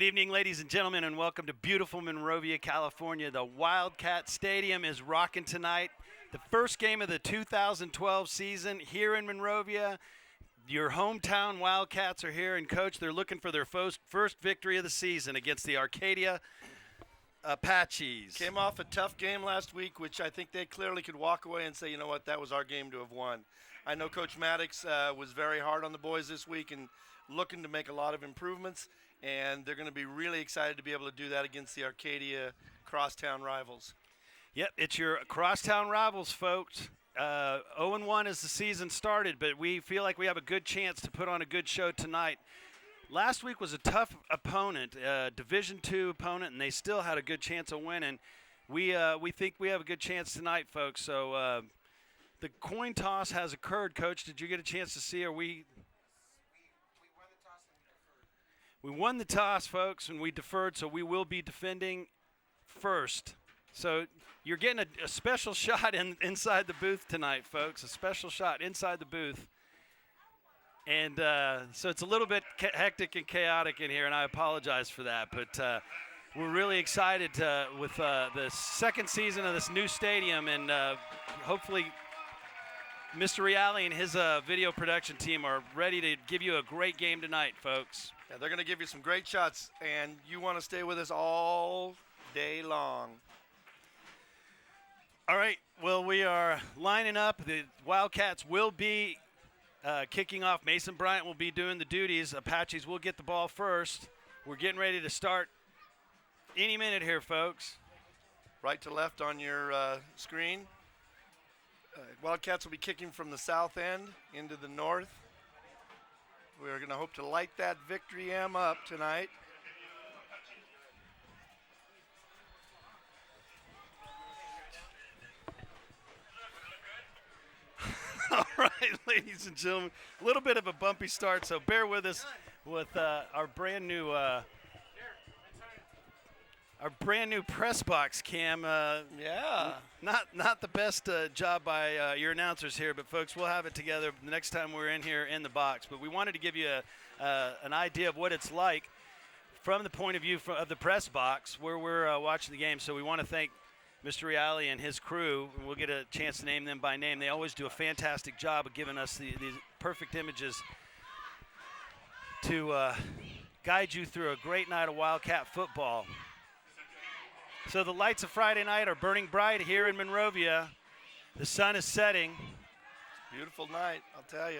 evening, ladies and gentlemen, and welcome to beautiful Monrovia, California. The Wildcat Stadium is rocking tonight. The first game of the 2012 season here in Monrovia. Your hometown Wildcats are here, and Coach, they're looking for their first victory of the season against the Arcadia Apaches. Came off a tough game last week, which I think they clearly could walk away and say, you know what, that was our game to have won. I know Coach Maddox was very hard on the boys this week and looking to make a lot of improvements, and they're going to be really excited to be able to do that against the Arcadia crosstown rivals. Yep, it's your crosstown rivals, folks. 0-1 as the season started, but we feel like we have a good chance to put on a good show tonight. Last week was a tough opponent, Division II opponent, and they still had a good chance of winning. We think we have a good chance tonight, folks. So the coin toss has occurred. Coach, did you get a chance to see? We won the toss, folks, and we deferred, so we will be defending first. So you're getting a special shot inside the booth tonight, folks, a special shot inside the booth. And so it's a little bit hectic and chaotic in here, and I apologize for that. But we're really excited with the second season of this new stadium, and hopefully Mr. Reale and his video production team are ready to give you a great game tonight, folks. Yeah, they're going to give you some great shots, and you want to stay with us all day long. All right, well, we are lining up. The Wildcats will be kicking off. Mason Bryant will be doing the duties. Apaches will get the ball first. We're getting ready to start any minute here, folks. Right to left on your screen. Wildcats will be kicking from the south end into the north. We're going to hope to light that victory M up tonight. All right, ladies and gentlemen, a little bit of a bumpy start, so bear with us with our brand new press box cam. Yeah, not the best job by your announcers here, but folks, we'll have it together the next time we're in here in the box. But we wanted to give you an idea of what it's like from the point of view of the press box where we're watching the game. So we want to thank Mr. Reale and his crew. We'll get a chance to name them by name. They always do a fantastic job of giving us the perfect images to guide you through a great night of Wildcat football. So the lights of Friday night are burning bright here in Monrovia. The sun is setting. It's a beautiful night, I'll tell you.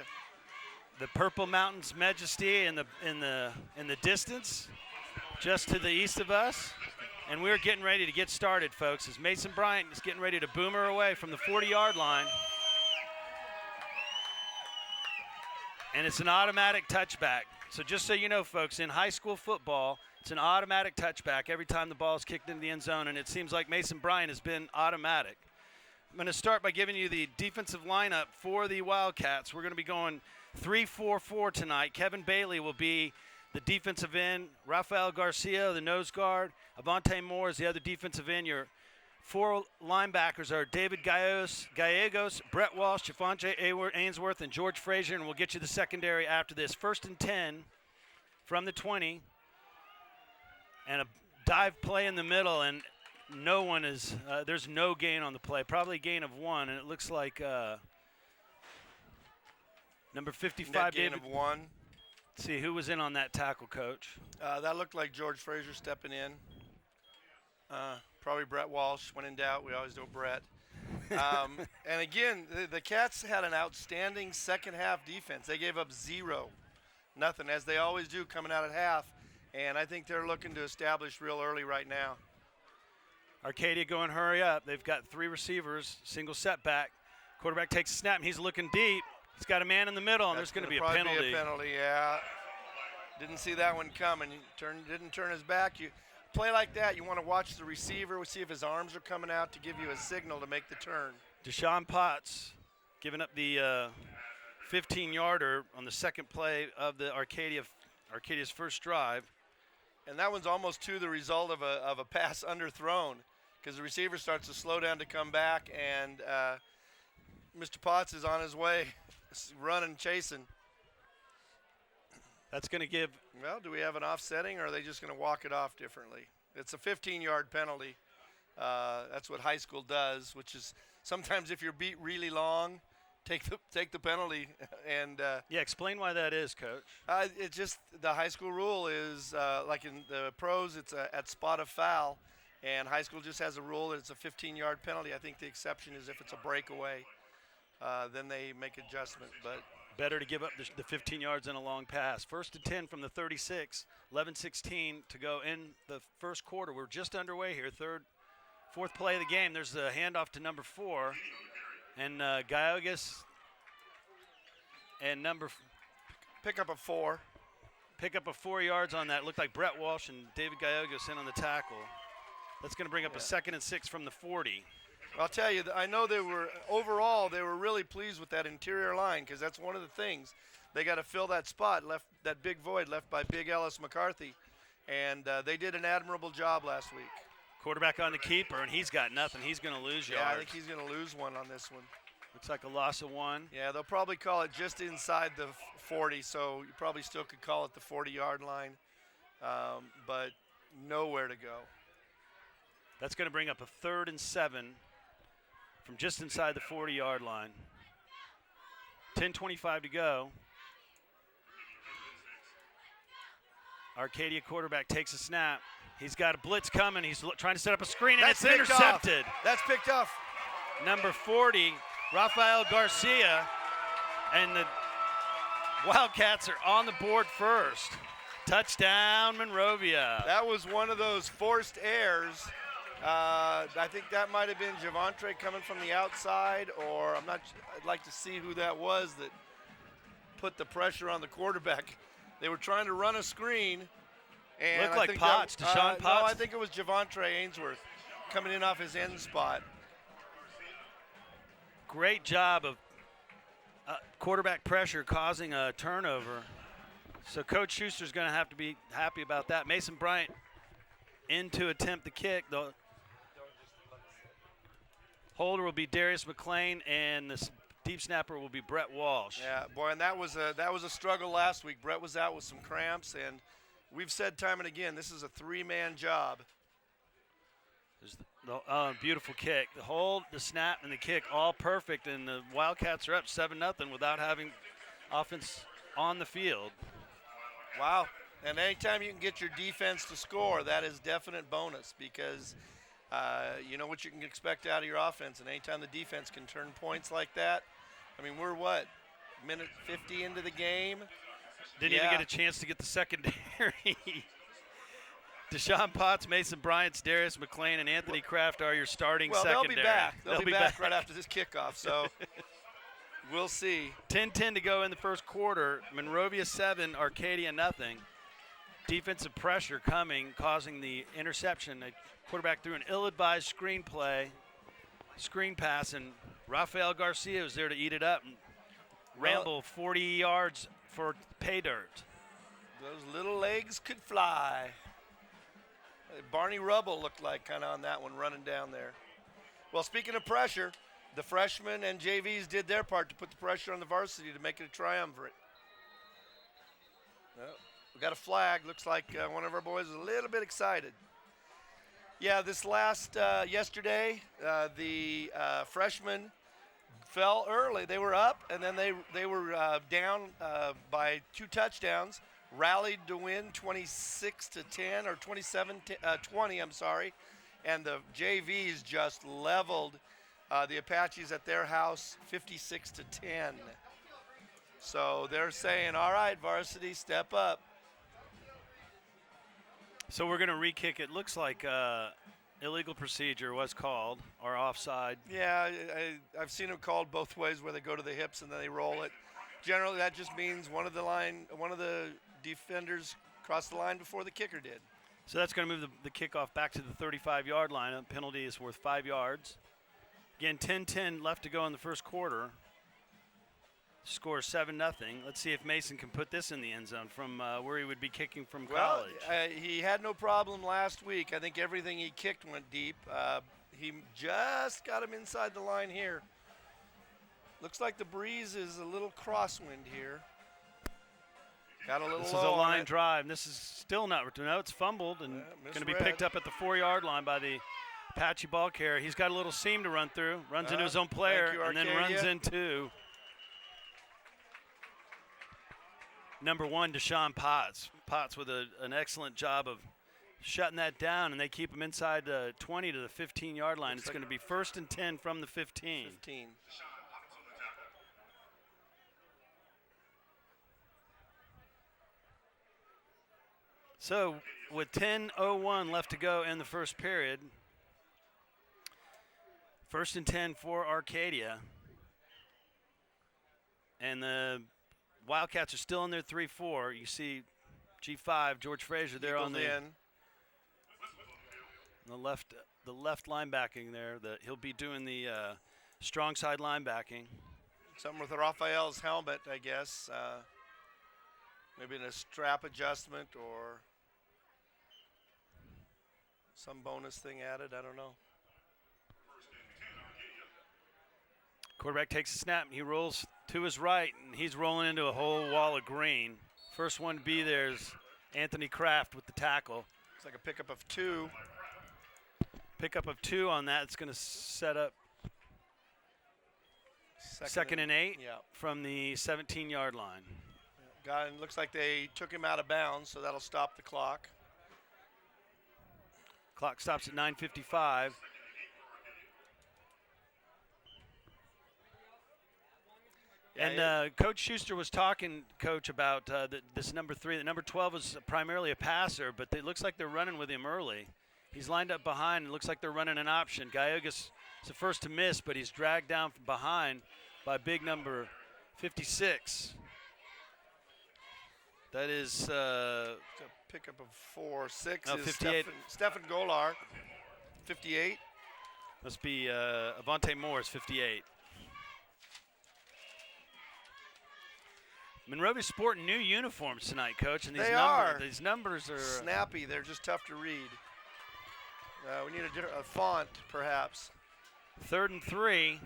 The Purple Mountains majesty in the distance, just to the east of us. And we're getting ready to get started, folks, as Mason Bryant is getting ready to boomer away from the 40-yard line. And it's an automatic touchback. So just so you know, folks, in high school football, it's an automatic touchback every time the ball is kicked into the end zone, and it seems like Mason Bryant has been automatic. I'm going to start by giving you the defensive lineup for the Wildcats. We're going to be going 3-4-4 tonight. Kevin Bailey will be the defensive end. Rafael Garcia, the nose guard. Avante Moore is the other defensive end. Your four linebackers are David Gallegos, Brett Walsh, Javonte Ainsworth, and George Frazier, and we'll get you the secondary after this. 1st and 10 from the 20. And a dive play in the middle, and no one is there's no gain on the play. Probably a gain of 1, and it looks like number 55. Net gain of 1. Let's see who was in on that tackle, Coach. That looked like George Frazier stepping in. Probably Brett Walsh. When in doubt, we always do Brett. And again, the Cats had an outstanding second half defense. They gave up 0, nothing, as they always do coming out at half. And I think they're looking to establish real early right now. Arcadia going hurry up. They've got 3 receivers, single setback. Quarterback takes a snap, and he's looking deep. He's got a man in the middle, and there's going to be a penalty. Be a penalty, yeah. Didn't see that one coming. Didn't turn his back. You play like that, you want to watch the receiver, see if his arms are coming out to give you a signal to make the turn. Deshaun Potts giving up the 15-yarder on the second play of the Arcadia's first drive. And that one's almost to the result of a pass underthrown, because the receiver starts to slow down to come back, and Mr. Potts is on his way, running, chasing. That's going to give. Well, do we have an offsetting, or are they just going to walk it off differently? It's a 15-yard penalty. That's what high school does, which is sometimes if you're beat really long, take the penalty. And Yeah, explain why that is, Coach. it's just the high school rule is like in the pros, it's at spot of foul, and high school just has a rule that it's a 15-yard penalty. I think the exception is if it's a breakaway, then they make adjustment. But Better to give up the 15 yards and a long pass. 1st and 10 from the 36, 11-16 to go in the first quarter. We're just underway here, fourth play of the game. There's a handoff to number 4, and Gallegos and pick up a 4. Pick up a 4 yards on that. Looked like Brett Walsh and David Gallegos in on the tackle. That's going to bring up a 2nd and 6 from the 40. I'll tell you, I know they were really pleased with that interior line, because that's one of the things. They got to fill that spot, that big void left by Big Ellis McCarthy, and they did an admirable job last week. Quarterback on the keeper, and he's got nothing. He's going to lose yards. Yeah, I think he's going to lose one on this one. Looks like a loss of 1. Yeah, they'll probably call it just inside the 40, so you probably still could call it the 40-yard line, but nowhere to go. That's going to bring up a 3rd and 7 from just inside the 40-yard line. 10:25 to go. Arcadia quarterback takes a snap. He's got a blitz coming. He's trying to set up a screen, and it's intercepted. That's picked off. Number 40, Rafael Garcia, and the Wildcats are on the board first. Touchdown, Monrovia. That was one of those forced errors. I think that might have been Javontre coming from the outside, or I'd like to see who that was that put the pressure on the quarterback. They were trying to run a screen. And looked like Potts, Deshaun Potts. No, I think it was Javontre Ainsworth coming in off his end spot. Great job of quarterback pressure causing a turnover. So Coach Schuster's going to have to be happy about that. Mason Bryant in to attempt the kick. The holder will be Darius McLean, and the deep snapper will be Brett Walsh. Yeah, boy, and that was a struggle last week. Brett was out with some cramps, and we've said time and again, this is a 3-man job. There's the beautiful kick. The hold, the snap, and the kick, all perfect, and the Wildcats are up 7-0 without having offense on the field. Wow. And anytime you can get your defense to score, that is definite bonus, because you know what you can expect out of your offense. And anytime the defense can turn points like that, I mean, we're what, minute 50 into the game? Didn't even get a chance to get the secondary. Deshaun Potts, Mason Bryant, Darius McLean, and Anthony Kraft are your starting secondary. They'll be back. They'll be back right after this kickoff, so we'll see. 10-10 to go in the first quarter. Monrovia 7, Arcadia nothing. Defensive pressure coming, causing the interception. A quarterback threw an ill-advised screen pass, and Rafael Garcia was there to eat it up and ramble 40 yards for pay dirt. Those little legs could fly. Barney Rubble looked like kind of on that one running down there. Well, speaking of pressure, the freshmen and JVs did their part to put the pressure on the varsity to make it a triumvirate. Well, we got a flag. Looks like one of our boys is a little bit excited. Yeah, this last yesterday, the freshmen fell early. They were up, and then they were down by 2 touchdowns. Rallied to win 26-10 or 27-20. I'm sorry, and the JVs just leveled the Apaches at their house 56-10. So they're saying, "All right, varsity, step up." So we're going to re-kick it. Looks like illegal procedure was called, or offside. Yeah, I've seen them called both ways, where they go to the hips and then they roll it. Generally, that just means one of the defenders crossed the line before the kicker did. So that's going to move the kickoff back to the 35-yard line. A penalty is worth 5 yards. Again, 10-10 left to go in the first quarter. Score 7-0. Let's see if Mason can put this in the end zone from where he would be kicking from college. Well, he had no problem last week. I think everything he kicked went deep. He just got him inside the line here. Looks like the breeze is a little crosswind here. Got a little This is low a on line it. drive. And this is still not returned. No, it's fumbled and going to be misread. picked up at the 4-yard line by the Apache ball carrier. He's got a little seam to run through. Runs into his own player thank you, and then Arcadia. runs into number 1, Deshaun Potts. Potts with an excellent job of shutting that down, and they keep him inside the 20 to the 15-yard line. It's going to be 1st and 10 from the 15. 15. So with 10:01 left to go in the first period, 1st and 10 for Arcadia. And the Wildcats are still in their 3-4. You see G5, George Frazier there on the left linebacking there. He'll be doing the strong side linebacking. Something with Raphael's helmet, I guess. Maybe a strap adjustment or some bonus thing added. I don't know. Quarterback takes a snap, and he rolls to his right, and he's rolling into a whole wall of green. First one to be there is Anthony Kraft with the tackle. It's like a pickup of 2. Pickup of 2 on that. It's going to set up second and 8 from the 17-yard line. Looks like they took him out of bounds, so that'll stop the clock. Clock stops at 9:55. And Coach Schuster was talking, Coach, about this number 3. The number 12 is primarily a passer, but it looks like they're running with him early. He's lined up behind. It looks like they're running an option. Gallegos is the first to miss, but he's dragged down from behind by big number 56. That is a pickup of 4. 6 is 58. Stephen Golar, 58. Must be Avante Morris, 58. Monrovia sporting new uniforms tonight, Coach, and these numbers are snappy. They're just tough to read. We need a font, perhaps. 3rd and 3.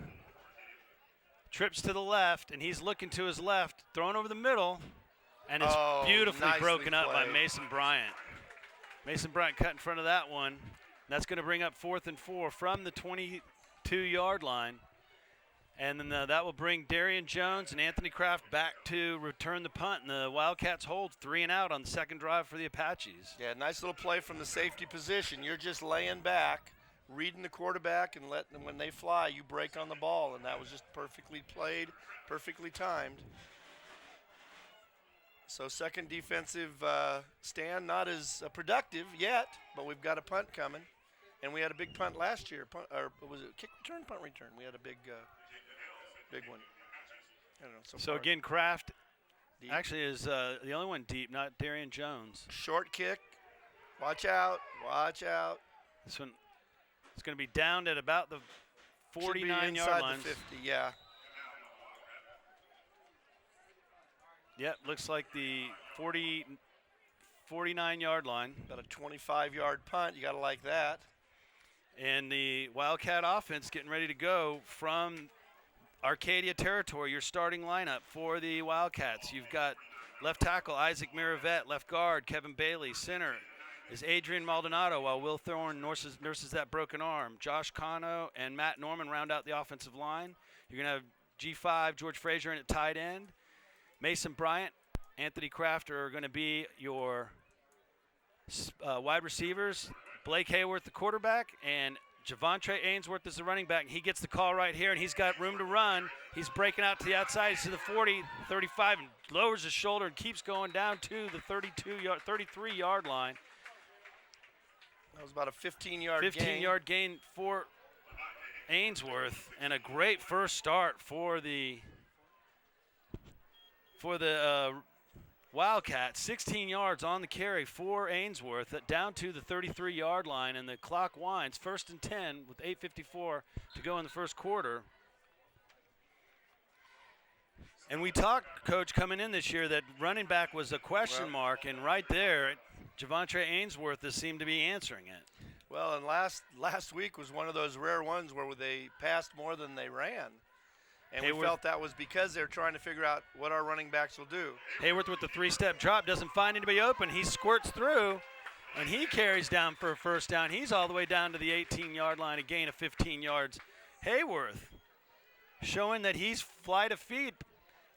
Trips to the left, and he's looking to his left, thrown over the middle, and it's beautifully broken up by Mason Bryant. Mason Bryant cut in front of that one. That's going to bring up 4th and 4 from the 22-yard line. And then that will bring Darian Jones and Anthony Kraft back to return the punt. And the Wildcats hold 3 and out on the second drive for the Apaches. Yeah, nice little play from the safety position. You're just laying back, reading the quarterback, and letting them, when they fly, you break on the ball. And that was just perfectly played, perfectly timed. So second defensive stand, not as productive yet, but we've got a punt coming. And we had a big punt last year. Or was it kick return, punt return? We had a big one. I don't know. So again, Kraft deep. actually is the only one deep, not Darian Jones. Short kick. Watch out. Watch out. This one is going to be down at about the 49-yard line. The 50, yeah. Yep, looks like the 49-yard line. About a 25-yard punt. You got to like that. And the Wildcat offense getting ready to go from Arcadia territory. Your starting lineup for the Wildcats. You've got left tackle Isaac Miravet, left guard Kevin Bailey, center is Adrian Maldonado, while Will Thorne nurses that broken arm. Josh Cano and Matt Norman round out the offensive line. You're going to have G5, George Frazier in at tight end. Mason Bryant, Anthony Kraft are going to be your wide receivers. Blake Hayworth, the quarterback, and Javontre Ainsworth is the running back. He gets the call right here, and he's got room to run. He's breaking out to the outside. He's to the 40, 35, and lowers his shoulder and keeps going down to the 33-yard line. That was about a 15-yard gain. 15-yard gain for Ainsworth, and a great first start for the Wildcats. 16 yards on the carry for Ainsworth, down to the 33-yard line, and the clock winds. 1st and 10 with 8:54 to go in the first quarter. And we talked, Coach, coming in this year that running back was a question mark, and right there, Javontre Ainsworth has seemed to be answering it. Well, and last week was one of those rare ones where they passed more than they ran. And we felt that was because they're trying to figure out what our running backs will do. Hayworth with the 3-step drop, doesn't find anybody open. He squirts through, and he carries down for a first down. He's all the way down to the 18-yard line, a gain of 15 yards. Hayworth showing that he's flight of feet.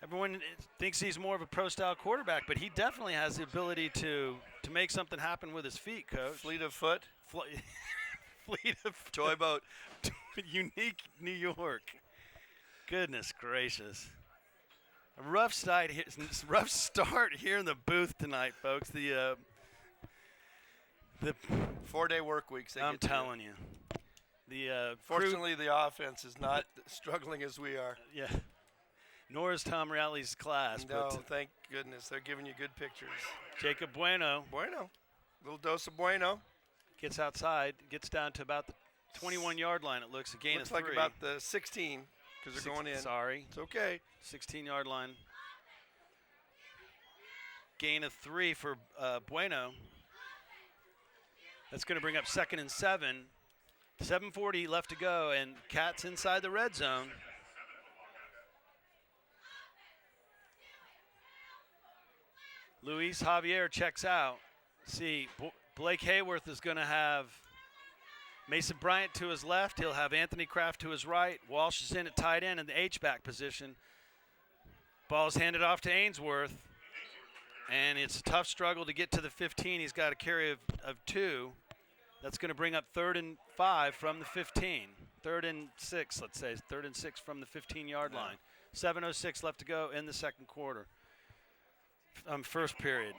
Everyone thinks he's more of a pro-style quarterback, but he definitely has the ability to make something happen with his feet, Coach. Fleet of foot. Fleet of foot. Toy boat. Unique New York. Goodness gracious. A rough start here in the booth tonight, folks. The 4-day work weeks. I'm telling you. Fortunately, the offense is not struggling as we are. Yeah. Nor is Tom Rowley's class. No, but thank goodness. They're giving you good pictures. Jacob Bueno. Little dose of Bueno. Gets outside, gets down to about the 21-yard line, it looks. A gain of 3. Looks like about the 16 because they're going in. Sorry. It's okay. 16-yard line. Gain of 3 for Bueno. That's going to bring up 2nd and 7. 7:40 left to go, and Cats inside the red zone. Luis Javier checks out. See, Blake Hayworth is going to have Mason Bryant to his left. He'll have Anthony Kraft to his right. Walsh is in at tight end in the H-back position. Ball's handed off to Ainsworth. And it's a tough struggle to get to the 15. He's got a carry of 2. That's going to bring up 3rd and 5 from the 15. 3rd and 6, let's say. 3rd and 6 from the 15-yard line. 7:06 left to go in the second quarter. First period.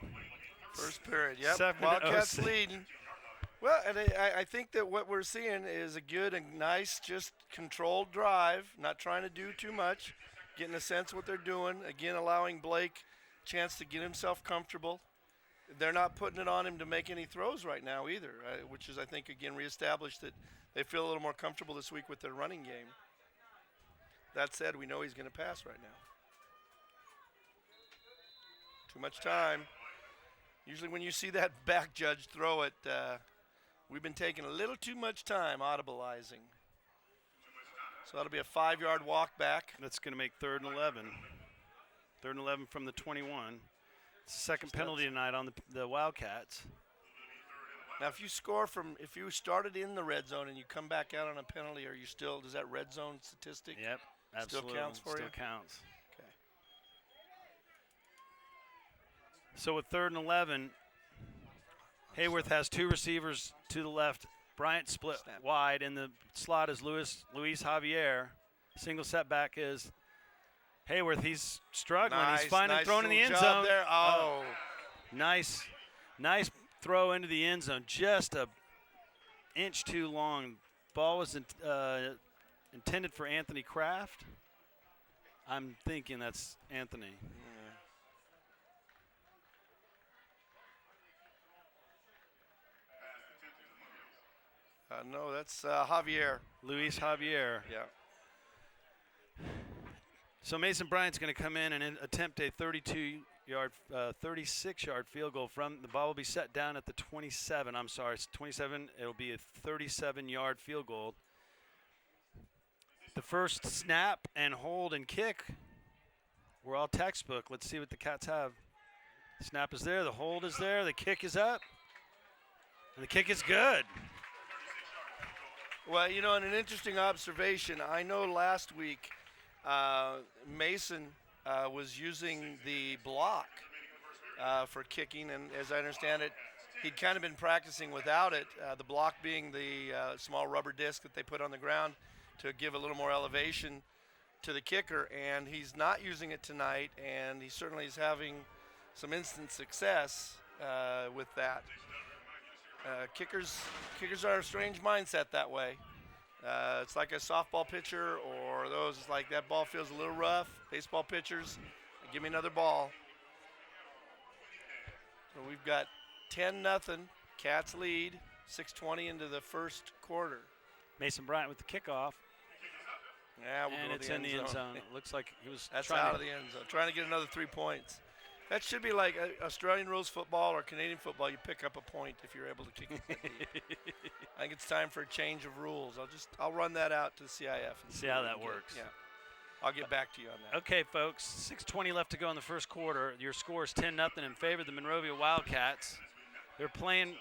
First period, yep. Wildcats leading. Well, and I think that what we're seeing is a good and nice, just controlled drive, not trying to do too much, getting a sense of what they're doing. Again, allowing Blake a chance to get himself comfortable. They're not putting it on him to make any throws right now either, which is, I think, again, reestablished that they feel a little more comfortable this week with their running game. That said, we know he's going to pass right now. Too much time. Usually when you see that back judge throw it, we've been taking a little too much time audibilizing. So that'll be a 5-yard walk back. That's going to make 3rd and 11. 3rd and 11 from the 21. It's the second penalty tonight on the Wildcats. Now, if you started in the red zone and you come back out on a penalty, does that red zone statistic? Yep, absolutely. Still counts for you? Still counts. Okay. So with 3rd and 11, Hayworth has 2 receivers to the left. Bryant split wide. In the slot is Luis Javier. Single setback is Hayworth. He's struggling. He's finally thrown in the end zone. There. Oh. Nice throw into the end zone. Just a inch too long. Ball was intended for Anthony Kraft. I'm thinking that's Anthony. No, that's Javier. Luis Javier. Yeah. So Mason Bryant's going to come in and attempt a 36-yard field goal from the ball will be set down at the 27. I'm sorry, it's 27. It'll be a 37-yard field goal. The first snap and hold and kick were all textbook. Let's see what the Cats have. Snap is there. The hold is there. The kick is up. And the kick is good. Well, and an interesting observation. I know last week Mason was using the block for kicking, and as I understand it, he'd kind of been practicing without it, the block being the small rubber disc that they put on the ground to give a little more elevation to the kicker, and he's not using it tonight, and he certainly is having some instant success with that. Kickers are a strange mindset that way. It's like a softball pitcher or those. It's like that ball feels a little rough. Baseball pitchers, give me another ball. So we've got 10-0. Cats lead. 6:20 into the first quarter. Mason Bryant with the kickoff. Yeah, we'll and go it's to the in the end end zone. zone. It looks like he was That's trying out of the end zone. Trying to get another 3 points. That should be like Australian rules football or Canadian football. You pick up a point if you're able to kick it that deep. I think it's time for a change of rules. I'll run that out to the CIF and see how that works. Yeah. I'll get back to you on that. Okay, folks, 6:20 left to go in the first quarter. Your score is 10-0 in favor of the Monrovia Wildcats. They're playing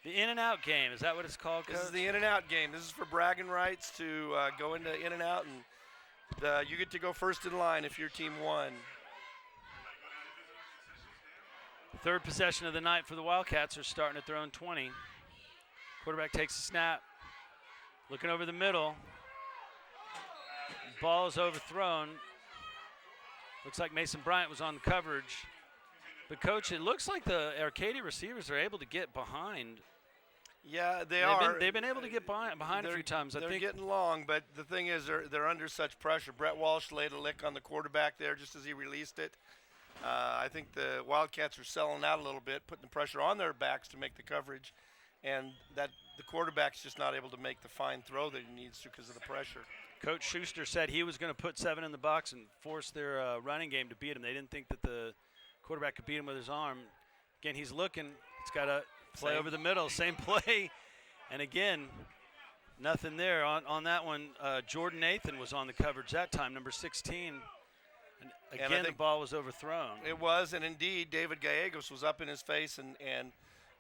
the in-and-out game. Is that what it's called, Coach? This is the in-and-out game. This is for bragging rights to go into in-and-out, and you get to go first in line if your team won. Third possession of the night for the Wildcats. Are starting at their own 20. Quarterback takes a snap. Looking over the middle. Ball is overthrown. Looks like Mason Bryant was on the coverage. But, Coach, it looks like the Arcadia receivers are able to get behind. Yeah, they've been able to get behind a few times. They're getting long, but the thing is they're under such pressure. Brett Walsh laid a lick on the quarterback there just as he released it. I think the Wildcats are selling out a little bit, putting the pressure on their backs to make the coverage, and that the quarterback's just not able to make the fine throw that he needs to because of the pressure. Coach Schuster said he was going to put 7 in the box and force their running game to beat him. They didn't think that the quarterback could beat him with his arm. Again, he's looking. He's got a play over the middle, same play. And again, nothing there. On that one, Jordan Nathan was on the coverage that time, number 16. And again, the ball was overthrown. It was, and indeed, David Gallegos was up in his face and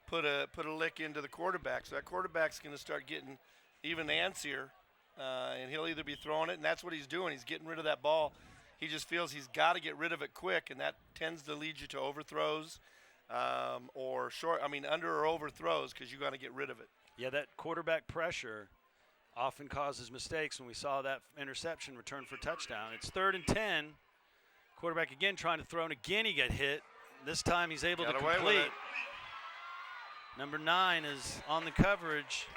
put a lick into the quarterback. So that quarterback's going to start getting even antsier. And he'll either be throwing it, and that's what he's doing. He's getting rid of that ball. He just feels he's got to get rid of it quick, and that tends to lead you to overthrows or under or overthrows because you got to get rid of it. Yeah, that quarterback pressure often causes mistakes. When we saw that interception return for touchdown, it's 3rd and 10. Quarterback again trying to throw, and again he got hit. This time he's able to complete. Number 9 is on the coverage.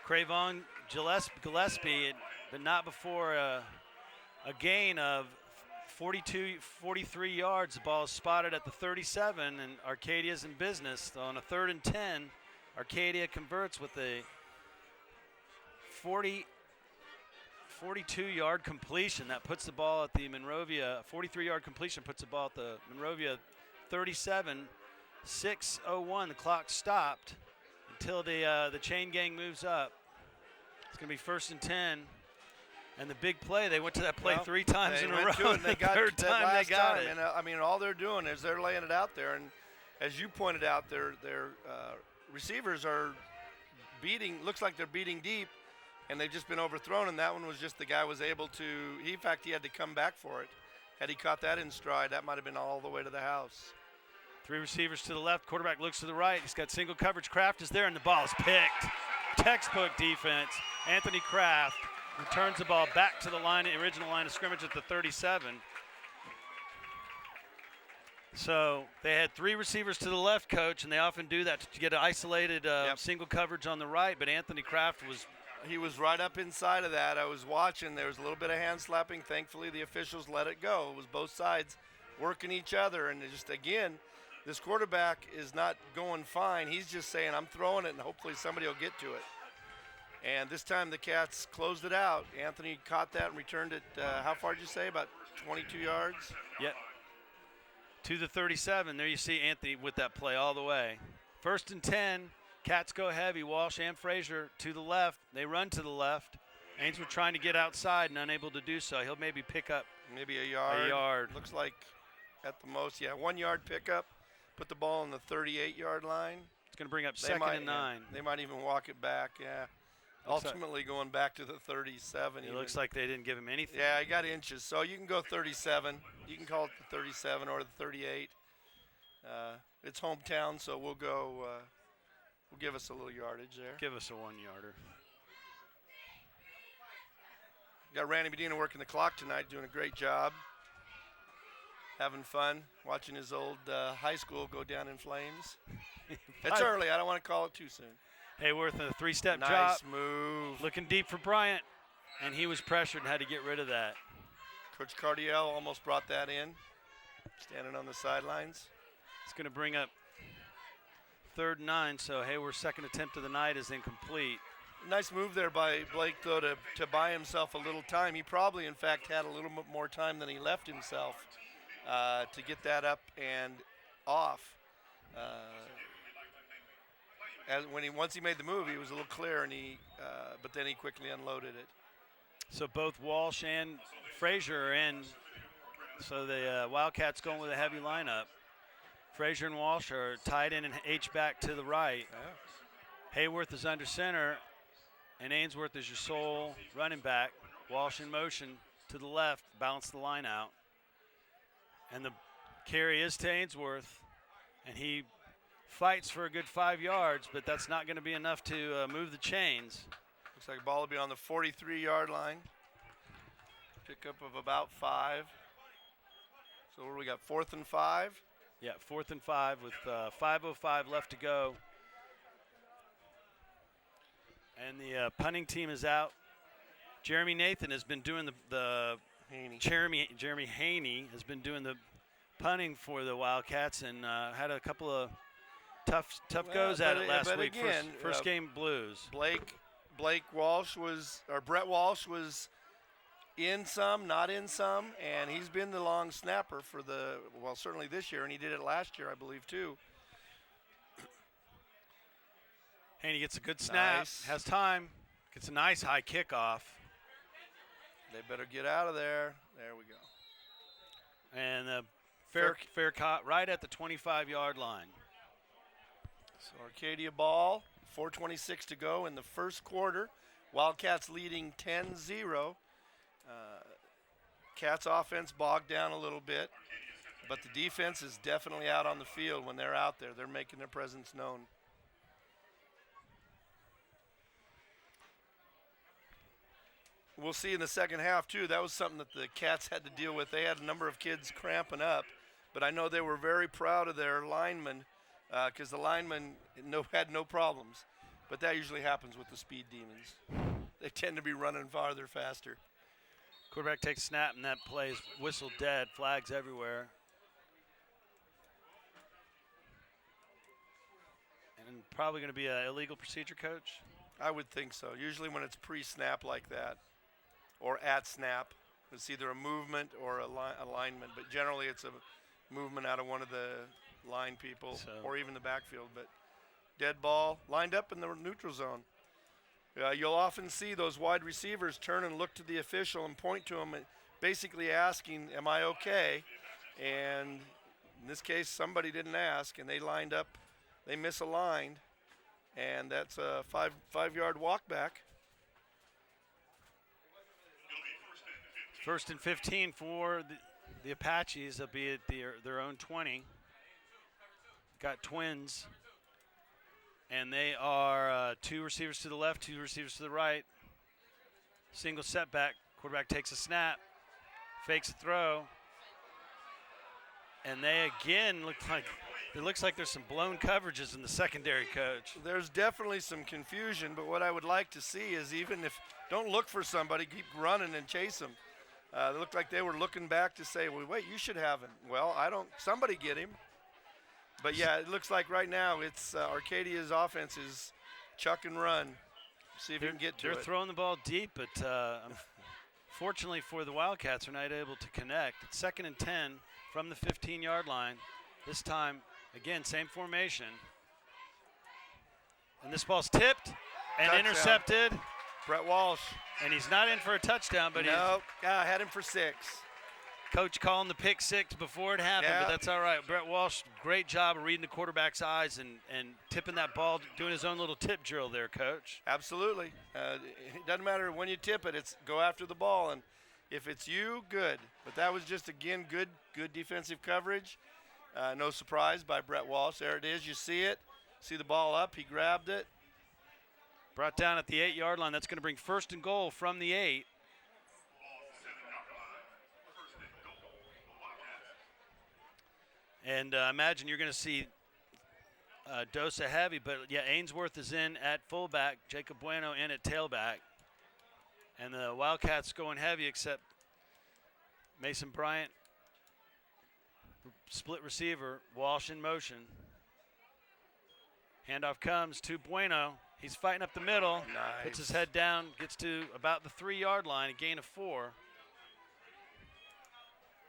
Cravon Gillespie, but not before a gain of 43 yards. The ball is spotted at the 37, and Arcadia's in business. So on a 3rd and 10, Arcadia converts with a 42-yard completion. That puts the ball at the Monrovia, 43-yard completion puts the ball at the Monrovia 37. 6:01, the clock stopped until the chain gang moves up. It's going to be 1st and 10. And the big play, they went to that play 3 times in a row. They got third time they got it. And all they're doing is they're laying it out there. And as you pointed out, their receivers are looks like they're beating deep, and they've just been overthrown. And that one was just the guy was able to, in fact, he had to come back for it. Had he caught that in stride, that might have been all the way to the house. 3 receivers to the left. Quarterback looks to the right. He's got single coverage. Kraft is there, and the ball is picked. Textbook defense. Anthony Kraft returns the ball back to the original line of scrimmage at the 37. So they had 3 receivers to the left, Coach, and they often do that to get an isolated single coverage on the right. But Anthony Kraft was right up inside of that. I was watching. There was a little bit of hand slapping. Thankfully, the officials let it go. It was both sides working each other, and just again, this quarterback is not going fine. He's just saying, I'm throwing it, and hopefully somebody will get to it. And this time the Cats closed it out. Anthony caught that and returned it, how far did you say, about 22 yards? Yep. To the 37. There you see Anthony with that play all the way. 1st and 10. Cats go heavy. Walsh and Frazier to the left. They run to the left. Ainsworth trying to get outside and unable to do so. He'll maybe pick up maybe a yard. Looks like at the most, 1 yard pickup. Put the ball on the 38-yard line. It's going to bring up 2nd and 9. They might even walk it back, Ultimately going back to the 37. It looks like they didn't give him anything. Yeah, he got inches. So you can go 37. You can call it the 37 or the 38. It's hometown, so we'll go. We'll give us a little yardage there. Give us a 1-yarder. Got Randy Medina working the clock tonight, doing a great job. Having fun, watching his old high school go down in flames. It's early. I don't want to call it too soon. Hayworth in a 3-step drop. Nice move. Looking deep for Bryant, and he was pressured and had to get rid of that. Coach Cardiel almost brought that in, standing on the sidelines. It's going to bring up 3rd and 9, so Hayworth's second attempt of the night is incomplete. Nice move there by Blake, though, to buy himself a little time. He probably, in fact, had a little bit more time than he left himself to get that up and off. Once he made the move, he was a little clear, and but then he quickly unloaded it. So both Walsh and Frazier are in. So the Wildcats going with a heavy lineup. Frazier and Walsh are tied in and H-back to the right. Yeah. Hayworth is under center, and Ainsworth is your sole running back. Walsh in motion to the left, balance the line out. And the carry is to Ainsworth, and he fights for a good 5 yards, but that's not going to be enough to move the chains. Looks like the ball will be on the 43-yard line. Pickup of about 5. So what do we got, 4th and 5? Yeah, 4th and 5 with 5:05 left to go. And the punting team is out. Jeremy Nathan has been doing Jeremy Haney has been doing the punting for the Wildcats and had a couple of tough goes at it last week. Again, first game Blues. Brett Walsh was in some, not in some, and he's been the long snapper for certainly this year, and he did it last year, I believe, too. Haney gets a good snap, has time, gets a nice high kickoff. They better get out of there. There we go. And fair caught right at the 25-yard line. So Arcadia ball, 4:26 to go in the first quarter. Wildcats leading 10-0. Cats offense bogged down a little bit, but the defense is definitely out on the field when they're out there. They're making their presence known. We'll see in the second half, too. That was something that the Cats had to deal with. They had a number of kids cramping up, but I know they were very proud of their linemen because the linemen had no problems. But that usually happens with the speed demons. They tend to be running farther, faster. Quarterback takes a snap, and that play is whistled dead. Flags everywhere. And probably going to be an illegal procedure, Coach? I would think so. Usually when it's pre-snap like that, or at snap, it's either a movement or alignment, but generally it's a movement out of one of the line people or even the backfield. But dead ball lined up in the neutral zone. You'll often see those wide receivers turn and look to the official and point to him, basically asking, am I okay? And in this case, somebody didn't ask, and they lined up. They misaligned, and that's a five-yard walk back. 1st and 15 for the Apaches. They'll be at their own 20. Got twins. And they are 2 receivers to the left, 2 receivers to the right. Single setback. Quarterback takes a snap, fakes a throw. And they again looks like there's some blown coverages in the secondary, Coach. There's definitely some confusion, but what I would like to see is even if don't look for somebody, keep running and chase them. It looked like they were looking back to say, well, wait, you should have him. Well, somebody get him. But, yeah, it looks like right now it's Arcadia's offense is chuck and run. See if you can get to it. They're throwing the ball deep, but fortunately for the Wildcats, they're not able to connect. It's 2nd and 10 from the 15-yard line. This time, again, same formation. And this ball's tipped and intercepted. Brett Walsh. And he's not in for a touchdown, but I had him for 6. Coach calling the pick 6 before it happened, but that's all right. Brett Walsh, great job of reading the quarterback's eyes and tipping that ball, doing his own little tip drill there, Coach. Absolutely. It doesn't matter when you tip it. It's go after the ball, and if it's you, good. But that was just, again, good defensive coverage. No surprise by Brett Walsh. There it is. You see it. See the ball up. He grabbed it. Brought down at the 8-yard line. That's going to bring 1st and goal from the 8. And I imagine you're going to see Dosa heavy, but yeah, Ainsworth is in at fullback, Jacob Bueno in at tailback. And the Wildcats going heavy except Mason Bryant, split receiver, Walsh in motion. Handoff comes to Bueno. He's fighting up the middle, Nice. Puts his head down, gets to about the 3-yard line, a gain of 4.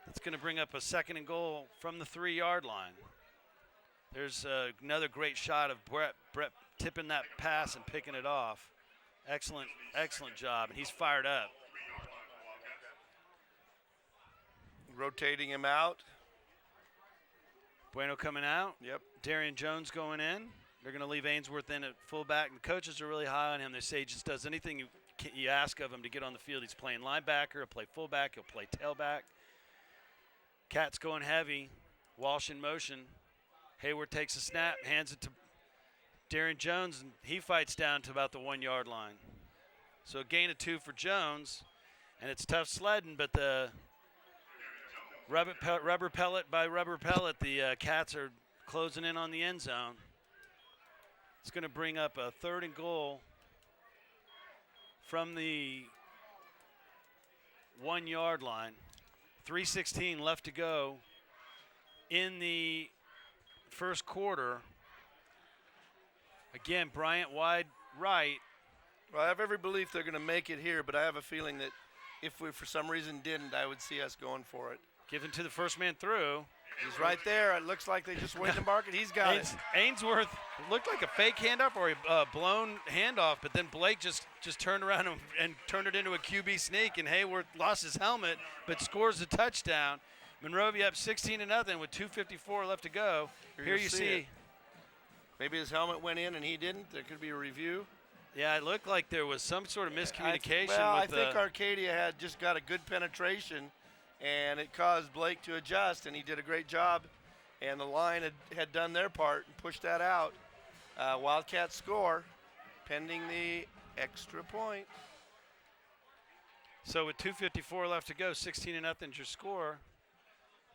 That's going to bring up a 2nd and goal from the 3-yard line. There's another great shot of Brett tipping that pass and picking it off. Excellent job, and he's fired up. Rotating him out. Bueno coming out. Yep. Darian Jones going in. They're going to leave Ainsworth in at fullback. The coaches are really high on him. They say he just does anything you ask of him to get on the field. He's playing linebacker. He'll play fullback. He'll play tailback. Cat's going heavy. Walsh in motion. Hayward takes a snap, hands it to Darian Jones, and he fights down to about the 1 yard line. So a gain of 2 for Jones, and it's tough sledding, but the rubber pellet by rubber pellet, the Cats are closing in on the end zone. It's going to bring up a 3rd and goal from the 1 yard line. 3:16 left to go in the first quarter. Again, Bryant wide right. Well, I have every belief they're going to make it here, but I have a feeling that if we for some reason didn't, I would see us going for it. Given to the first man through. He's right there. It looks like they just waited to mark it. He's got it. Ainsworth looked like a fake handoff or a blown handoff, but then Blake just turned around and turned it into a QB sneak, and Hayward lost his helmet but scores the touchdown. Monrovia up 16-0 with 2:54 left to go. Here you see. Maybe his helmet went in and he didn't. There could be a review. Yeah, it looked like there was some sort of miscommunication. I think Arcadia had just got a good penetration, and it caused Blake to adjust, and he did a great job. And the line had done their part and pushed that out. Wildcats score, pending the extra point. So with 2:54 left to go, 16-0 your score.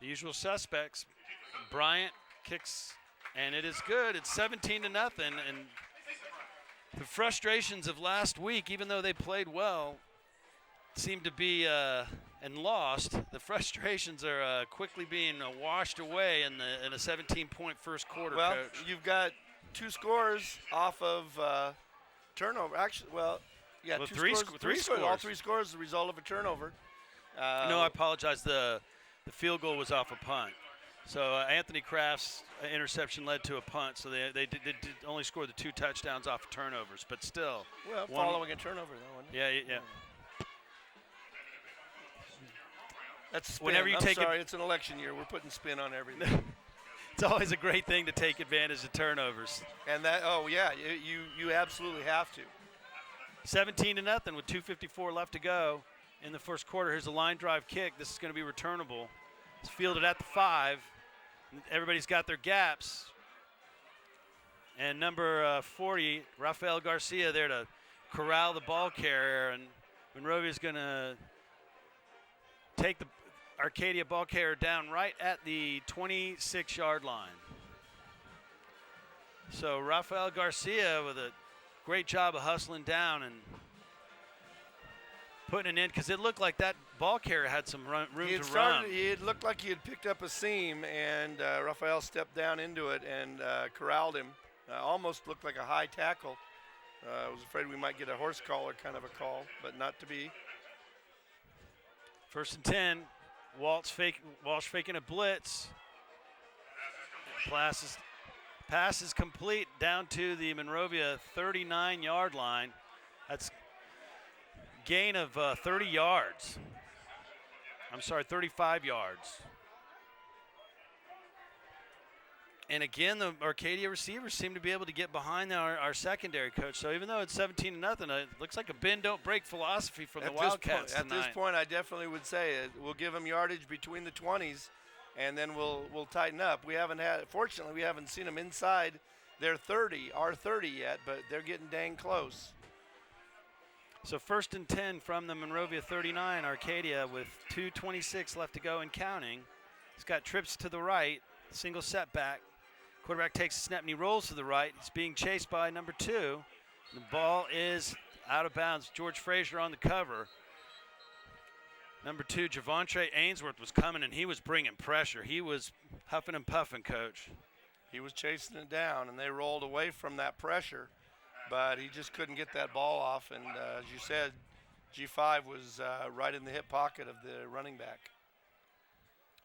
The usual suspects. Bryant kicks, and it is good. It's 17-0, and the frustrations of last week, even though they played well, seemed to be and lost. The frustrations are quickly being washed away in a 17-point first quarter. Well, Coach. You've got 2 scores off of turnover. Actually, yeah, three scores. All 3 scores as a result of a turnover. No, I apologize. The field goal was off a punt. So Anthony Kraft's interception led to a punt. So they did only score the 2 touchdowns off of turnovers, but still. Well, following a turnover, though, wasn't it? Yeah. That's spin. Whenever you it's an election year. We're putting spin on everything. It's always a great thing to take advantage of turnovers. And that, you absolutely have to. 17-0 with 2:54 left to go in the first quarter. Here's a line drive kick. This is going to be returnable. It's fielded at the 5. Everybody's got their gaps. And number 40, Rafael Garcia, there to corral the ball carrier. And Monrovia's going to take the Arcadia ball carrier down right at the 26-yard line. So Rafael Garcia with a great job of hustling down and putting it in, because it looked like that ball carrier had some room to run. It looked like he had picked up a seam, and Rafael stepped down into it and corralled him. Almost looked like a high tackle. I was afraid we might get a horse collar kind of a call, but not to be. 1st and 10. Walsh faking a blitz. Pass is complete down to the Monrovia 39-yard line. That's gain of 30 yards. I'm sorry, 35 yards. And again, the Arcadia receivers seem to be able to get behind our secondary, coach. So even though it's 17-0, it looks like a bend don't break philosophy from the Wildcats tonight. At this point, I definitely would say it. We'll give them yardage between the 20s, and then we'll tighten up. Fortunately, we haven't seen them inside their 30, our 30 yet, but they're getting dang close. So 1st and 10 from the Monrovia 39, Arcadia with 2:26 left to go and counting. He's got trips to the right, single setback. Quarterback takes a snap and he rolls to the right. He's being chased by number 2. The ball is out of bounds. George Frazier on the cover. Number 2, Javontre Ainsworth was coming, and he was bringing pressure. He was huffing and puffing, Coach. He was chasing it down, and they rolled away from that pressure, but he just couldn't get that ball off. And as you said, G5 was right in the hip pocket of the running back.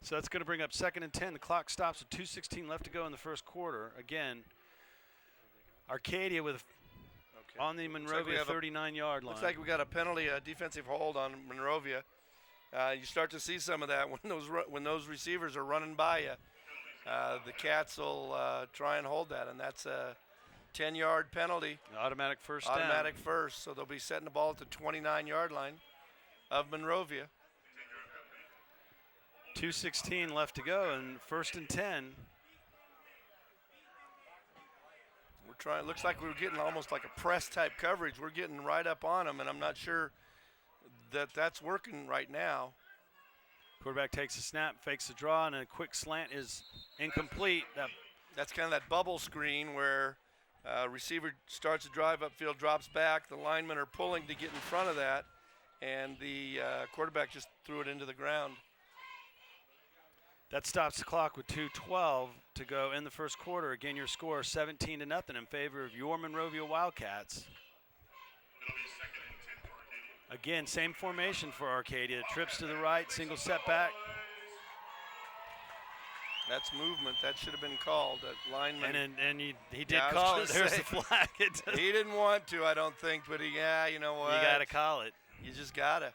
So that's going to bring up 2nd and 10. The clock stops with 2:16 left to go in the first quarter. Again, Arcadia on the Monrovia 39-yard line. Looks like we got a penalty, a defensive hold on Monrovia. You start to see some of that when those receivers are running by you. The Cats will try and hold that, and that's a 10-yard penalty. Automatic first Automatic down. first, so they'll be setting the ball at the 29-yard line of Monrovia. 2:16 left to go, and 1st and 10. We're trying. Looks like we're getting almost like a press type coverage. We're getting right up on them, and I'm not sure that's working right now. Quarterback takes a snap, fakes the draw, and a quick slant is incomplete. That's kind of that bubble screen where receiver starts to drive upfield, drops back. The linemen are pulling to get in front of that, and the quarterback just threw it into the ground. That stops the clock with 2:12 to go in the first quarter. Again, your score 17-0 in favor of your Monrovia Wildcats. Again, same formation for Arcadia. Trips to the right, single setback. That's movement. That should have been called. That lineman. And he did call it. There's the flag. He didn't want to, I don't think, but you know what? You got to call it. You just got to.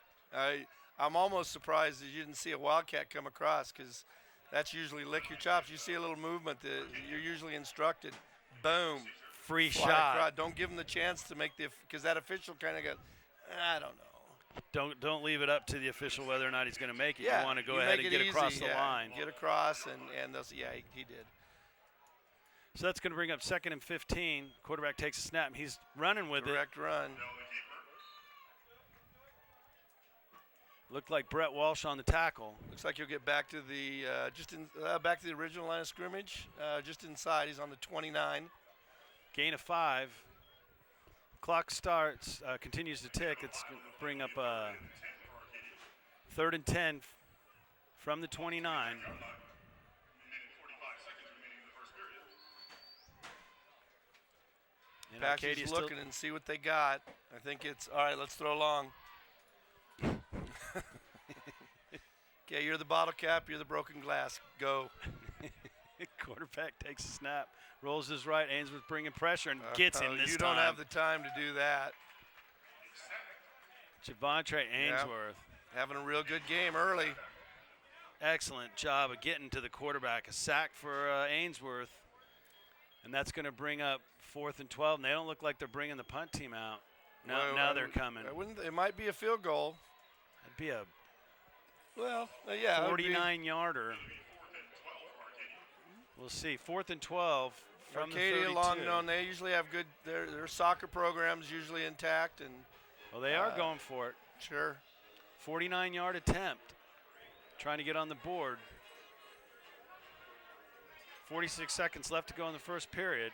I'm almost surprised that you didn't see a Wildcat come across, because that's usually lick your chops. You see a little movement that you're usually instructed. Boom. Free shot. Across. Don't give them the chance to make because that official kind of goes, I don't know. Don't leave it up to the official whether or not he's going to make it. Yeah, you want to go ahead and get across the line. Get across, and they'll see, he did. So that's going to bring up 2nd and 15. Quarterback takes a snap. He's running with Direct run. Looked like Brett Walsh on the tackle. Looks like you'll get back to the back to the original line of scrimmage, just inside. He's on the 29. Gain of 5. Clock starts, continues to tick. It's going to bring up 3rd and 10 from the 29. And Arcadia's looking and see what they got. I think it's, all right, let's throw long. Okay, you're the bottle cap, you're the broken glass. Go. Quarterback takes a snap, rolls his right. Ainsworth bringing pressure and gets him this You time. don't have the time to do that. Javontre Ainsworth. Having a real good game early. Excellent job of getting to the quarterback. A sack for Ainsworth. And that's going to bring up 4th and 12. And they don't look like they're bringing the punt team out. Now they're coming. It might be a field goal. It'd be a 49-yarder. We'll see. 4th and 12 from Arcadia the 32. They usually have good. Their soccer program's usually intact, and well, they are going for it. Sure. 49-yard attempt, trying to get on the board. 46 seconds left to go in the first period.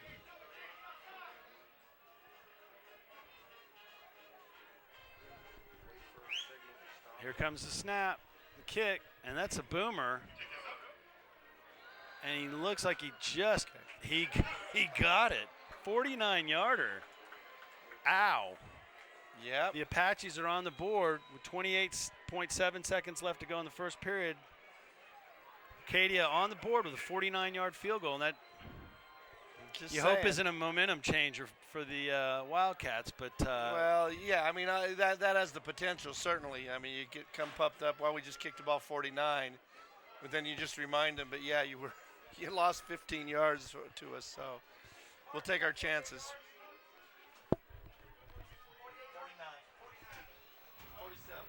Here comes the snap, the kick, and that's a boomer. And he looks like he got it. 49-yarder. Ow. Yep. The Apaches are on the board with 28.7 seconds left to go in the first period. Arcadia on the board with a 49-yard field goal, and that hope isn't a momentum changer for the Wildcats, but well, yeah, I mean that has the potential, certainly. I mean, you come pumped up. Well, we just kicked the ball 49, but then you just remind them. But yeah, you lost 15 yards to us, so we'll take our chances. 49, 47.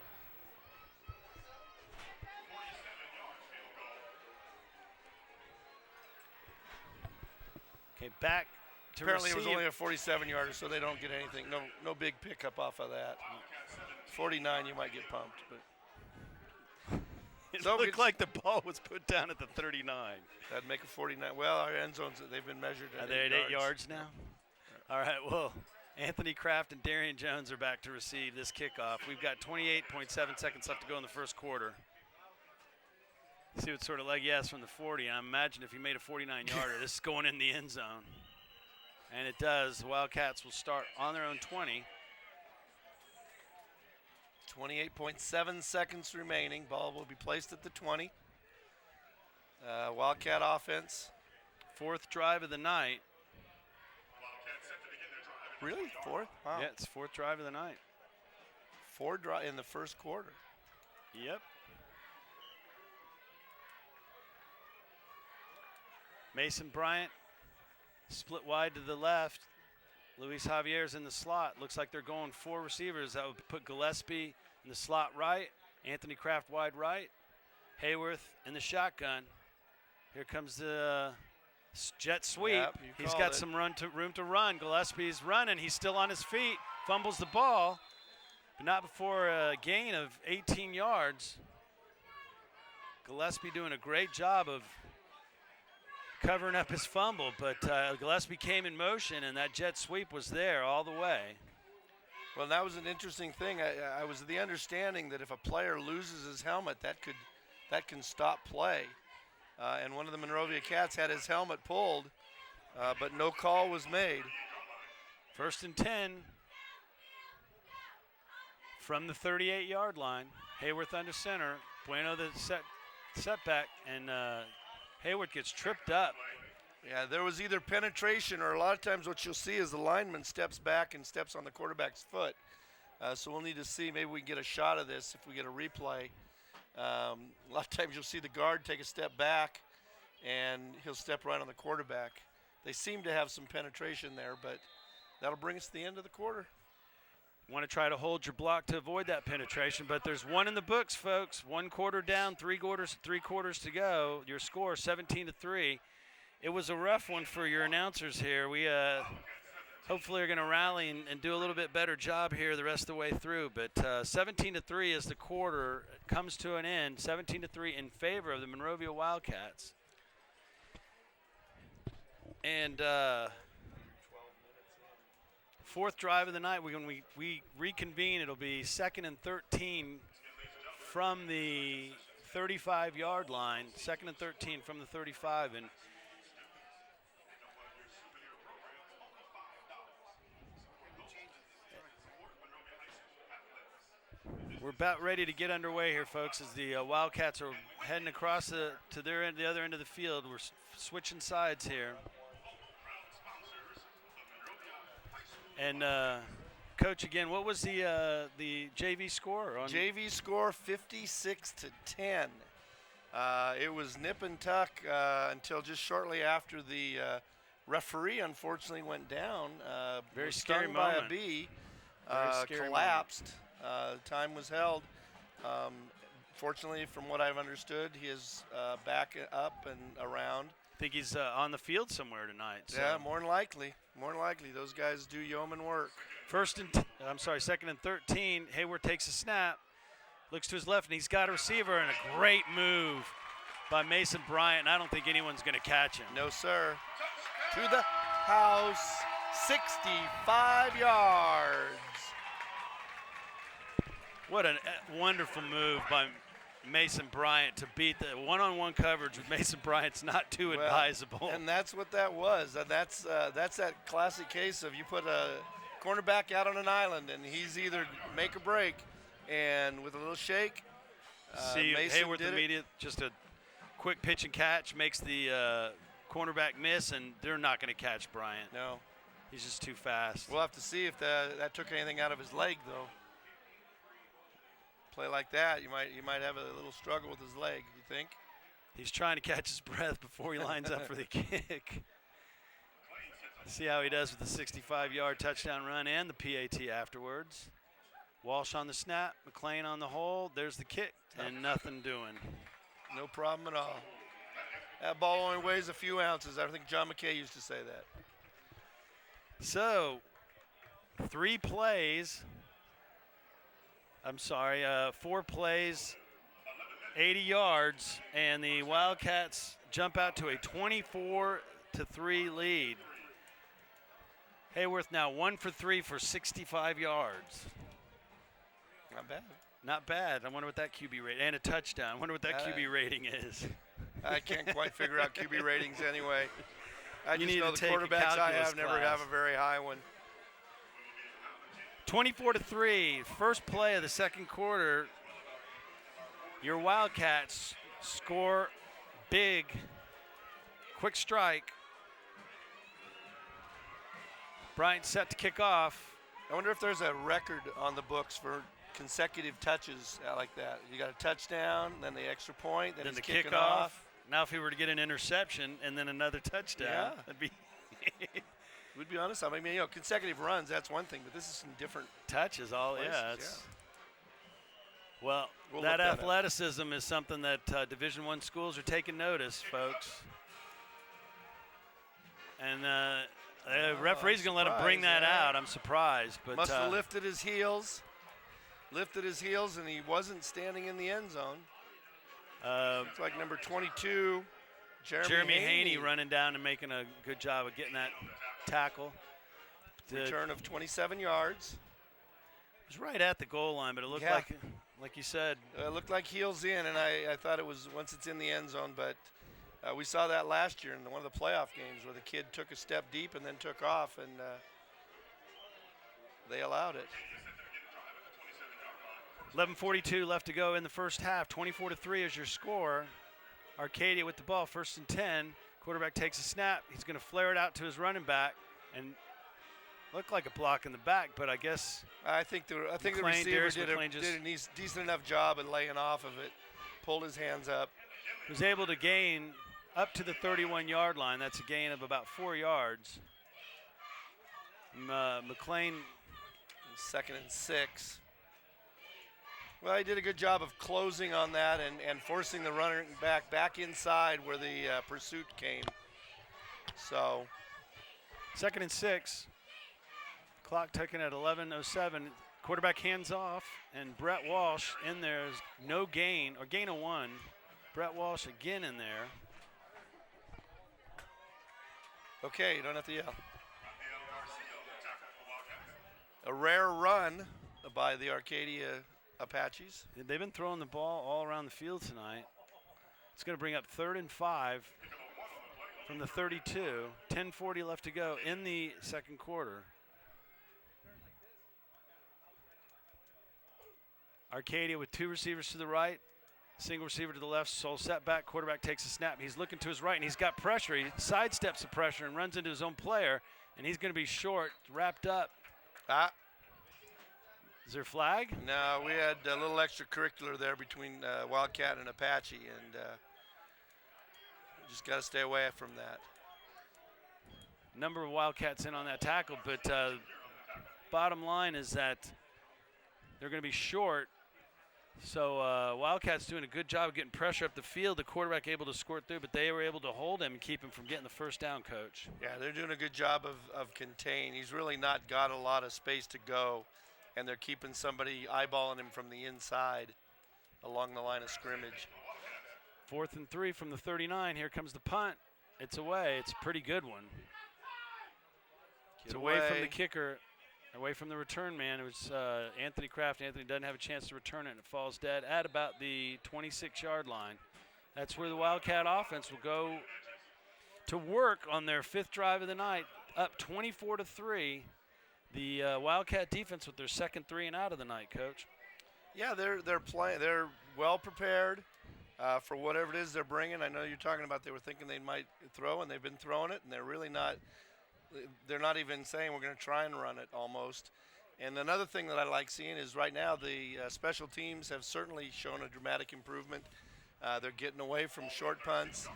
Okay, back to Apparently receive. it was only a 47-yarder, so they don't get anything. No big pickup off of that. 49, you might get pumped, but it looked like the ball was put down at the 39. That'd make a 49. Well, our end zones, they've been measured at 8 yards. Are they at 8 yards now? All right, well, Anthony Kraft and Darian Jones are back to receive this kickoff. We've got 28.7 seconds left to go in the first quarter. See what sort of leg he has from the 40. And I imagine if he made a 49-yarder, this is going in the end zone. And it does. The Wildcats will start on their own 20. 28.7 seconds remaining. Ball will be placed at the 20. Wildcat offense. 4th drive of the night. Really? 4th? Wow. Yeah, it's 4th drive of the night. 4 drive in the first quarter. Yep. Mason Bryant split wide to the left. Luis Javier's in the slot. Looks like they're going 4 receivers. That would put Gillespie in the slot right, Anthony Kraft wide right, Hayworth in the shotgun. Here comes the jet sweep. Yep, He's got some room to run. Gillespie's running. He's still on his feet. Fumbles the ball, but not before a gain of 18 yards. Gillespie doing a great job of covering up his fumble, but Gillespie came in motion, and that jet sweep was there all the way. Well, that was an interesting thing. I was of the understanding that if a player loses his helmet, that can stop play. And one of the Monrovia Cats had his helmet pulled, but no call was made. 1st and 10 from the 38-yard line. Hayworth under center. Bueno the setback, and Hayward gets tripped up. Yeah, there was either penetration, or a lot of times what you'll see is the lineman steps back and steps on the quarterback's foot. So we'll need to see. Maybe we can get a shot of this if we get a replay. A lot of times you'll see the guard take a step back, and he'll step right on the quarterback. They seem to have some penetration there, but that'll bring us to the end of the quarter. Want to try to hold your block to avoid that penetration, but there's one in the books, folks. 1 quarter down, 3 quarters to go. Your score 17-3. It was a rough one for your announcers here. We hopefully are going to rally and do a little bit better job here the rest of the way through. But 17-3 as the quarter comes to an end. 17-3 in favor of the Monrovia Wildcats. And 4th drive of the night. When we reconvene, it'll be 2nd and 13 from the 35-yard line. 2nd and 13 from the 35. And we're about ready to get underway here, folks, as the Wildcats are heading across to their end, the other end of the field. We're switching sides here. And Coach, again, what was the JV score? JV score 56-10. It was nip and tuck until just shortly after the referee unfortunately went down. Very was scary stung moment. by a bee. Scary collapsed. Time was held. Fortunately, from what I've understood, he is back up and around. I think he's on the field somewhere tonight. So. Yeah, more than likely. More than likely. Those guys do yeoman work. 2nd and 13. Hayward takes a snap, looks to his left, and he's got a receiver, and a great move by Mason Bryant. I don't think anyone's going to catch him. No, sir. To the house, 65 yards. What a wonderful move by Mason Bryant to beat the one-on-one coverage with Mason Bryant's not too advisable. And that's what that was. That's that classic case of you put a cornerback out on an island and he's either make or break, and with a little shake, see Mason Hayworth did immediate, just a quick pitch and catch makes the cornerback miss, and they're not going to catch Bryant. No, he's just too fast. We'll have to see if that took anything out of his leg, though. Play like that, you might have a little struggle with his leg, you think? He's trying to catch his breath before he lines up for the kick. See how he does with the 65-yard touchdown run and the PAT afterwards. Walsh on the snap, McLean on the hold. There's the kick, and nothing doing. No problem at all. That ball only weighs a few ounces. I think John McKay used to say that. So, 4 plays, 80 yards, and the Wildcats jump out to a 24-3 lead. Hayworth now 1 for 3 for 65 yards. Not bad. Not bad. I wonder what that QB rate, and a touchdown. I wonder what that QB rating is. I can't quite figure out QB ratings anyway. I You just need know to the take a quarterbacks I calculus have never class. have a very high one. 24-3, first play of the second quarter. Your Wildcats score big, quick strike. Bryant set to kick off. I wonder if there's a record on the books for consecutive touches like that. You got a touchdown, then the extra point, then Then he's the kicking kickoff. off. Now if he were to get an interception and then another touchdown, that'd be We'd be honest. I mean, consecutive runs, that's one thing, but this is some different touches. All places, it's well, We'll that look that athleticism is something that Division I schools are taking notice, folks. And the referee's going to let him bring that out. I'm surprised. But must have lifted his heels, and he wasn't standing in the end zone. It's like number 22, Jeremy Haney running down and making a good job of getting that tackle. Return of 27 yards. It was right at the goal line, but it looked like you said. It looked like heels in, and I thought it was once it's in the end zone, but we saw that last year in one of the playoff games where the kid took a step deep and then took off, and they allowed it. 11:42 left to go in the first half. 24-3 is your score. Arcadia with the ball, 1st and 10. Quarterback takes a snap. He's going to flare it out to his running back, and looked like a block in the back, but I guess I think the receiver did a decent enough job in laying off of it. Pulled his hands up. Was able to gain up to the 31-yard line. That's a gain of about 4 yards. McLean. 2nd and 6. Well, he did a good job of closing on that and forcing the runner back inside where the pursuit came. So 2nd and 6. Clock ticking at 11:07. Quarterback hands off, and Brett Walsh in there is no gain, or gain of 1. Brett Walsh again in there. Okay, you don't have to yell. A rare run by the Arcadia Apaches. They've been throwing the ball all around the field tonight. It's going to bring up 3rd and 5 from the 32. 10:40 left to go in the second quarter. Arcadia with 2 receivers to the right, single receiver to the left, sole setback. Quarterback takes a snap. He's looking to his right, and he's got pressure. He sidesteps the pressure and runs into his own player, and he's going to be short, wrapped up. Is there a flag? No, we had a little extracurricular there between Wildcat and Apache, and just got to stay away from that. Number of Wildcats in on that tackle, but bottom line is that they're going to be short. So Wildcats doing a good job of getting pressure up the field. The quarterback able to score through, but they were able to hold him and keep him from getting the first down, Coach. Yeah, they're doing a good job of contain. He's really not got a lot of space to go, and they're keeping somebody eyeballing him from the inside along the line of scrimmage. 4th and 3 from the 39. Here comes the punt. It's away. It's a pretty good one. It's away from the kicker. Away from the return man. It was Anthony Kraft. Anthony doesn't have a chance to return it, and it falls dead at about the 26-yard line. That's where the Wildcat offense will go to work on their 5th drive of the night, up 24-3. The Wildcat defense with their 2nd 3 and out of the night, Coach. Yeah, they're playing. They're well prepared for whatever it is they're bringing. I know you're talking about they were thinking they might throw, and they've been throwing it, and they're really not. They're not even saying we're going to try and run it almost. And another thing that I like seeing is right now the special teams have certainly shown a dramatic improvement. They're getting away from short punts.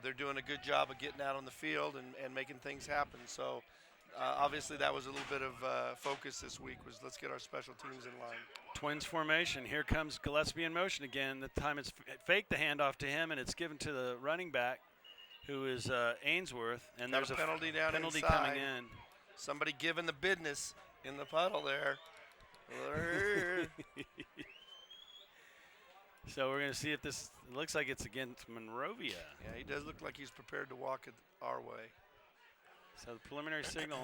They're doing a good job of getting out on the field and making things happen. So obviously that was a little bit of focus this week was let's get our special teams in line. Twins formation. Here comes Gillespie in motion again. The time it's faked the handoff to him, and it's given to the running back, who is Ainsworth, and there's a penalty penalty inside. coming in. Somebody giving the business in the puddle there. So we're going to see if this – it looks like it's against Monrovia. Yeah, he does look like he's prepared to walk it our way. So the preliminary signal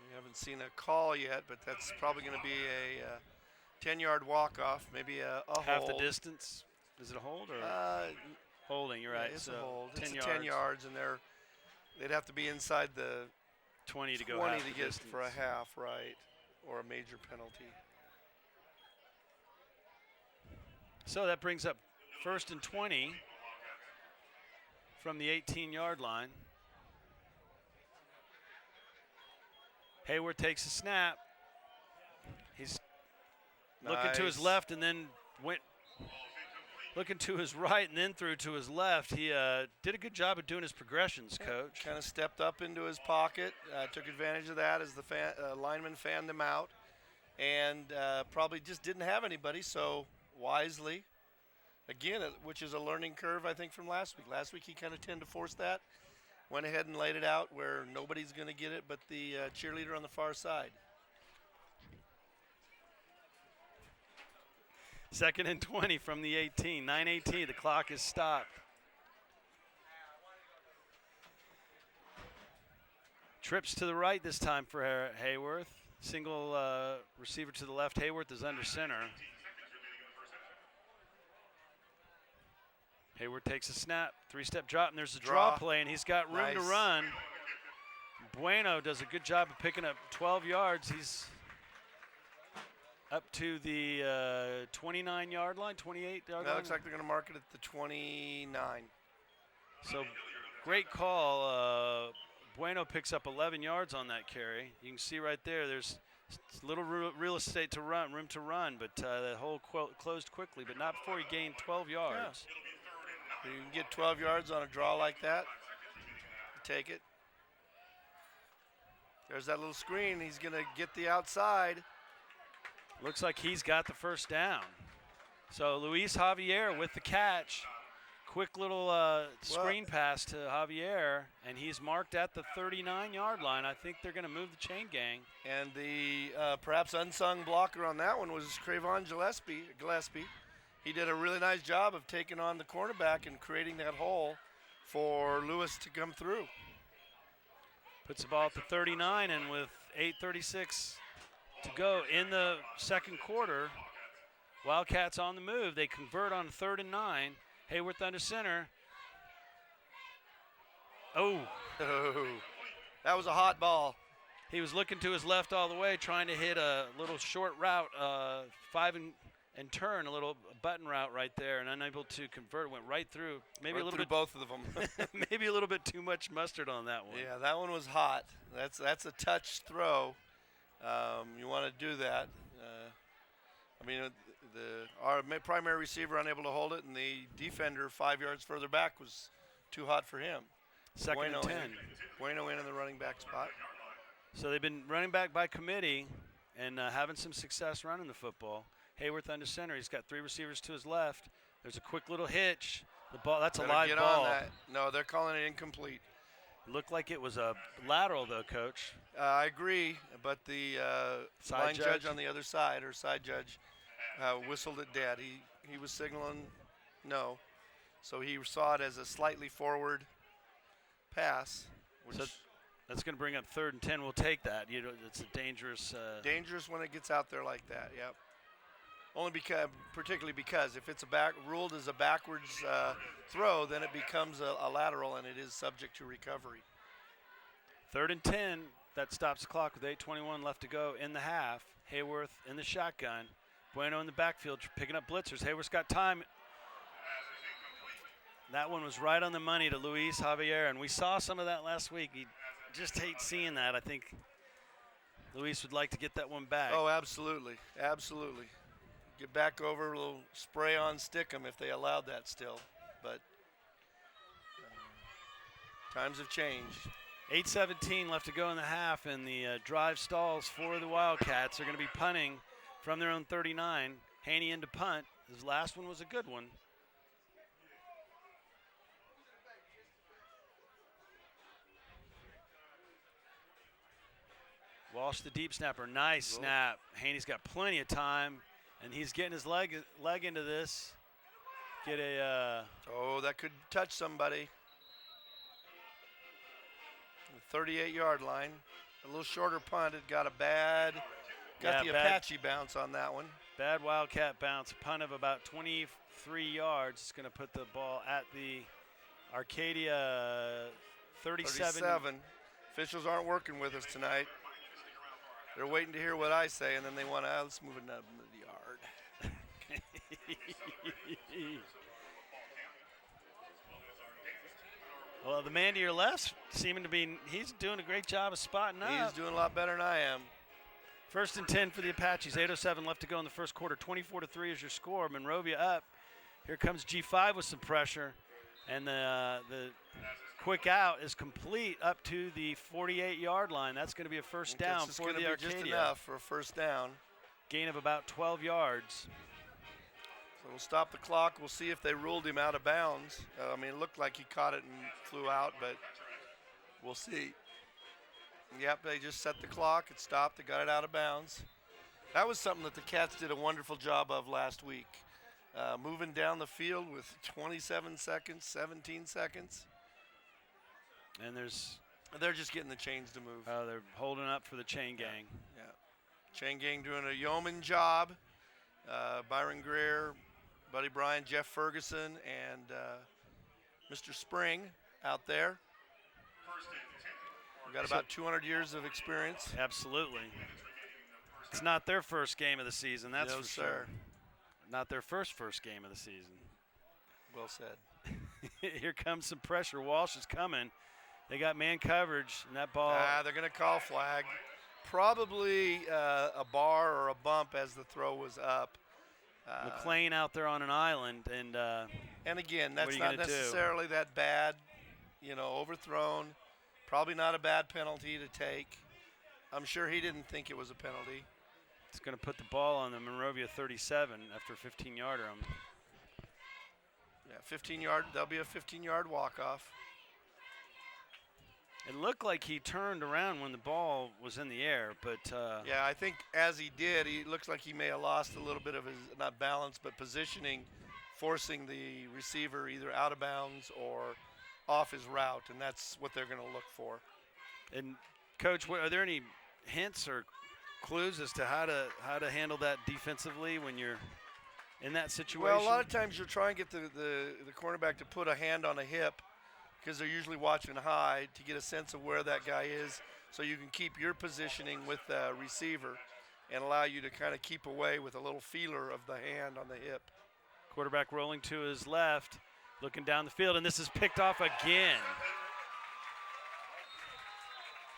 we haven't seen a call yet, but that's probably going to be a 10-yard walk-off, maybe a half hold. the distance. Is it a hold or holding? You're right. It's so a hold. 10 it's yards. 10 yards, and they'd have to be inside the 20 to go 20 half to the get distance. for a half, right, or a major penalty. So that brings up 1st and 20 from the 18-yard line. Hayward takes a snap. He's looking to his Nice. left and then went looking to his right and then threw to his left. He did a good job of doing his progressions, Coach. Kind of stepped up into his pocket, took advantage of that as the lineman fanned him out, and probably just didn't have anybody, so wisely, again, which is a learning curve, I think, from last week. Last week he kind of tended to force that, went ahead and laid it out where nobody's going to get it but the cheerleader on the far side. 2nd and 20 from the 18. 9:18, the clock is stopped. Trips to the right this time for Hayworth. Single receiver to the left. Hayworth is under center. Hayworth takes a snap, 3-step drop, and there's a draw play, and he's got room to Nice. run. Bueno does a good job of picking up 12 yards. He's up to the 29-yard line, 28-yard line. That looks like they're going to mark it at the 29. So great call. Bueno picks up 11 yards on that carry. You can see right there, there's little real estate to run, room to run, but the hole closed quickly, but not before he gained 12 yards. Yeah. You can get 12 yards on a draw like that. Take it. There's that little screen. He's going to get the outside. Looks like he's got the first down. So Luis Javier with the catch. Quick little screen pass to Javier, and he's marked at the 39-yard line. I think they're going to move the chain gang. And the perhaps unsung blocker on that one was Cravon Gillespie. He did a really nice job of taking on the cornerback and creating that hole for Lewis to come through. Puts the ball at the 39, and with 8:36 to go in the second quarter, Wildcats on the move. They convert on 3rd and 9. Hayworth under center. Oh, that was a hot ball. he was looking to his left all the way, trying to hit a little short route, 5 and turn, a little button route right there, and unable to convert. Went right through. Maybe Right a little through bit, both of them. maybe a little bit too much mustard on that one. Yeah, that one was hot. That's a touch throw. You want to do that. Our primary receiver unable to hold it, and the defender 5 yards further back was too hot for him. 2nd and 10. Bueno in the running back spot. So they've been running back by committee and having some success running the football. Hayworth under center. He's got 3 receivers to his left. There's a quick little hitch. The ball. That's Better a live get ball. on that. No, they're calling it incomplete. Looked like it was a lateral, though, Coach. I agree, but the Side line judge judge on the other side, or side judge, whistled it dead. He was signaling no. So he saw it as a slightly forward pass, which So that's going to bring up 3rd and 10. We'll take that. It's a dangerous. dangerous when it gets out there like that. Yep. Particularly because if it's ruled as a backwards throw, then it becomes a lateral and it is subject to recovery. 3rd and 10. That stops the clock with 8:21 left to go in the half. Hayworth in the shotgun. Bueno in the backfield picking up blitzers. Hayworth's got time. That one was right on the money to Luis Javier, and we saw some of that last week. He just hates seeing that. I think Luis would like to get that one back. Oh, absolutely. Absolutely. Get back over, a little spray on stick 'em if they allowed that still. But times have changed. 8:17 left to go in the half, and the drive stalls for the Wildcats. They're going to be punting from their own 39. Haney into punt. His last one was a good one. Walsh, the deep snapper. Nice snap. Haney's got plenty of time, and he's getting his leg into this. Get a Oh, that could touch somebody. The 38-yard line. A little shorter punt. It got the Apache bounce on that one. bad Wildcat bounce. Punt of about 23 yards. It's going to put the ball at the Arcadia 37. Officials aren't working with us tonight. They're waiting to hear what I say, and then they want to, let's move it up into the yard. Well, the man to your left seeming to be, he's doing a great job of spotting up. He's doing a lot better than I am. First and 10 for the Apaches. 8:07 left to go in the first quarter. 24-3 is your score. Monrovia up. Here comes G5 with some pressure. And the quick out is complete up to the 48-yard line. That's going to be a first down for the Arcadia. Just enough for a first down. Gain of about 12 yards. So we'll stop the clock. We'll see if they ruled him out of bounds. I mean, it looked like he caught it and flew out, but we'll see. Yep, they just set the clock. It stopped. They got it out of bounds. That was something that the Cats did a wonderful job of last week. Moving down the field with 27 seconds, 17 seconds. And they're just getting the chains to move. They're holding up for the chain gang. Yeah. Chain gang doing a yeoman job. Byron Greer, Buddy Bryan, Jeff Ferguson, and Mr. Spring out there. We've got about 200 years of experience. Absolutely. It's not their first game of the season, that's for sure. Not their first game of the season. Well said. Here comes some pressure. Walsh is coming. They got man coverage, and that ball. They're going to call flag. Probably a bar or a bump as the throw was up. McLean out there on an island, and again, that's not necessarily that bad. Overthrown. Probably not a bad penalty to take. I'm sure he didn't think it was a penalty. It's going to put the ball on the Monrovia 37 after a 15-yarder. Yeah, 15-yard. There'll be a 15-yard walk-off. It looked like he turned around when the ball was in the air, but yeah, I think as he did, he looks like he may have lost a little bit of his, not balance, but positioning, forcing the receiver either out of bounds or off his route, and that's what they're going to look for. And Coach, are there any hints or clues as to how to handle that defensively when you're in that situation? Well, a lot of times you'll try and get the cornerback to put a hand on a hip, because they're usually watching high to get a sense of where that guy is, so you can keep your positioning with the receiver and allow you to kind of keep away with a little feeler of the hand on the hip. Quarterback rolling to his left, looking down the field, and this is picked off again.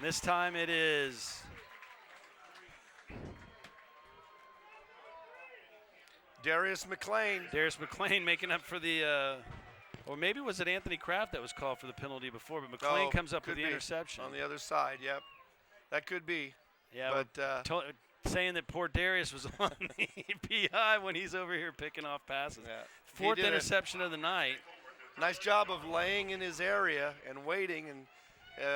This time it is Darius McLean. Darius McLean making up for the or maybe was it Anthony Kraft that was called for the penalty before, but McLean comes up with the interception. On the other side, yep. That could be. Yeah, but saying that poor Darius was on the PI when he's over here picking off passes. Yeah. Fourth interception of the night. Nice job of laying in his area and waiting, and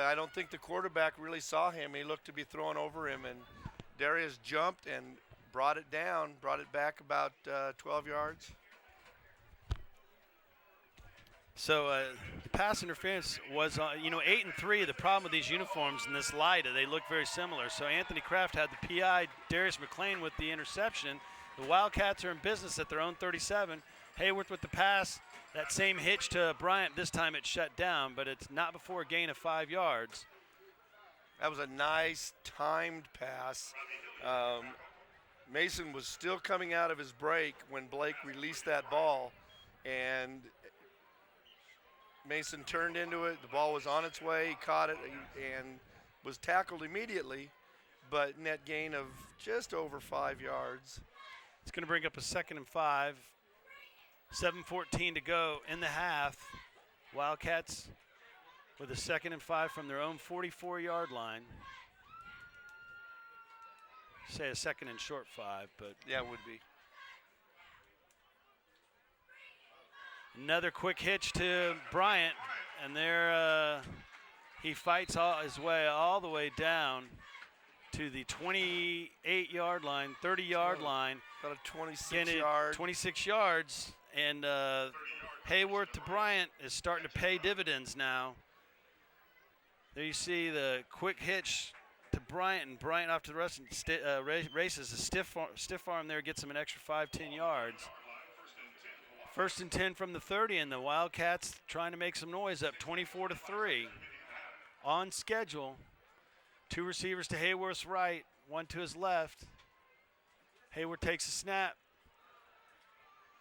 I don't think the quarterback really saw him. He looked to be throwing over him, and Darius jumped and brought it down, brought it back about 12 yards. So the pass interference was, 8 and 3. The problem with these uniforms in this light, they look very similar. So Anthony Kraft had the PI, Darius McLean with the interception. The Wildcats are in business at their own 37. Hayworth with the pass, that same hitch to Bryant. This time it's shut down, but it's not before a gain of 5 yards. That was a nice timed pass. Mason was still coming out of his break when Blake released that ball, and Mason turned into it. The ball was on its way. He caught it and was tackled immediately, but net gain of just over 5 yards. It's going to bring up a 2nd and 5. 7:14 to go in the half. Wildcats with a 2nd and 5 from their own 44-yard line. Say a 2nd and short 5, but yeah, it would be. Another quick hitch to Bryant, and there he fights his way all the way down to the 28-yard line, 30-yard line. About a 26-yard. 26 yards, and Hayworth to Bryant is starting to pay dividends now. There you see the quick hitch to Bryant, and Bryant off to the rest races a stiff arm there, gets him an extra 5-10 yards. 1st and 10 from the 30, and the Wildcats trying to make some noise, up 24-3. On schedule. 2 receivers to Hayworth's right, 1 to his left. Hayworth takes a snap,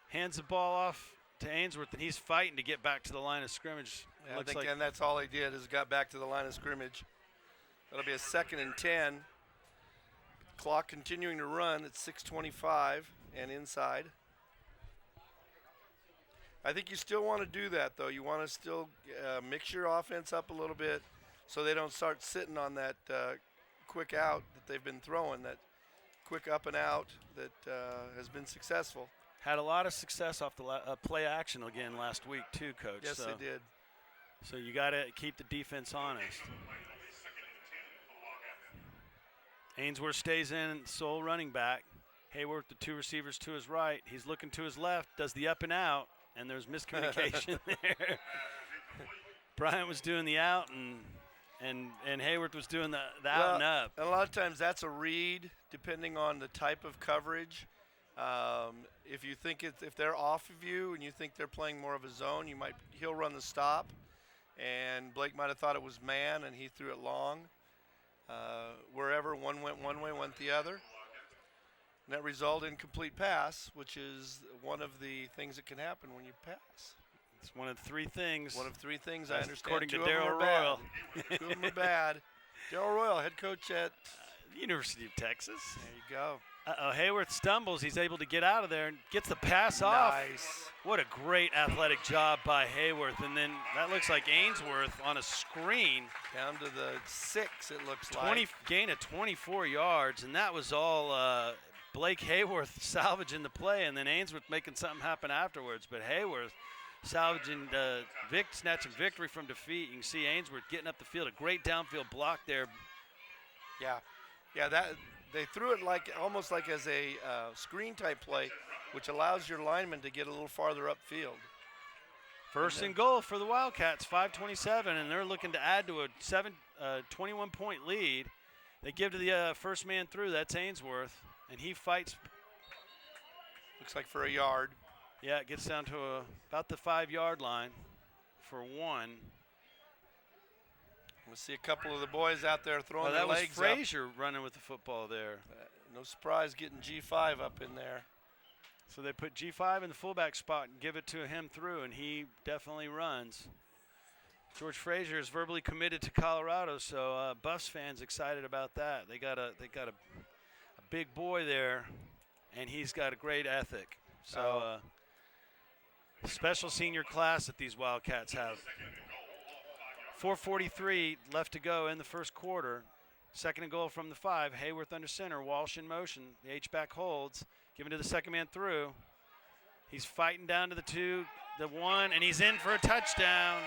hands the ball off to Ainsworth, and he's fighting to get back to the line of scrimmage. Yeah, I think and that's all he did is got back to the line of scrimmage. That'll be a 2nd and 10. Clock continuing to run at 6:25 and inside. I think you still want to do that, though. You want to still mix your offense up a little bit so they don't start sitting on that quick out that they've been throwing, that quick up and out that has been successful. Had a lot of success off the play action again last week too, Coach. Yes, they did. So you got to keep the defense honest. Ainsworth stays in, sole running back. Hayworth, the two receivers to his right. He's looking to his left, does the up and out, and there's miscommunication there. Bryant was doing the out, and Hayworth was doing the out and up. And a lot of times that's a read, depending on the type of coverage. If you think if they're off of you and you think they're playing more of a zone, he'll run the stop, and Blake might have thought it was man, and he threw it long. Wherever one went one way, went the other. And that resulted in complete pass, which is one of the things that can happen when you pass. It's one of three things. One of three things, I understand. According to Darryl Royal. Two of them are bad. Darryl Royal, head coach at University of Texas. There you go. Hayworth stumbles. He's able to get out of there and gets the pass off. Nice. What a great athletic job by Hayworth. And then that looks like Ainsworth on a screen. Down to the 6, it looks like. Gain of 24 yards, and that was all Blake Hayworth salvaging the play, and then Ainsworth making something happen afterwards. But Hayworth salvaging, snatching victory from defeat. You can see Ainsworth getting up the field. A great downfield block there. Yeah, that they threw it almost like as a screen type play, which allows your lineman to get a little farther upfield. First and goal for the Wildcats, 5:27, and they're looking to add to a 21-point lead. They give to the first man through. That's Ainsworth, and he fights. Looks like for a yard. Yeah, it gets down to about the 5-yard line for one. We'll see a couple of the boys out there throwing their legs up. That was Frazier running with the football there. No surprise getting G5 up in there. So they put G5 in the fullback spot and give it to him through, and he definitely runs. George Frazier is verbally committed to Colorado, so Buffs fans excited about that. They got a big boy there, and he's got a great ethic. So special senior class that these Wildcats have. 4:43 left to go in the first quarter. Second and goal from the 5. Hayworth under center. Walsh in motion. The H-back holds. Giving to the second man through. He's fighting down to the 2, the 1, and he's in for a touchdown.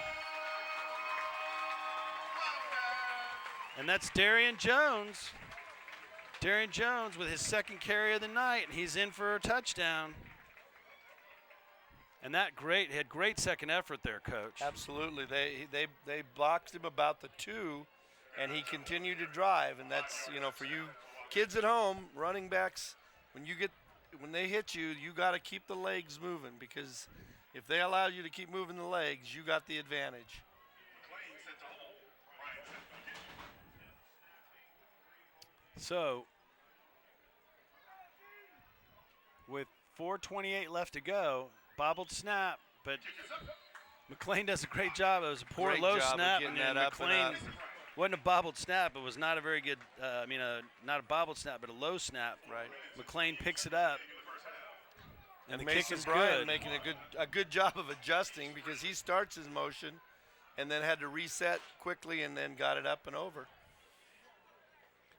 And that's Darian Jones. Darian Jones with his second carry of the night, and he's in for a touchdown. And that had great second effort there, Coach. Absolutely. They blocked him about the 2, and he continued to drive. And that's, for you kids at home, running backs, when they hit you, you got to keep the legs moving, because if they allow you to keep moving the legs, you got the advantage. So, with 4:28 left to go, bobbled snap, but McLean does a great job. It was a poor low snap, and McLean wasn't a bobbled snap. It was not a very good, not a bobbled snap, but a low snap. Right. McLean picks it up, and the Mason kick is Bryant good. Making a good job of adjusting, because he starts his motion and then had to reset quickly and then got it up and over.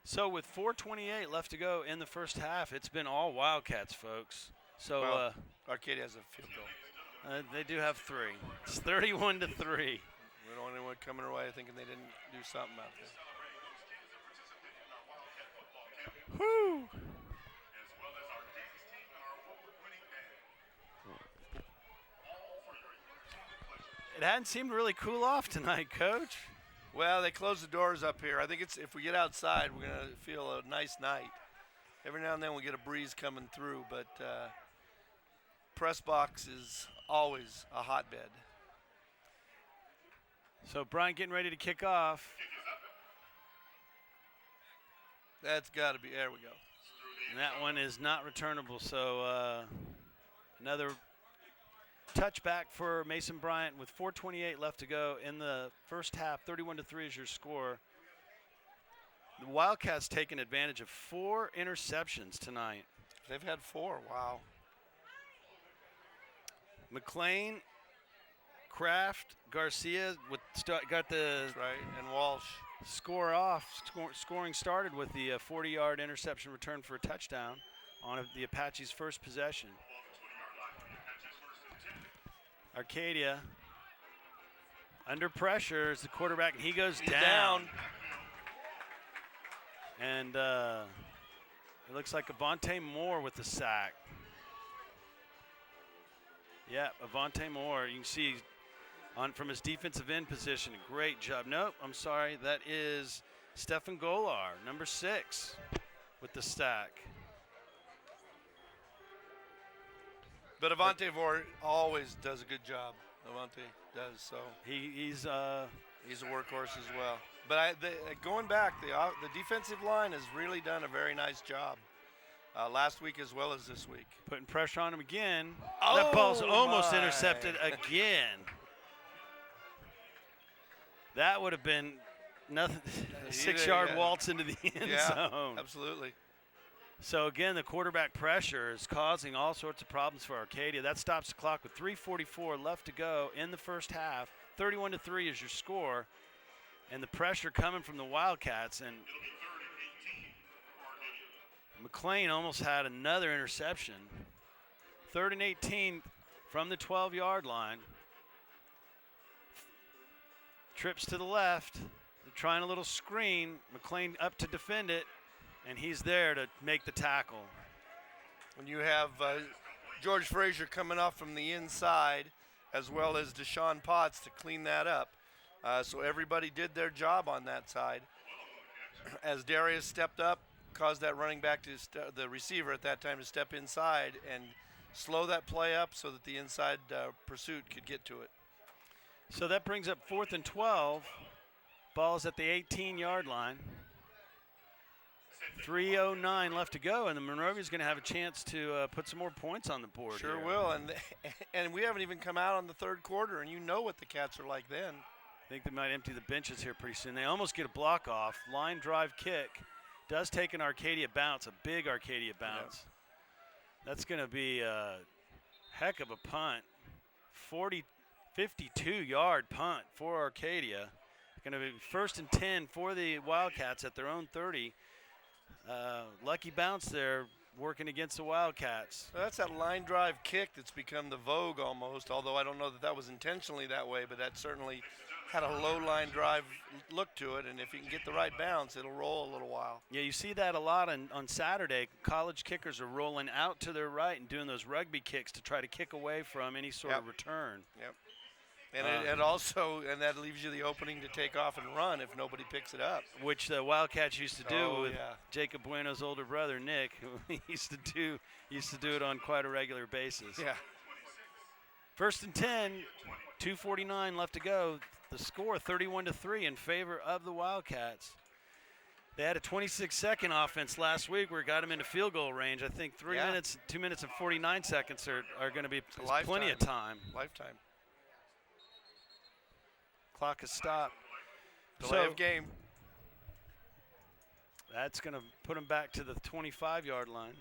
So with 4:28 left to go in the first half, it's been all Wildcats, folks. So Arcadia has a field goal. they do have 3. It's 31-3. We don't want anyone coming our way thinking they didn't do something out there. Woo! It hadn't seemed to really cool off tonight, Coach. Well, they closed the doors up here. I think if we get outside, we're going to feel a nice night. Every now and then we get a breeze coming through, but press box is always a hotbed. So Bryant getting ready to kick off. That's got to be, there we go. And that one is not returnable, so another touchback for Mason Bryant with 4:28 left to go in the first half. 31-3 is your score. The Wildcats taking advantage of 4 interceptions tonight. They've had 4. Wow. McLean, Kraft, Garcia got the That's right, and Walsh. Score off. Scoring started with the 40-yard interception return for a touchdown on the Apaches' first possession. Arcadia under pressure as the quarterback, and he goes down. And it looks like Avante Moore with the sack. Yeah, Avante Moore. You can see from his defensive end position, great job. Nope, I'm sorry. That is Stefan Golar, number 6, with the stack. But Avante Moore always does a good job. Avante does so. He's a workhorse as well. But going back, the defensive line has really done a very nice job last week as well as this week. Putting pressure on him again. Oh, that ball's almost intercepted again. That would have been nothing. A 6-yard waltz into the end zone. Absolutely. So again, the quarterback pressure is causing all sorts of problems for Arcadia. That stops the clock with 3:44 left to go in the first half. 31-3 is your score, and the pressure coming from the Wildcats. And McLean almost had another interception. 3rd and 18 from the 12-yard line. Trips to the left. They're trying a little screen. McLean up to defend it, and he's there to make the tackle. When you have George Frazier coming off from the inside, as well as Deshaun Potts to clean that up. So everybody did their job on that side. As Darius stepped up, caused that running back to the receiver at that time to step inside and slow that play up so that the inside pursuit could get to it. So that brings up 4th and 12. Ball's at the 18-yard line. 3:09 left to go, and the Monrovia's going to have a chance to put some more points on the board. Sure here. will, and we haven't even come out on the 3rd quarter, and you know what the Cats are like then. I think they might empty the benches here pretty soon. They almost get a block off. Line drive kick does take an Arcadia bounce, a big Arcadia bounce. Yep. That's going to be a heck of a punt. 52-yard punt for Arcadia. Going to be 1st and 10 for the Wildcats at their own 30. Lucky bounce there, working against the Wildcats. Well, that's that line drive kick that's become the vogue almost, although I don't know that was intentionally that way, but that certainly had a low line drive look to it, and if you can get the right bounce, it'll roll a little while. Yeah, you see that a lot on Saturday. College kickers are rolling out to their right and doing those rugby kicks to try to kick away from any sort of return. Yep. And and that leaves you the opening to take off and run if nobody picks it up. Which the Wildcats used to do with Jacob Bueno's older brother Nick, who used to do it on quite a regular basis. Yeah. 1st and 10, 2:49 left to go. The score 31-3 in favor of the Wildcats. They had a 26-second offense last week where it got them into field goal range. I think 2 minutes and 49 seconds are going to be plenty of time. Lifetime. Clock has stopped. Delay of game. That's going to put them back to the 25-yard line.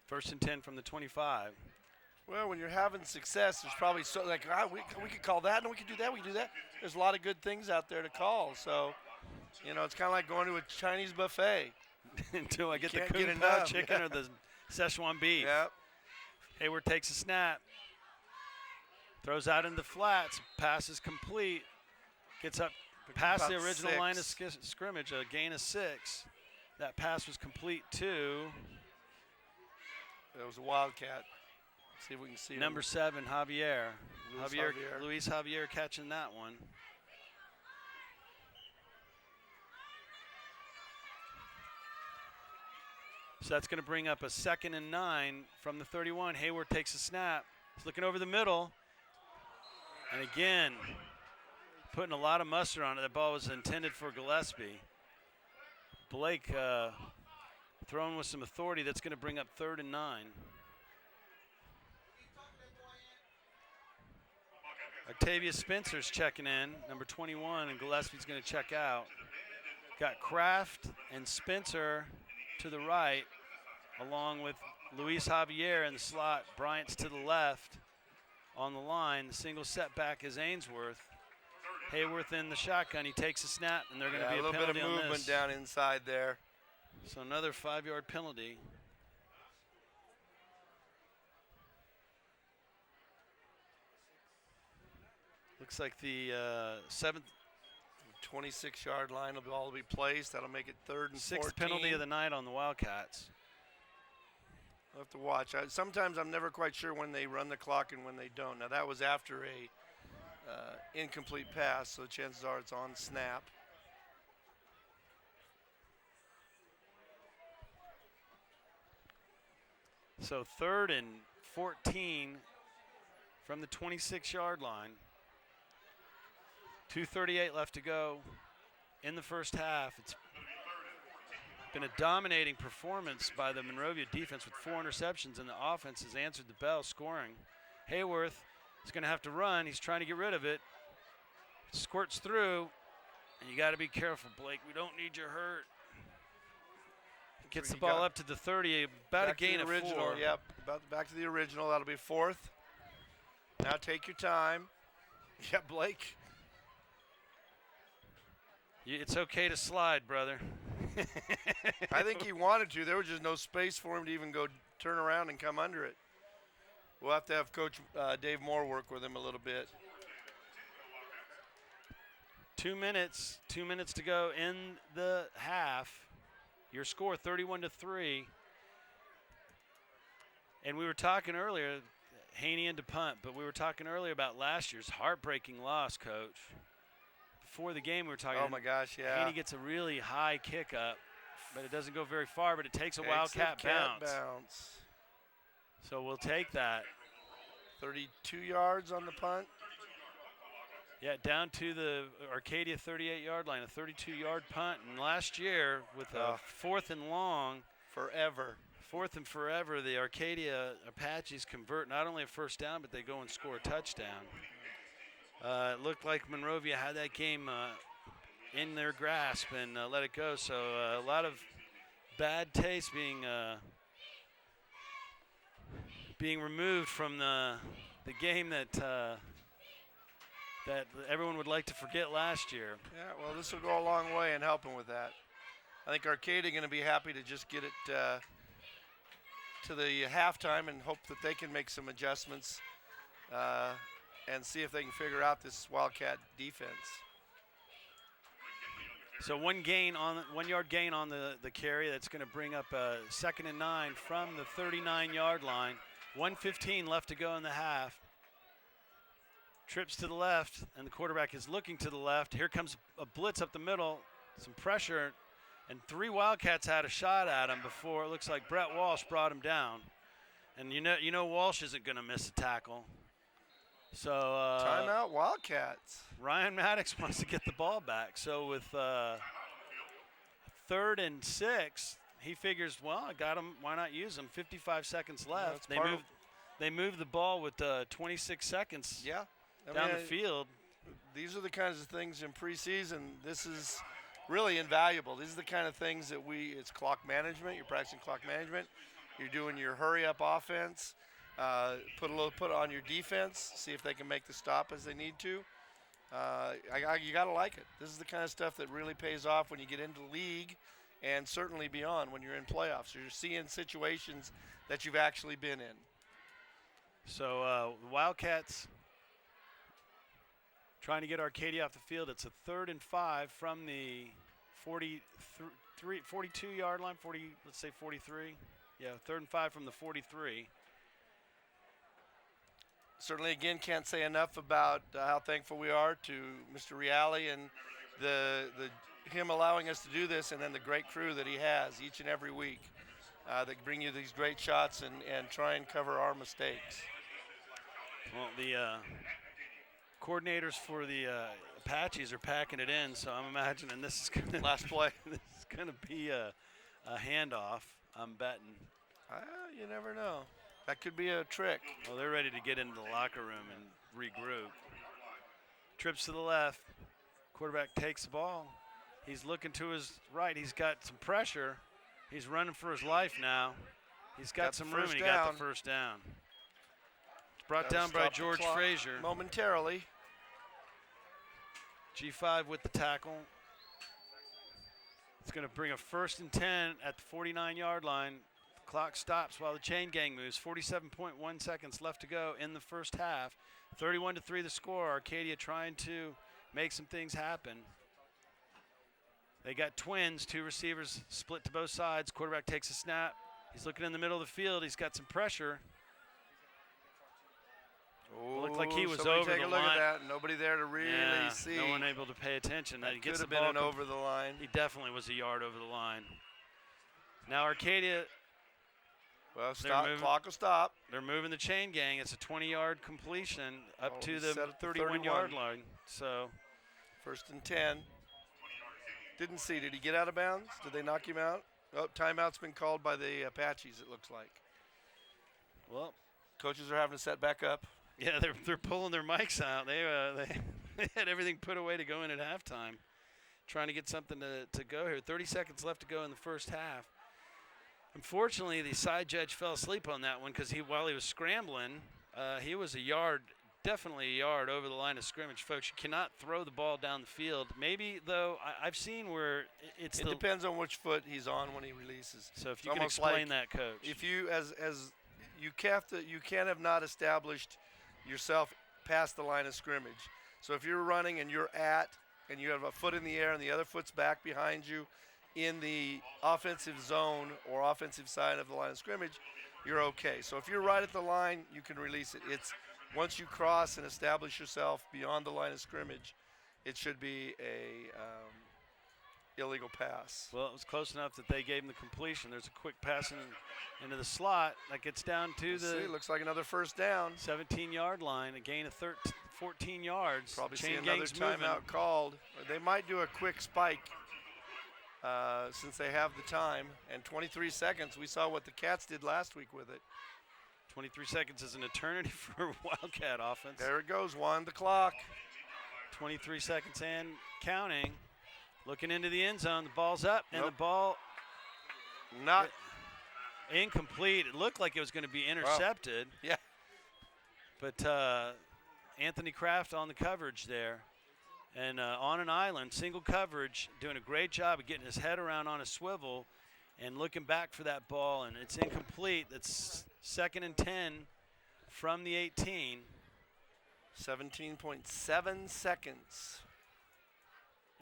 First and 10 from the 25. Well, when you're having success, there's probably we could call that and we could do that, we could do that. There's a lot of good things out there to call. So, it's kind of like going to a Chinese buffet. Until I get the Kung Pao chicken or the Szechuan beef. Yep. Hayward takes a snap. Throws out in the flats. Pass is complete. Gets up past the original line of scrimmage. A gain of 6. That pass was complete too. It was a Wildcat. See if we can see number 7, Javier. Luis Javier catching that one. So that's going to bring up a 2nd and 9 from the 31. Hayward takes a snap. He's looking over the middle. And again, putting a lot of mustard on it. That ball was intended for Gillespie. Blake throwing with some authority. That's going to bring up 3rd and 9. Octavia Spencer's checking in, number 21, and Gillespie's going to check out. Got Kraft and Spencer to the right, along with Luis Javier in the slot. Bryant's to the left on the line. The single setback is Ainsworth. Hayworth in the shotgun. He takes a snap, and they're going to be a little penalty bit of on movement this. down inside there. So another 5-yard penalty. Looks like the 26-yard line will all be placed. That'll make it 3rd and 14. Sixth penalty of the night on the Wildcats. We'll have to watch. Sometimes I'm never quite sure when they run the clock and when they don't. Now, that was after a incomplete pass, so chances are it's on snap. So 3rd and 14 from the 26-yard line. 2:38 left to go in the first half. It's been a dominating performance by the Monrovia defense with 4 interceptions, and the offense has answered the bell, scoring. Hayworth is going to have to run. He's trying to get rid of it. Squirts through, and you got to be careful, Blake. We don't need you hurt. Gets the ball up to the 30, about a gain of 4. Yep, back to the original. That'll be 4th. Now take your time. Yeah, Blake. It's okay to slide, brother. I think he wanted to. There was just no space for him to even go turn around and come under it. We'll have to have Coach Dave Moore work with him a little bit. 2 minutes to go in the half. Your score 31-3. And we were talking earlier, Haney into punt, but we were talking earlier about last year's heartbreaking loss, Coach. Before the game, we were talking. Oh my gosh, yeah. Haney gets a really high kick up, but it doesn't go very far, but it takes a Wildcat bounce. So we'll take that. 32 yards on the punt. Yeah, down to the Arcadia 38-yard line, a 32-yard punt. And last year, with a 4th and long. Forever. 4th and forever, the Arcadia Apaches convert not only a first down, but they go and score a touchdown. It looked like Monrovia had that game in their grasp and let it go. So a lot of bad taste being removed from the game that everyone would like to forget last year. Yeah, well, this will go a long way in helping with that. I think Arcadia going to be happy to just get it to the halftime and hope that they can make some adjustments and see if they can figure out this Wildcat defense. So 1 yard gain on the carry. That's going to bring up a 2nd and 9 from the 39-yard line. 1:15 left to go in the half. Trips to the left, and the quarterback is looking to the left. Here comes a blitz up the middle, some pressure, and 3 Wildcats had a shot at him before. It looks like Brett Walsh brought him down. And you know Walsh isn't going to miss a tackle. So timeout Wildcats. Ryan Maddox wants to get the ball back. So with 3rd and 6, he figures, well, I got him. Why not use him? 55 seconds left. They moved the ball with 26 seconds down the field. These are the kinds of things in preseason. This is really invaluable. These are the kind of things that it's clock management. You're practicing clock management. You're doing your hurry-up offense. Put on your defense, see if they can make the stop as they need to. You got to like it. This is the kind of stuff that really pays off when you get into the league and certainly beyond when you're in playoffs. So you're seeing situations that you've actually been in. So the Wildcats trying to get Arcadia off the field. It's a 3rd and 5 from the 42-yard line, let's say 43. Yeah, 3rd and 5 from the 43. Certainly, again, can't say enough about how thankful we are to Mr. Reale and him allowing us to do this, and then the great crew that he has each and every week that bring you these great shots and try and cover our mistakes. Well, the coordinators for the Apaches are packing it in, so I'm imagining this is going to last play. This is going to be a handoff. I'm betting. You never know. That could be a trick. Well, they're ready to get into the locker room and regroup. Trips to the left. Quarterback takes the ball. He's looking to his right. He's got some pressure. He's running for his life now. He's got some room, and he got the first down. It's brought down by George Frazier. Momentarily. G5 with the tackle. It's going to bring a 1st and 10 at the 49-yard line. The clock stops while the chain gang moves. 47.1 seconds left to go in the first half. 31-3 the score. Arcadia trying to make some things happen. They got twins, 2 receivers split to both sides. Quarterback takes a snap. He's looking in the middle of the field. He's got some pressure. Looked like he was over the line. Take a look at that. Nobody there to really see. No one able to pay attention. That he gets could the have ball been an over the line. He definitely was a yard over the line. Now Arcadia. Well, clock will stop. They're moving the chain gang. It's a 20-yard completion up to the 31-yard line. So 1st and 10. Didn't see. Did he get out of bounds? Did they knock him out? Oh, timeout's been called by the Apaches, it looks like. Well, coaches are having to set back up. Yeah, they're pulling their mics out. They had everything put away to go in at halftime, trying to get something to go here. 30 seconds left to go in the first half. Unfortunately, the side judge fell asleep on that one because while he was scrambling, he was definitely a yard over the line of scrimmage. Folks, you cannot throw the ball down the field. Maybe, though, I've seen where it depends on which foot he's on when he releases. So if you can explain that, Coach. If you, you can't have not established yourself past the line of scrimmage. So if you're running and and you have a foot in the air and the other foot's back behind you in the offensive zone or offensive side of the line of scrimmage, you're okay. So if you're right at the line, you can release it. It's once you cross and establish yourself beyond the line of scrimmage, it should be a illegal pass. Well, it was close enough that they gave him the completion. There's a quick pass into the slot that gets down to looks like another first down. 17-yard line, a gain of 14 yards. Probably see another timeout called. They might do a quick spike since they have the time. And 23 seconds, we saw what the Cats did last week with it. 23 seconds is an eternity for Wildcat offense. There it goes, wind the clock. 23 seconds and counting. Looking into the end zone, the ball's up, and the ball not incomplete. It looked like it was going to be intercepted. Wow. Yeah. But Anthony Kraft on the coverage there. And on an island, single coverage, doing a great job of getting his head around on a swivel and looking back for that ball, and it's incomplete. That's 2nd and 10 from the 18. 17.7 seconds.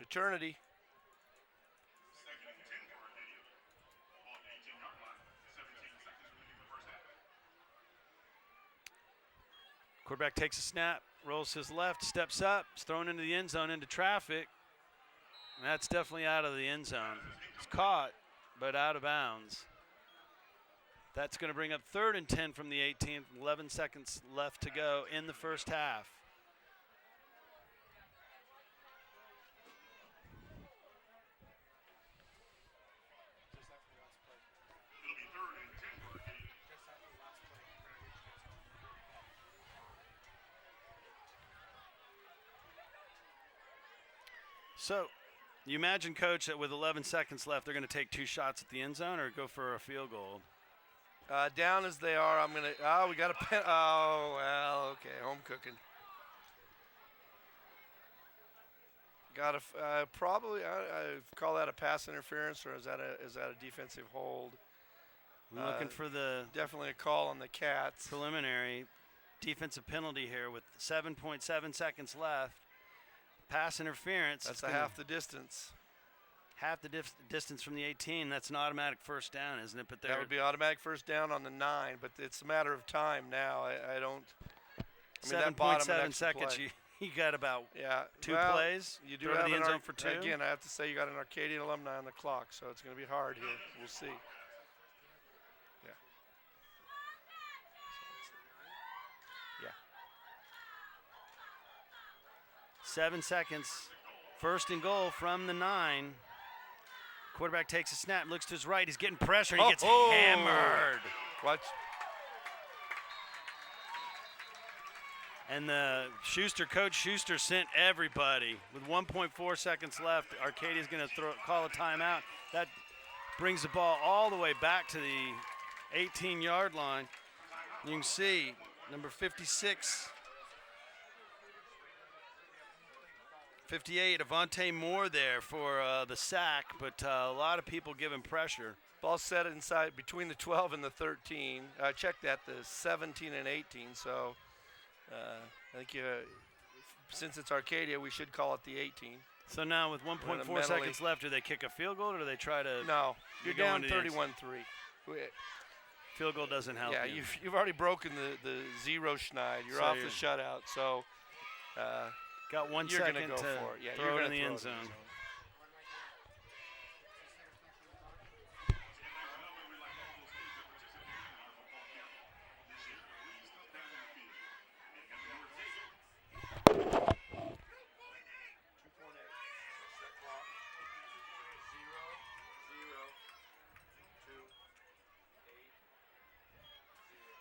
Eternity. Quarterback takes a snap, rolls to his left, steps up, is thrown into the end zone into traffic. And that's definitely out of the end zone. It's caught, but out of bounds. That's going to bring up 3rd and 10 from the 18th. 11 seconds left to go in the first half. So, you imagine, Coach, that with 11 seconds left, they're going to take 2 shots at the end zone or go for a field goal? Down as they are, I'm going to – oh, we got a pen – oh, well, okay, home cooking. Got to probably I call that a pass interference, or is that a defensive hold? We're looking for the – definitely a call on the Cats. Preliminary defensive penalty here with 7.7 seconds left. Pass interference. That's half the distance. Half the distance from the 18. That's an automatic first down, isn't it? But that would be automatic first down on the 9. But it's a matter of time now. I don't. 7.7 seconds. You got about 2 plays. You do have have the end zone for 2. Again, I have to say you got an Arcadian alumni on the clock, so it's going to be hard here. We'll see. Yeah. 7 seconds. 1st and goal from the 9. Quarterback takes a snap, looks to his right. He's getting pressure. He gets hammered. Watch. And Coach Schuster sent everybody. With 1.4 seconds left, Arcadia's going to call a timeout. That brings the ball all the way back to the 18-yard line. You can see number 56, 58, Avante Moore there for the sack, but a lot of people giving pressure. Ball set inside between the 12 and the 13. Check that, the 17 and 18. So I think since it's Arcadia, we should call it the 18. So now with 1.4 seconds left, do they kick a field goal or do they try to? No, you're down 31-3. Field goal doesn't help. Yeah, you. You've already broken the zero schneid. You're off the shutout. So got 1 you're second gonna go to for it. Yeah, throw you're it gonna in the end zone.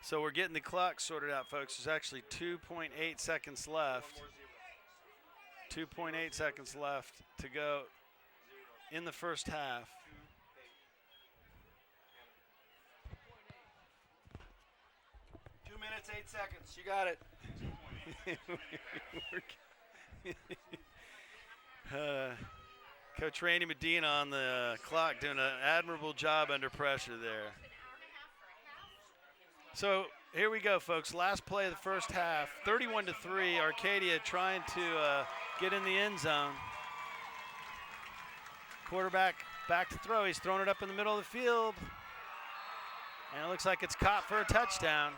So we're getting the clock sorted out, folks. There's actually 2.8 seconds left. 2.8 seconds left to go in the first half. Two minutes, 8 seconds. You got it. Coach Randy Medina on the clock doing an admirable job under pressure there. So here we go, folks. Last play of the first half, 31-3. Arcadia trying to get in the end zone. Quarterback back to throw. He's throwing it up in the middle of the field. And it looks like it's caught for a touchdown.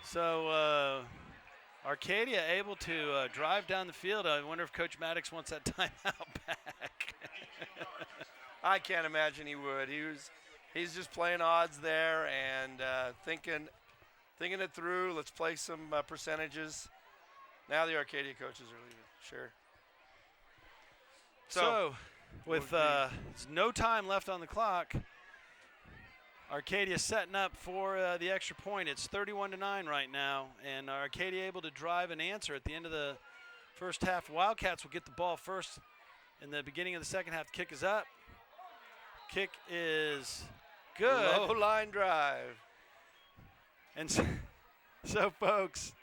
So Arcadia able to drive down the field. I wonder if Coach Maddox wants that timeout back. I can't imagine he would. He's just playing odds there and thinking it through. Let's play some percentages. Now the Arcadia coaches are leaving. Sure. So with no time left on the clock, Arcadia setting up for the extra point. It's 31-9 right now, and Arcadia able to drive and answer at the end of the first half. Wildcats will get the ball first in the beginning of the second half. The kick is up. Kick is good. Low line drive. And so folks,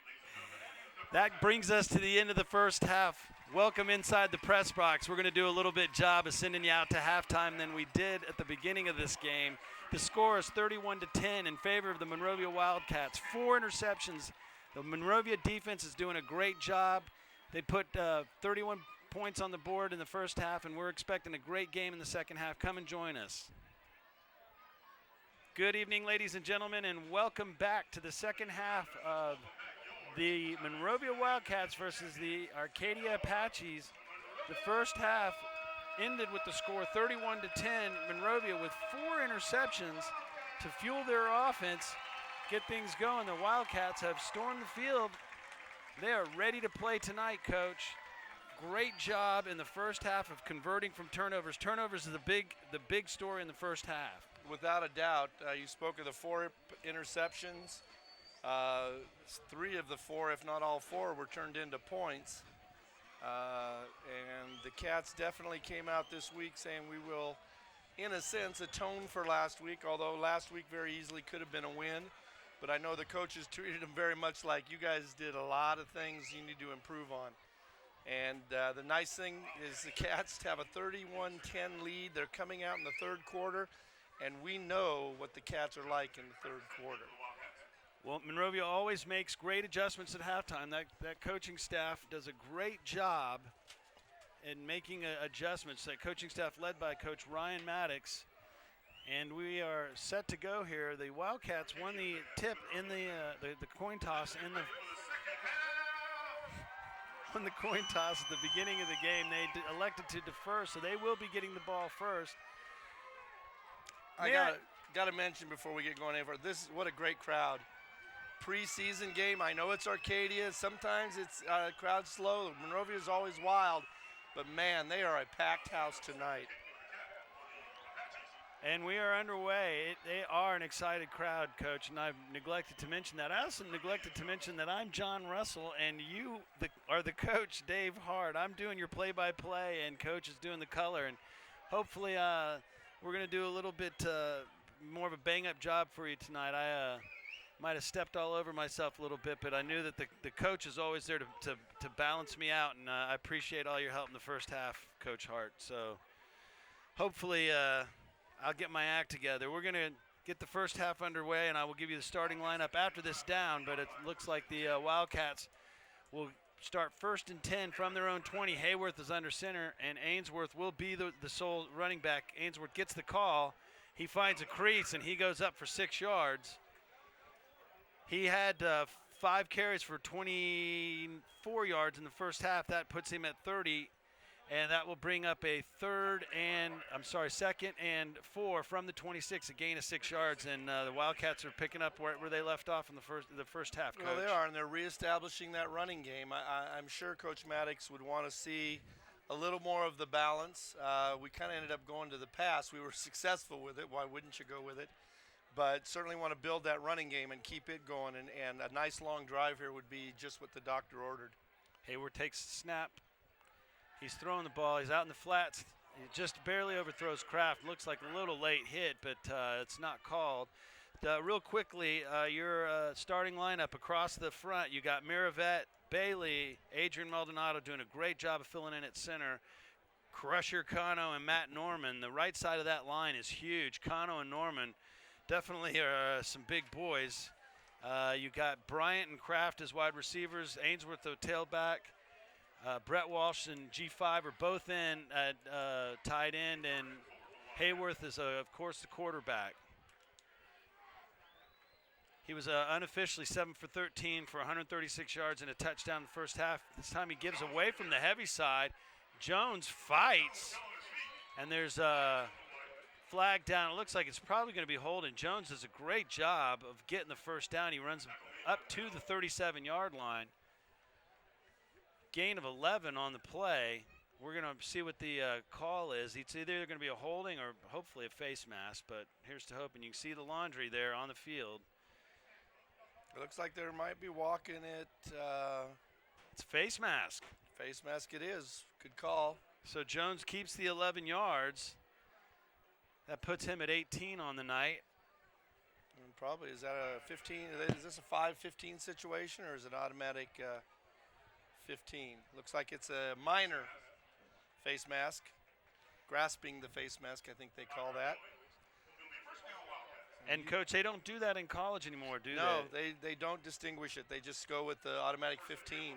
that brings us to the end of the first half. Welcome inside the press box. We're going to do a little bit job of sending you out to halftime than we did at the beginning of this game. The score is 31-10 in favor of the Monrovia Wildcats. 4 interceptions. The Monrovia defense is doing a great job. They put 31 points on the board in the first half, and we're expecting a great game in the second half. Come and join us. Good evening, ladies and gentlemen, and welcome back to the second half of the Monrovia Wildcats versus the Arcadia Apaches. The first half ended with the score 31-10. Monrovia with 4 interceptions to fuel their offense, get things going. The Wildcats have stormed the field. They are ready to play tonight, Coach. Great job in the first half of converting from turnovers. Turnovers is the big story in the first half. Without a doubt. You spoke of the 4 interceptions. 3 of the 4, if not all 4, were turned into points. And the Cats definitely came out this week saying we will, in a sense, atone for last week, although last week very easily could have been a win. But I know the coaches treated them very much like you guys did a lot of things you need to improve on. And the nice thing is the Cats have a 31-10 lead. They're coming out in the third quarter, and we know what the Cats are like in the third quarter. Well, Monrovia always makes great adjustments at halftime. That coaching staff does a great job in making adjustments. That coaching staff led by Coach Ryan Maddox. And we are set to go here. The Wildcats won the tip in the coin toss on the coin toss at the beginning of the game. They elected to defer, so they will be getting the ball first. I got to mention before we get going over, what a great crowd. Preseason game, I know it's Arcadia. Sometimes it's crowd slow. Monrovia is always wild, but man, they are a packed house tonight. And we are underway. They are an excited crowd, Coach, and I've neglected to mention that. I also neglected to mention that I'm John Russell, and you are the coach, Dave Hart. I'm doing your play-by-play, and Coach is doing the color. And hopefully we're going to do a little bit more of a bang-up job for you tonight. I might have stepped all over myself a little bit, but I knew that the coach is always there to balance me out, and I appreciate all your help in the first half, Coach Hart. So hopefully I'll get my act together. We're going to get the first half underway, and I will give you the starting lineup after this down, but it looks like the Wildcats will start 1st and 10 from their own 20. Hayworth is under center, and Ainsworth will be the sole running back. Ainsworth gets the call. He finds a crease, and he goes up for 6 yards. He had 5 carries for 24 yards in the first half. That puts him at 30. And that will bring up a 2nd and 4 from the 26, a gain of 6 yards. And the Wildcats are picking up where they left off in the first half, Coach. Well, they are, and they're reestablishing that running game. I'm sure Coach Maddox would want to see a little more of the balance. We kind of ended up going to the pass. We were successful with it. Why wouldn't you go with it? But certainly want to build that running game and keep it going. And a nice long drive here would be just what the doctor ordered. Hayward takes the snap. He's throwing the ball. He's out in the flats. He just barely overthrows Kraft. Looks like a little late hit, but it's not called. Real quickly, your starting lineup across the front, you got Miravet, Bailey, Adrian Maldonado doing a great job of filling in at center. Crusher, Cano, and Matt Norman. The right side of that line is huge. Cano and Norman definitely are some big boys. You got Bryant and Kraft as wide receivers. Ainsworth, the tailback. Brett Walsh and G5 are both in at tight end, and Hayworth is, of course, the quarterback. He was unofficially 7 for 13 for 136 yards and a touchdown in the first half. This time he gives away from the heavy side. Jones fights, and there's a flag down. It looks like it's probably going to be holding. Jones does a great job of getting the first down. He runs up to the 37-yard line. Gain of 11 on the play. We're going to see what the call is. It's either going to be a holding or hopefully a face mask, but here's to hoping. You can see the laundry there on the field. It looks like there might be walking it. It's face mask. Face mask it is. Good call. So Jones keeps the 11 yards. That puts him at 18 on the night. And probably, is that a 15? Is this a 5-15 situation, or is it automatic 15? Looks like it's a minor face mask. Grasping the face mask, I think they call that. And, Coach, they don't do that in college anymore, do they? No, they don't distinguish it. They just go with the automatic 15.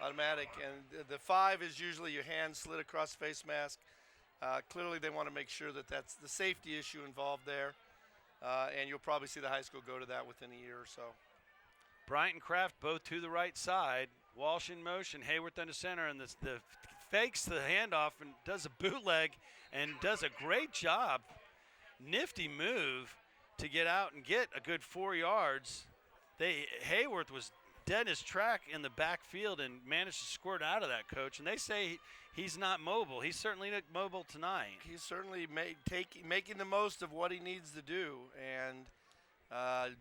Automatic. And the 5 is usually your hand slid across face mask. Clearly they want to make sure that that's the safety issue involved there. And you'll probably see the high school go to that within a year or so. Bryant and Kraft both to the right side. Walsh in motion, Hayworth under center, and the fakes the handoff and does a bootleg and does a great job. Nifty move to get out and get a good 4 yards. Hayworth was dead in his track in the backfield and managed to squirt out of that, Coach. And they say he's not mobile. He's certainly not mobile tonight. He's certainly making the most of what he needs to do. And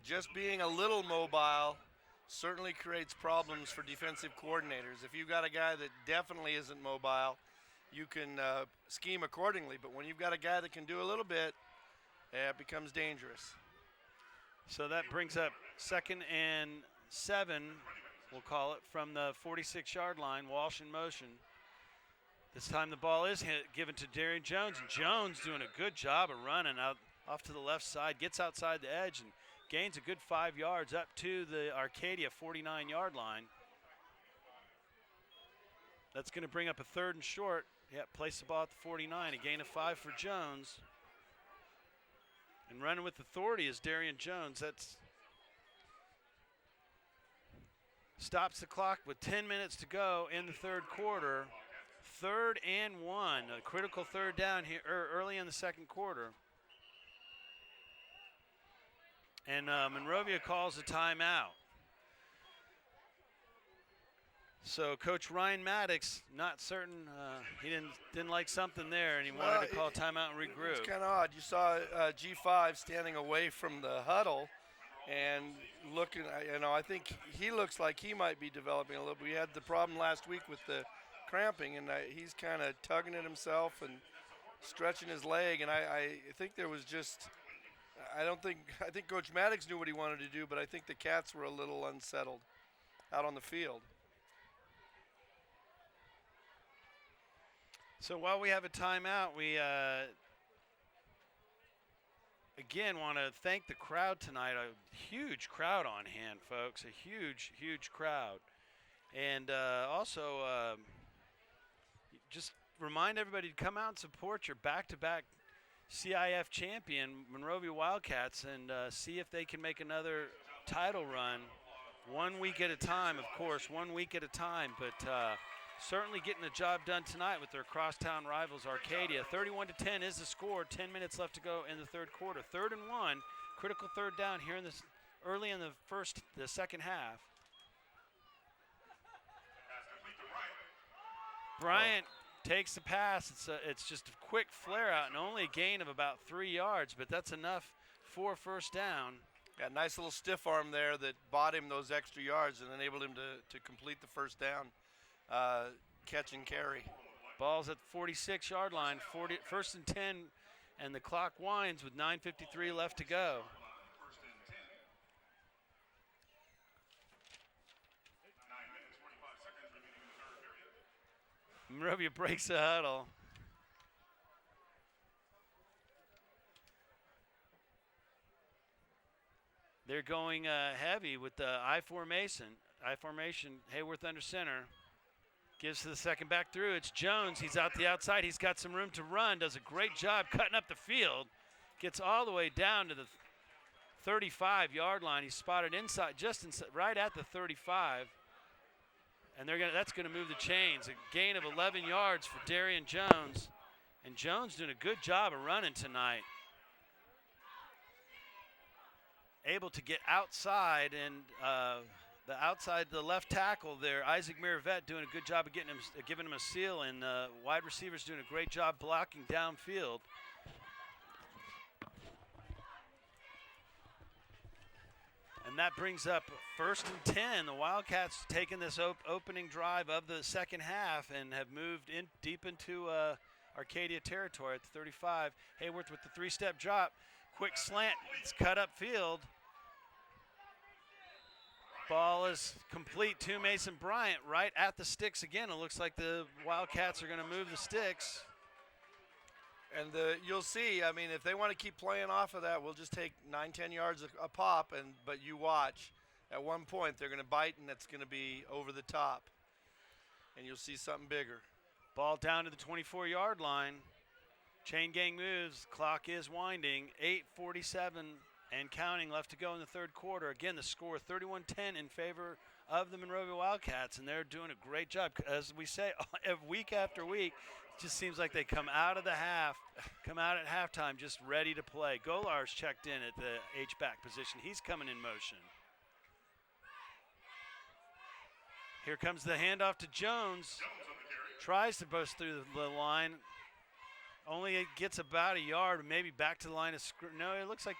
just being a little mobile certainly creates problems for defensive coordinators. If you've got a guy that definitely isn't mobile, you can scheme accordingly. But when you've got a guy that can do a little bit, it becomes dangerous. So that brings up 2nd and 7, we'll call it, from the 46-yard line. Walsh in motion. This time the ball is given to Darian Jones. And Jones doing a good job of running out off to the left side, gets outside the edge and gains a good 5 yards up to the Arcadia 49-yard line. That's going to bring up a 3rd and short. Place the ball at the 49, a gain of 5 for Jones. And running with authority is Darian Jones. That's stops the clock with 10 minutes to go in the 3rd quarter. 3rd and 1, a critical 3rd down here early in the 2nd quarter. And Monrovia calls a timeout. So Coach Ryan Maddox, not certain, he didn't like something there, and he wanted to call timeout and regroup. It's kind of odd. You saw G5 standing away from the huddle and looking. I think he looks like he might be developing a little. We had the problem last week with the cramping, and he's kind of tugging at himself and stretching his leg. And I think there was just. I think Coach Maddox knew what he wanted to do, but I think the Cats were a little unsettled out on the field. So while we have a timeout, we again want to thank the crowd tonight. A huge crowd on hand, folks. A huge, huge crowd. And also just remind everybody to come out and support your back-to-back CIF champion, Monrovia Wildcats, and see if they can make another title run 1 week at a time, of course, 1 week at a time. But certainly getting the job done tonight with their crosstown rivals, Arcadia. 31-10 is the score. 10 minutes left to go in the third quarter. 3rd and 1, critical third down here in this early in the second half. Bryant takes the pass. It's just a quick flare out and only a gain of about 3 yards, but that's enough for first down. Yeah, nice little stiff arm there that bought him those extra yards and enabled him to complete the first down. Catch and carry. Ball's at the 46-yard line, 1st and 10, and the clock winds with 9:53 left to go. Monrovia breaks the huddle. They're going heavy with the I formation. Hayworth under center. Gives to the second back through. It's Jones. He's out the outside. He's got some room to run. Does a great job cutting up the field. Gets all the way down to the 35-yard line. He's spotted inside, right at the 35. And that's going to move the chains. A gain of 11 yards for Darian Jones. And Jones doing a good job of running tonight. Able to get outside and the left tackle there, Isaac Miravet, doing a good job of giving him a seal, and wide receivers doing a great job blocking downfield. And that brings up 1st and 10. The Wildcats taking this opening drive of the second half and have moved in deep into Arcadia territory at the 35. Hayworth with the 3-step drop, quick slant. It's cut up field. Ball is complete to Mason Bryant right at the sticks again. It looks like the Wildcats are going to move the sticks. And you'll see, I mean, if they want to keep playing off of that, we'll just take 9-10 yards a pop, but you watch. At one point, they're going to bite, and it's going to be over the top. And you'll see something bigger. Ball down to the 24-yard line. Chain gang moves. Clock is winding. 8:47 and counting left to go in the third quarter. Again, the score 31-10 in favor of the Monrovia Wildcats, and they're doing a great job. As we say, week after week, it just seems like they come out at halftime just ready to play. Golar's checked in at the H-back position. He's coming in motion. Here comes the handoff to Jones. Tries to bust through the line. Only it gets about a yard, maybe back to the line of scrimmage. No, it looks like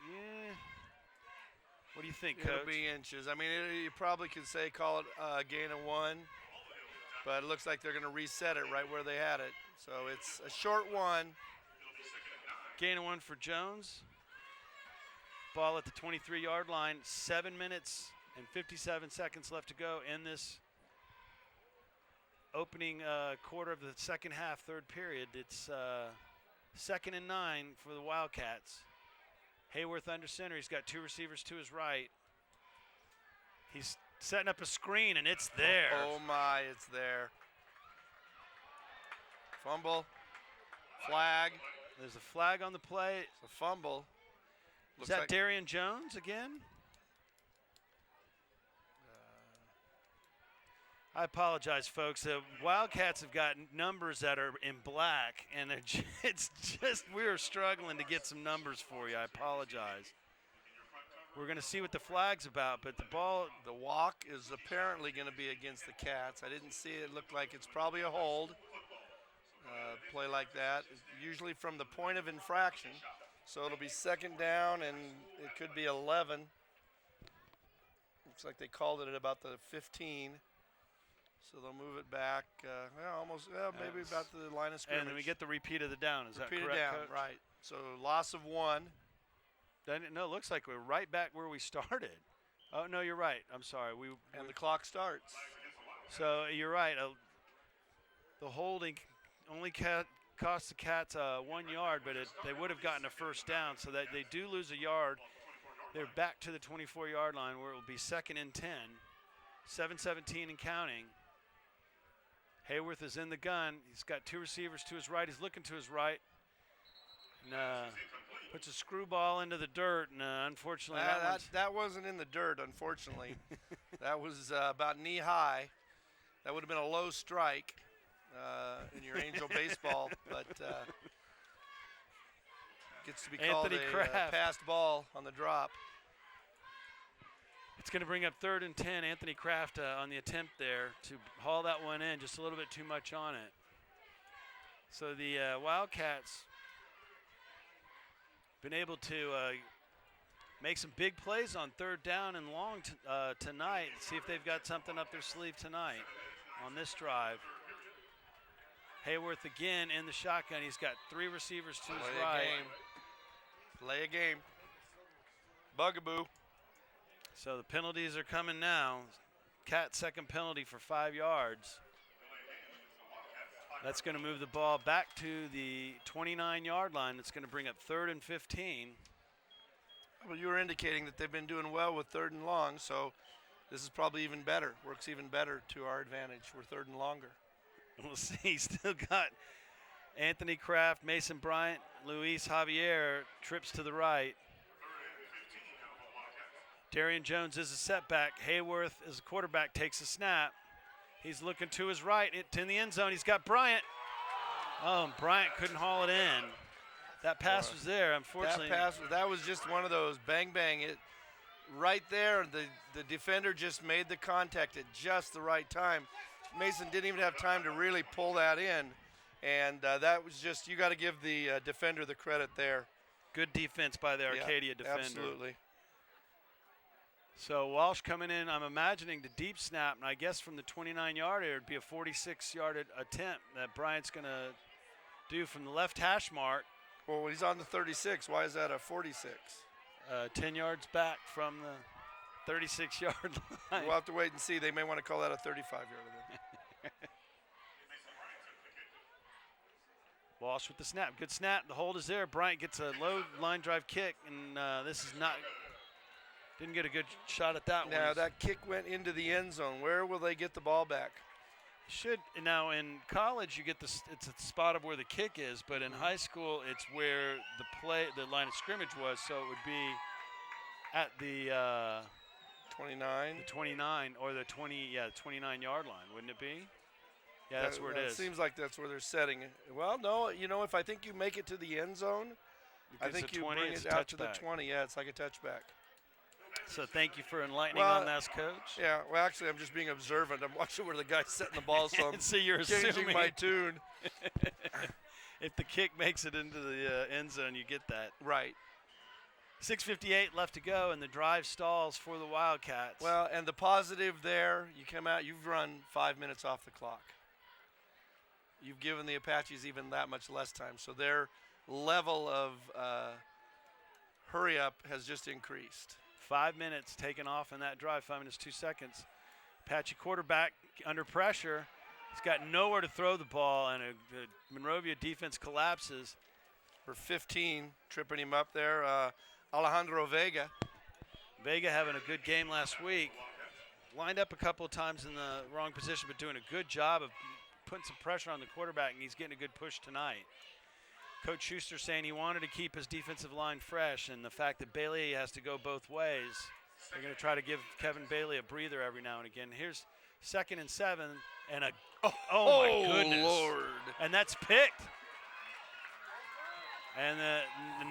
yeah. What do you think, Coach? It'll be inches. I mean, you probably could call it a gain of 1, but it looks like they're going to reset it right where they had it. So it's a short 1. Gain of 1 for Jones. Ball at the 23-yard line. 7 minutes and 57 seconds left to go in this opening quarter of the second half, third period. It's 2nd and 9 for the Wildcats. Hayworth under center. He's got 2 receivers to his right. He's setting up a screen, and it's there. Oh my, it's there. Fumble. Flag. There's a flag on the play. It's a fumble. Is that Darian Jones again? I apologize, folks. The Wildcats have got numbers that are in black, and it's just we're struggling to get some numbers for you. I apologize. we're going to see what the flag's about, but the ball. The walk is apparently going to be against the Cats. I didn't see it. It looked like it's probably a hold. Play like that, usually from the point of infraction. So it'll be second down, and it could be 11. Looks like they called it at about the 15. So they'll move it back, maybe about the line of scrimmage. And then we get the repeat of the down. Is that correct, Repeat it down, Coach? right. So loss of 1. No, it looks like we're right back where we started. Oh, no, you're right. I'm sorry. And the clock starts. So you're right. The holding only cost the Cats 1 yard, but they would have gotten a first down, so that they do lose a yard. They're back to the 24-yard line where it will be 2nd and 10, 7:17 and counting. Hayworth is in the gun. He's got 2 receivers to his right. He's looking to his right. And puts a screwball into the dirt, and unfortunately that wasn't in the dirt, unfortunately. That was about knee high. That would have been a low strike in your Angel baseball, but gets to be called a passed ball on the drop. It's going to bring up 3rd and 10. Anthony Kraft on the attempt there to haul that one in, just a little bit too much on it. So the Wildcats been able to make some big plays on 3rd down and long tonight. See if they've got something up their sleeve tonight on this drive. Hayworth again in the shotgun. He's got 3 receivers to his right. Play a game. Bugaboo. So the penalties are coming now. Cat second penalty for 5 yards. That's going to move the ball back to the 29-yard line. It's going to bring up 3rd and 15. Well, you were indicating that they've been doing well with 3rd and long, so this is probably even better. Works even better to our advantage. We're 3rd and longer. We'll see. Still got Anthony Kraft, Mason Bryant, Luis Javier trips to the right. Darian Jones is a setback. Hayworth as a quarterback takes a snap. He's looking to his right, in the end zone. He's got Bryant. Oh, Bryant couldn't haul it in. That pass was there, unfortunately. That was just one of those bang, bang. Right there, the defender just made the contact at just the right time. Mason didn't even have time to really pull that in. And that was just, you got to give the defender the credit there. Good defense by the Arcadia defender. Absolutely. So Walsh coming in, I'm imagining the deep snap, and I guess from the 29-yard area, it would be a 46-yard attempt that Bryant's going to do from the left hash mark. Well, he's on the 36. Why is that a 46? 10 yards back from the 36-yard line. We'll have to wait and see. They may want to call that a 35-yard. Walsh with the snap. Good snap. The hold is there. Bryant gets a low line drive kick, and this is not – didn't get a good shot at that one. Now, that kick went into the end zone. Where will they get the ball back? Now in college you get it's a spot of where the kick is, but in high school it's where the line of scrimmage was, so it would be at the 29. The 29 or the 29-yard line, wouldn't it be? Yeah, that's where it is. It seems like that's where they're setting it. Well, no, if I think you make it to the end zone, I think you bring it out to the 20. Yeah, it's like a touchback. So thank you for enlightening on that, Coach. Yeah, well, actually, I'm just being observant. I'm watching where the guy's setting the ball, so I'm so you're changing assuming my tune. If the kick makes it into the end zone, you get that. Right. 6:58 left to go, and the drive stalls for the Wildcats. Well, and the positive there, you come out, you've run 5 minutes off the clock. You've given the Apaches even that much less time, so their level of hurry up has just increased. 5 minutes taken off in that drive, 5 minutes, 2 seconds. Apache quarterback under pressure. He's got nowhere to throw the ball, and the Monrovia defense collapses. For 15, tripping him up there, Alejandro Vega. Vega having a good game last week. Lined up a couple of times in the wrong position, but doing a good job of putting some pressure on the quarterback, and he's getting a good push tonight. Coach Schuster saying he wanted to keep his defensive line fresh, and the fact that Bailey has to go both ways, they're going to try to give Kevin Bailey a breather every now and again. Here's 2nd and 7, and oh my goodness. Lord. And that's picked. And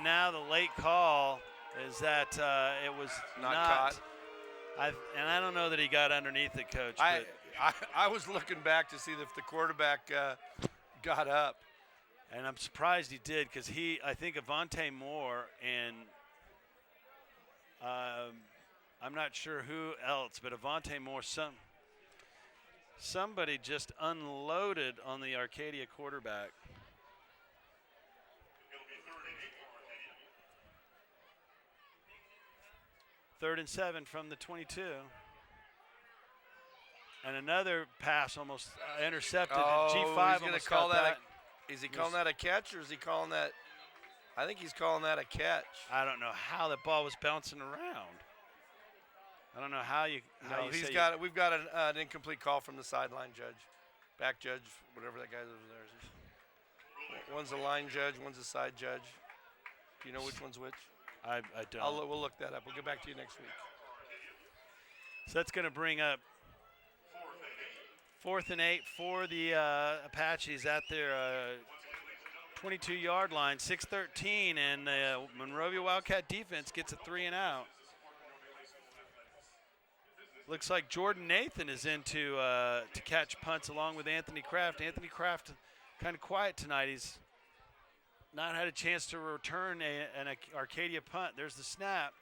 now the late call is that it was Not not caught. And I don't know that he got underneath it, Coach. I was looking back to see if the quarterback got up. And I'm surprised he did because I think Avante Moore and I'm not sure who else, but Avante Moore, somebody just unloaded on the Arcadia quarterback. Third and 7 from the 22. And another pass almost intercepted. Oh, G5 he's going to almost call got that. Is he calling that a catch or is he calling that? I think he's calling that a catch. I don't know how the ball was bouncing around. I don't know how you. No, we've got an incomplete call from the sideline judge, back judge, whatever that guy is over there. One's a line judge, one's a side judge. Do you know which one's which? I don't. We'll look that up. We'll get back to you next week. So that's going to bring up 4th and 8 for the Apaches at their 22-yard line, 6:13, and the Monrovia Wildcat defense gets a 3 and out. Looks like Jordan Nathan is in to catch punts along with Anthony Kraft. Anthony Kraft kind of quiet tonight. He's not had a chance to return an Arcadia punt. There's the snap.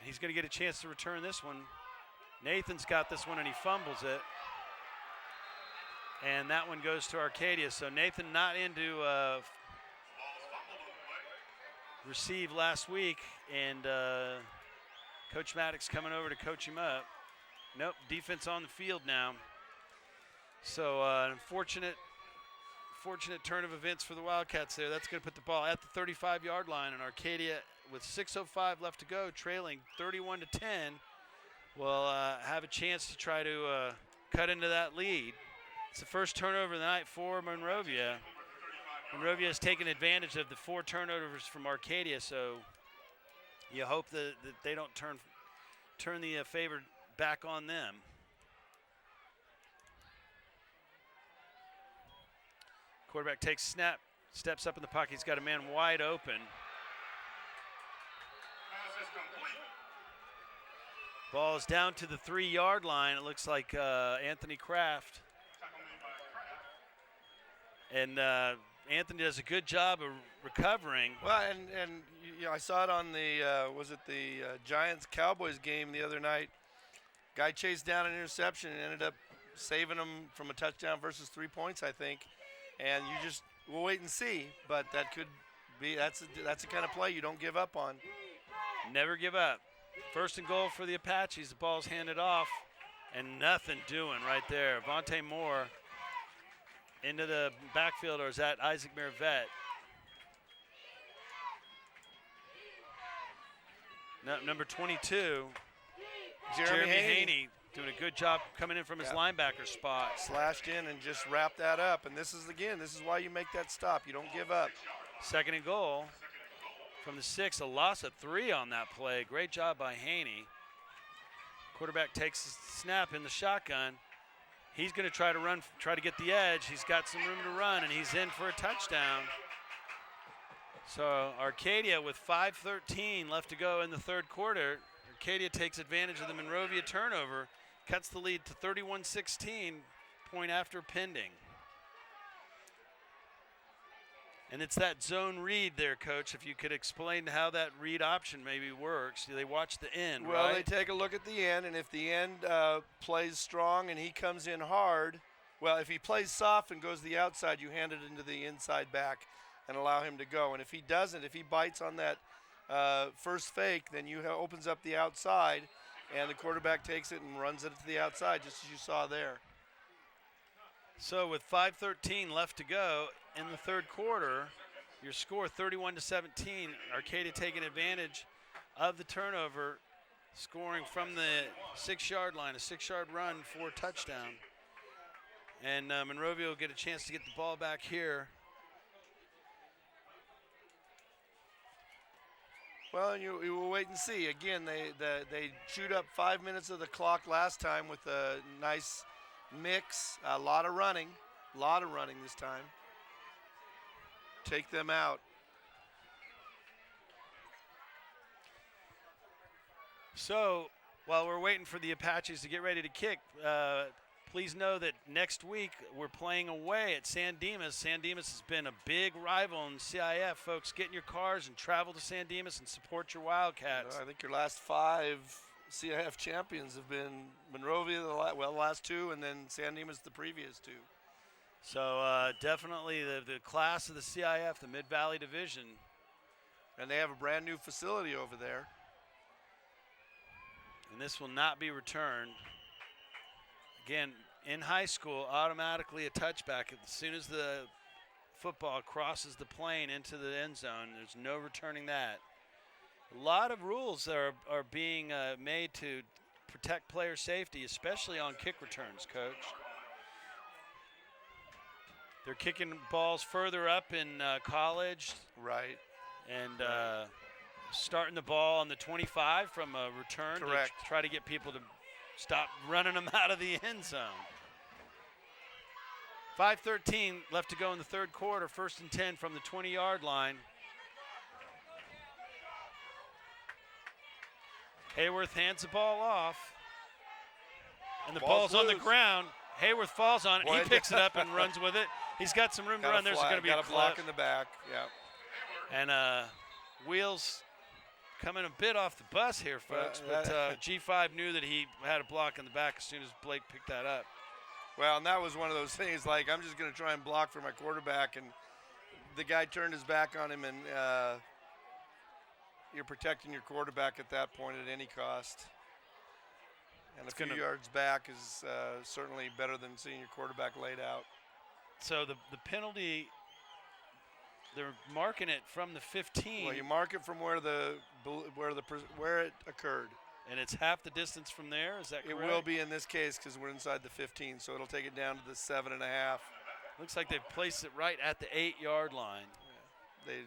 He's going to get a chance to return this one. Nathan's got this one and he fumbles it. And that one goes to Arcadia. So Nathan not into receive last week, and Coach Maddox coming over to coach him up. Nope, defense on the field now. So unfortunate turn of events for the Wildcats there. That's going to put the ball at the 35-yard line, and Arcadia, with 6:05 left to go, trailing 31-10, will have a chance to try to cut into that lead. It's the first turnover of the night for Monrovia. Monrovia has taken advantage of the 4 turnovers from Arcadia, so you hope that they don't turn the favor back on them. Quarterback takes snap, steps up in the pocket. He's got a man wide open. Ball is down to the 3-yard line. It looks like Anthony Kraft. And Anthony does a good job of recovering. Well, and you know, I saw it on the Giants-Cowboys game the other night. Guy chased down an interception and ended up saving him from a touchdown versus 3 points, I think. And we'll wait and see. But that could be, that's the kind of play you don't give up on. Never give up. First and goal for the Apaches. The ball's handed off, and nothing doing right there. Avante Moore into the backfield, or is that Isaac Mervet? No, number 22, Jeremy Haney, doing a good job coming in from his linebacker spot. Slashed in and just wrapped that up. And this is why you make that stop. You don't give up. Second and goal from the 6, a loss of 3 on that play. Great job by Haney. Quarterback takes the snap in the shotgun. He's going to try to get the edge. He's got some room to run, and he's in for a touchdown. So Arcadia, with 5:13 left to go in the third quarter, Arcadia takes advantage of the Monrovia turnover, cuts the lead to 31-16, point after pending. And it's that zone read there, Coach. If you could explain how that read option maybe works. They watch the end, well, right? They take a look at the end, and if the end plays strong and he comes in hard, well, if he plays soft and goes to the outside, you hand it into the inside back and allow him to go. And if he doesn't, if he bites on that first fake, then opens up the outside, and the quarterback takes it and runs it to the outside, just as you saw there. So with 5:13 left to go in the third quarter, your score 31-17. Arcadia taking advantage of the turnover, scoring from the 6-yard line, a 6-yard run for a touchdown. And Monrovia will get a chance to get the ball back here. Well, and you will wait and see. Again, they chewed up 5 minutes of the clock last time with a nice mix, a lot of running this time. Take them out. So while we're waiting for the Apaches to get ready to kick, please know that next week we're playing away at San Dimas. San Dimas has been a big rival in CIF. Folks, get in your cars and travel to San Dimas and support your Wildcats. I think your last 5 CIF champions have been Monrovia, the last 2, and then San Dimas the previous 2. So definitely the class of the CIF, the Mid-Valley Division. And they have a brand new facility over there. And this will not be returned. Again, in high school, automatically a touchback. As soon as the football crosses the plane into the end zone, there's no returning that. A lot of rules are being made to protect player safety, especially on kick returns, Coach. They're kicking balls further up in college. Right. And starting the ball on the 25 from a return. Correct. To try to get people to stop running them out of the end zone. 5:13 left to go in the third quarter. 1st and 10 from the 20-yard line. Hayworth hands the ball off. And the ball's on the ground. Hayworth falls on it. He picks it up and runs with it. He's got some room to run. There's going to be a block in the back. Yeah. And Wheels coming a bit off the bus here, folks. But G5 knew that he had a block in the back as soon as Blake picked that up. Well, and that was one of those things, like, I'm just going to try and block for my quarterback, and the guy turned his back on him, and you're protecting your quarterback at that point at any cost. And a few yards back is certainly better than seeing your quarterback laid out. So the penalty, they're marking it from the 15. Well, you mark it from where it occurred. And it's half the distance from there, is that correct? It will be in this case because we're inside the 15, so it'll take it down to the 7.5. Looks like they've placed it right at the 8-yard line. Yeah.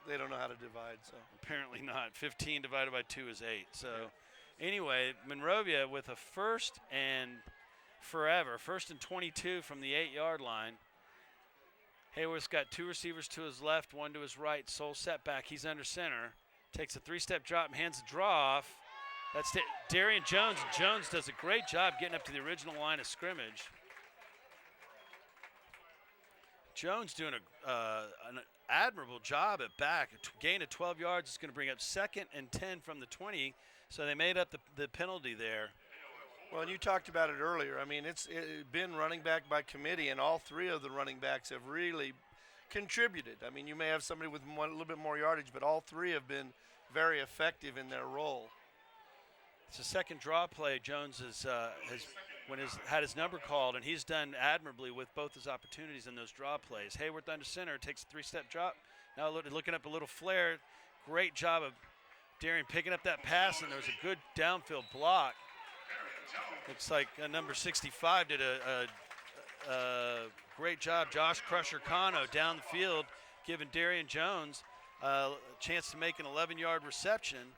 They don't know how to divide, so. Apparently not. 15 divided by 2 is 8. So anyway, Monrovia with a 1st and 22 from the 8-yard line. Hayworth's got 2 receivers to his left, 1 to his right. Sole setback. He's under center. Takes a 3-step drop and hands the draw off. That's Darian Jones. Jones does a great job getting up to the original line of scrimmage. Jones doing an admirable job at back. A gain of 12 yards is going to bring up 2nd and 10 from the 20. So they made up the penalty there. Well, and you talked about it earlier. I mean, it's been running back by committee, and all 3 of the running backs have really contributed. I mean, you may have somebody with a little bit more yardage, but all 3 have been very effective in their role. It's a second draw play. Jones had his number called, and he's done admirably with both his opportunities in those draw plays. Hayworth under center takes a 3-step drop. Now looking up a little flare. Great job of Darian picking up that pass, and there was a good downfield block. Looks like number 65 did a great job. Josh Crusher Cano down the field, giving Darian Jones a chance to make an 11-yard reception.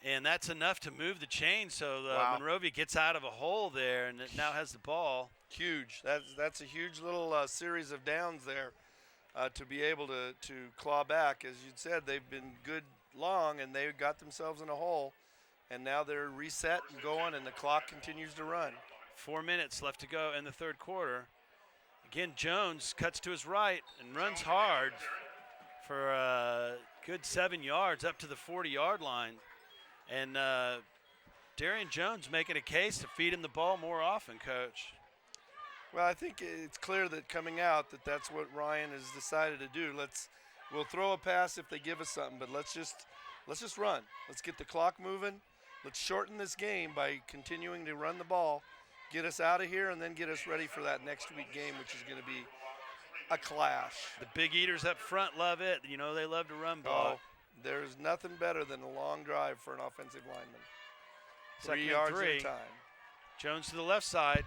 And that's enough to move the chain, so Monrovia gets out of a hole there and it now has the ball. Huge. That's a huge little series of downs there to be able to claw back. As you said, they've been good long, and they got themselves in a hole. And now they're reset and going, and the clock continues to run. 4 minutes left to go in the third quarter. Again, Jones cuts to his right and runs hard for a good 7 yards up to the 40-yard line. And Darian Jones making a case to feed him the ball more often, Coach. Well, I think it's clear that coming out that's what Ryan has decided to do. We'll throw a pass if they give us something, but let's just run. Let's get the clock moving. Let's shorten this game by continuing to run the ball, get us out of here, and then get us ready for that next week game, which is going to be a clash. The big eaters up front love it. You know, they love to run ball. There's nothing better than a long drive for an offensive lineman. 3 yards at a time. Jones to the left side.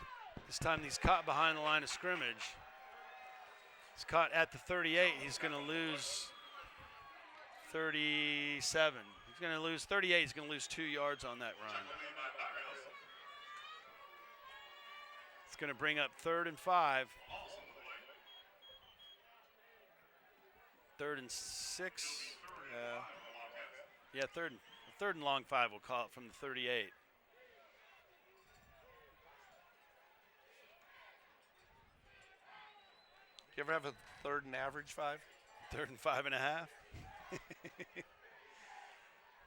This time he's caught behind the line of scrimmage. He's caught at the 38. He's going to lose 37. He's going to lose 38. He's going to lose 2 yards on that run. It's going to bring up 3rd and 5. 3rd and 6. Yeah, 3rd third and long 5, we'll call it, from the 38. You ever have a third and average 5? Third and 5.5.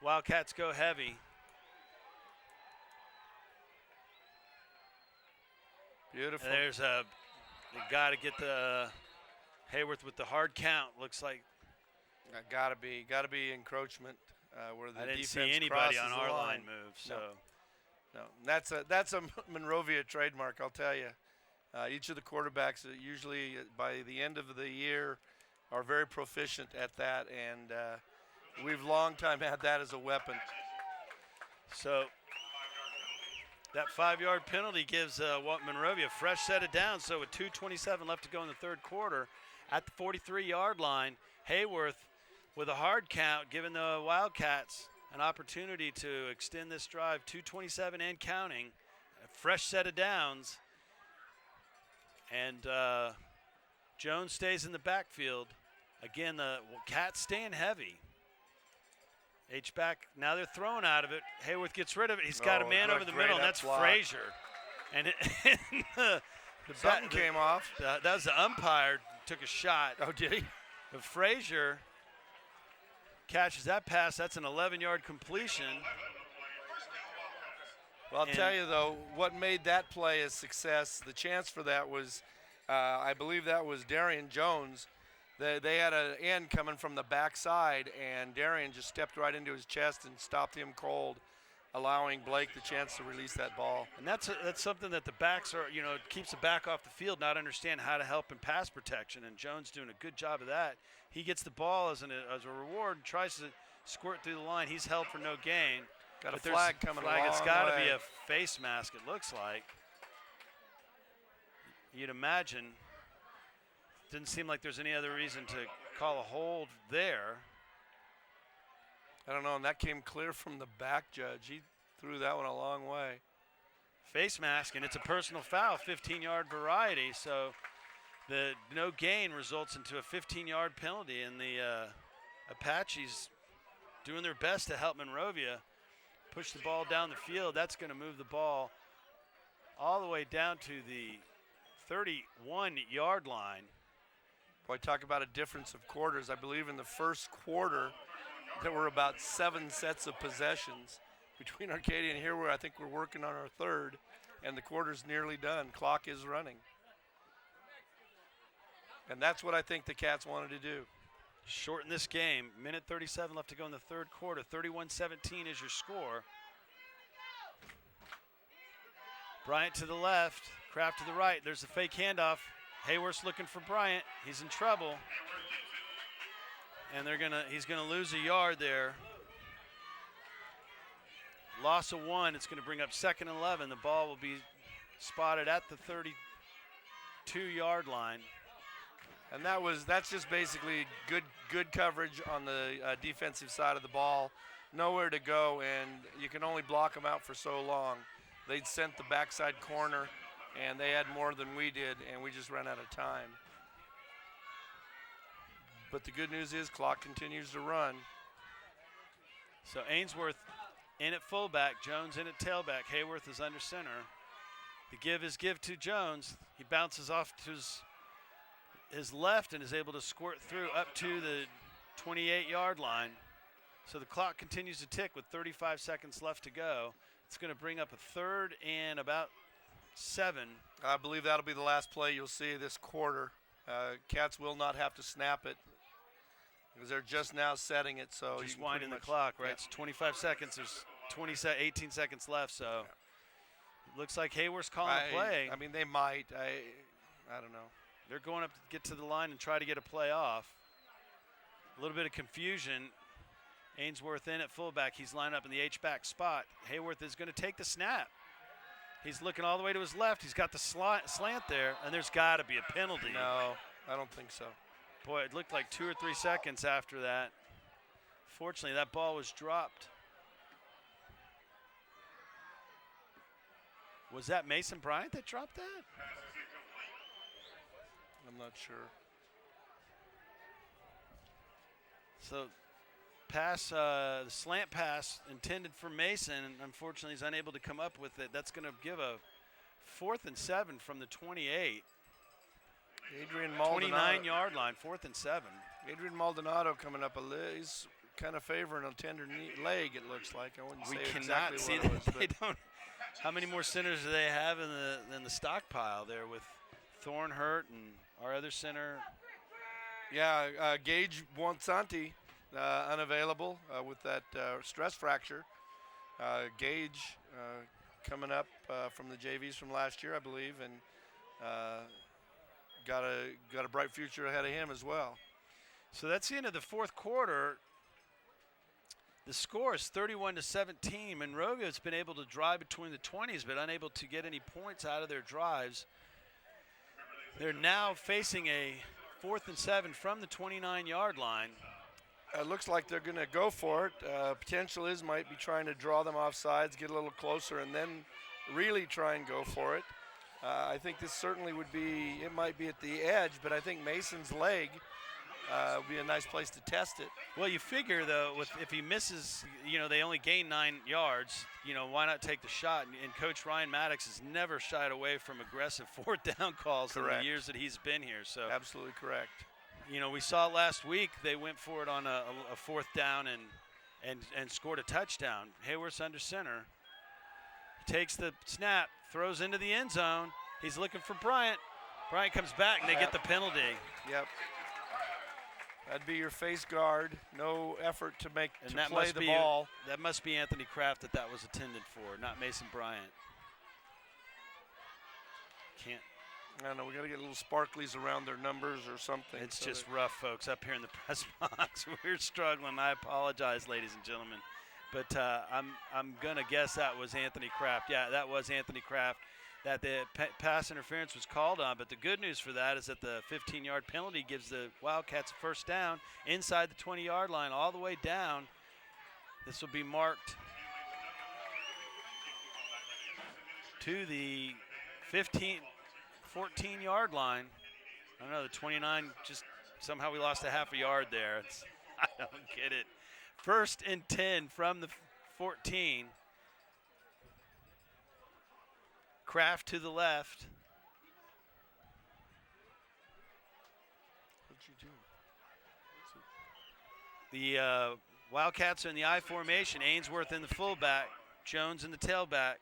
Wildcats go heavy. Beautiful. And there's a, you got to get the Hayworth with the hard count. Looks like Got to be encroachment where the I didn't defense see anybody crosses on the our line. line move. So No, that's a Monrovia trademark, I'll tell you. Each of the quarterbacks usually by the end of the year are very proficient at that, and we've long time had that as a weapon. So that 5-yard penalty gives Monrovia a fresh set of downs. So with 2:27 left to go in the third quarter, at the 43-yard line, Hayworth with a hard count, giving the Wildcats an opportunity to extend this drive. 2:27 and counting, a fresh set of downs. And Jones stays in the backfield. Again, the Cats staying heavy. H-back, now they're throwing out of it. Hayworth gets rid of it. He's got a man over the middle, and that's Frazier. And the Something came off. That was the umpire, took a shot. Oh, did he? But Frazier catches that pass. That's an 11-yard completion. Well, I'll tell you, though, what made that play a success, the chance for that was, I believe that was Darian Jones. They had an end coming from the backside, and Darian just stepped right into his chest and stopped him cold, allowing Blake the chance to release that ball. And that's something that the backs are, it keeps the back off the field, not understand how to help in pass protection, and Jones doing a good job of that. He gets the ball as a reward and tries to squirt through the line. He's held for no gain. Got a flag coming along. It's got to be a face mask, it looks like. You'd imagine. Didn't seem like there's any other reason to call a hold there. I don't know, and that came clear from the back judge. He threw that one a long way. Face mask, and it's a personal foul, 15-yard variety. So the no gain results into a 15-yard penalty, and the Apaches doing their best to help Monrovia push the ball down the field. That's going to move the ball all the way down to the 31-yard line. Boy, talk about a difference of quarters. I believe in the first quarter there were about 7 sets of possessions between Arcadia and here where I think we're working on our third, and the quarter's nearly done. Clock is running. And that's what I think the Cats wanted to do. Shorten this game. Minute 37 left to go in the third quarter. 31-17 is your score. Bryant to the left, Kraft to the right. There's a fake handoff. Hayworth's looking for Bryant. He's in trouble. And he's gonna lose a yard there. Loss of 1. It's gonna bring up 2nd and 11. The ball will be spotted at the 32-yard line. And that's just basically good coverage on the defensive side of the ball. Nowhere to go, and you can only block them out for so long. They'd sent the backside corner, and they had more than we did, and we just ran out of time. But the good news is clock continues to run. So Ainsworth in at fullback, Jones in at tailback. Hayworth is under center. The give is give to Jones. He bounces off to his left and is able to squirt through up to the 28-yard line. So the clock continues to tick with 35 seconds left to go. It's going to bring up a 3rd and about 7. I believe that'll be the last play you'll see this quarter. Cats will not have to snap it because they're just now setting it. So just you winding the clock, right? Yeah. It's 25 seconds. There's 18 seconds left. So it looks like Hayworth's calling a play. I mean, they might. I don't know. They're going up to get to the line and try to get a play off. A little bit of confusion. Ainsworth in at fullback. He's lined up in the H-back spot. Hayworth is going to take the snap. He's looking all the way to his left. He's got the slant there, and there's got to be a penalty. No, I don't think so. Boy, it looked like 2 or 3 seconds after that. Fortunately, that ball was dropped. Was that Mason Bryant that dropped that? I'm not sure. So pass, the slant pass intended for Mason, and unfortunately he's unable to come up with it. That's going to give a 4th and 7 from the 28. Adrian Maldonado. 29-yard line, 4th and 7. Adrian Maldonado coming up he's kind of favoring a tender leg, it looks like. I wouldn't say cannot exactly see what that. it was, They but don't. How many more centers do they have in the stockpile there with Thorne hurt and our other center? yeah, Gage Buonsanti unavailable with that stress fracture. Gage coming up from the JVs from last year, I believe, and got a bright future ahead of him as well. So that's the end of the 4th quarter. The score is 31-17. Monrovia has been able to drive between the 20s, but unable to get any points out of their drives. They're now facing a 4th and 7 from the 29-yard line. It looks like they're going to go for it. Potential might be trying to draw them off sides, get a little closer, and then really try and go for it. I think this certainly it might be at the edge, but I think Mason's leg would be a nice place to test it. Well, you figure, though, if he misses, they only gain 9 yards, why not take the shot? And Coach Ryan Maddox has never shied away from aggressive 4th down calls in the years that he's been here. So absolutely correct. We saw last week they went for it on a 4th down and scored a touchdown. Hayworth's under center. He takes the snap, throws into the end zone. He's looking for Bryant. Bryant comes back, and they get the penalty. Yep. That'd be your face guard. No effort to play the ball. That must be Anthony Kraft that was intended for, not Mason Bryant. Can't. I don't know. We got to get little sparklies around their numbers or something. It's just rough, folks, up here in the press box. We're struggling. I apologize, ladies and gentlemen. But I'm going to guess that was Anthony Kraft. Yeah, that was Anthony Kraft. That the pass interference was called on, but the good news for that is that the 15-yard penalty gives the Wildcats a 1st down inside the 20-yard line all the way down. This will be marked to the 14-yard line. I don't know, the 29, just somehow we lost a half a yard there. I don't get it. 1st and 10 from the 14. Kraft to the left. What'd you do? The Wildcats are in the I formation. Ainsworth in the fullback. Jones in the tailback.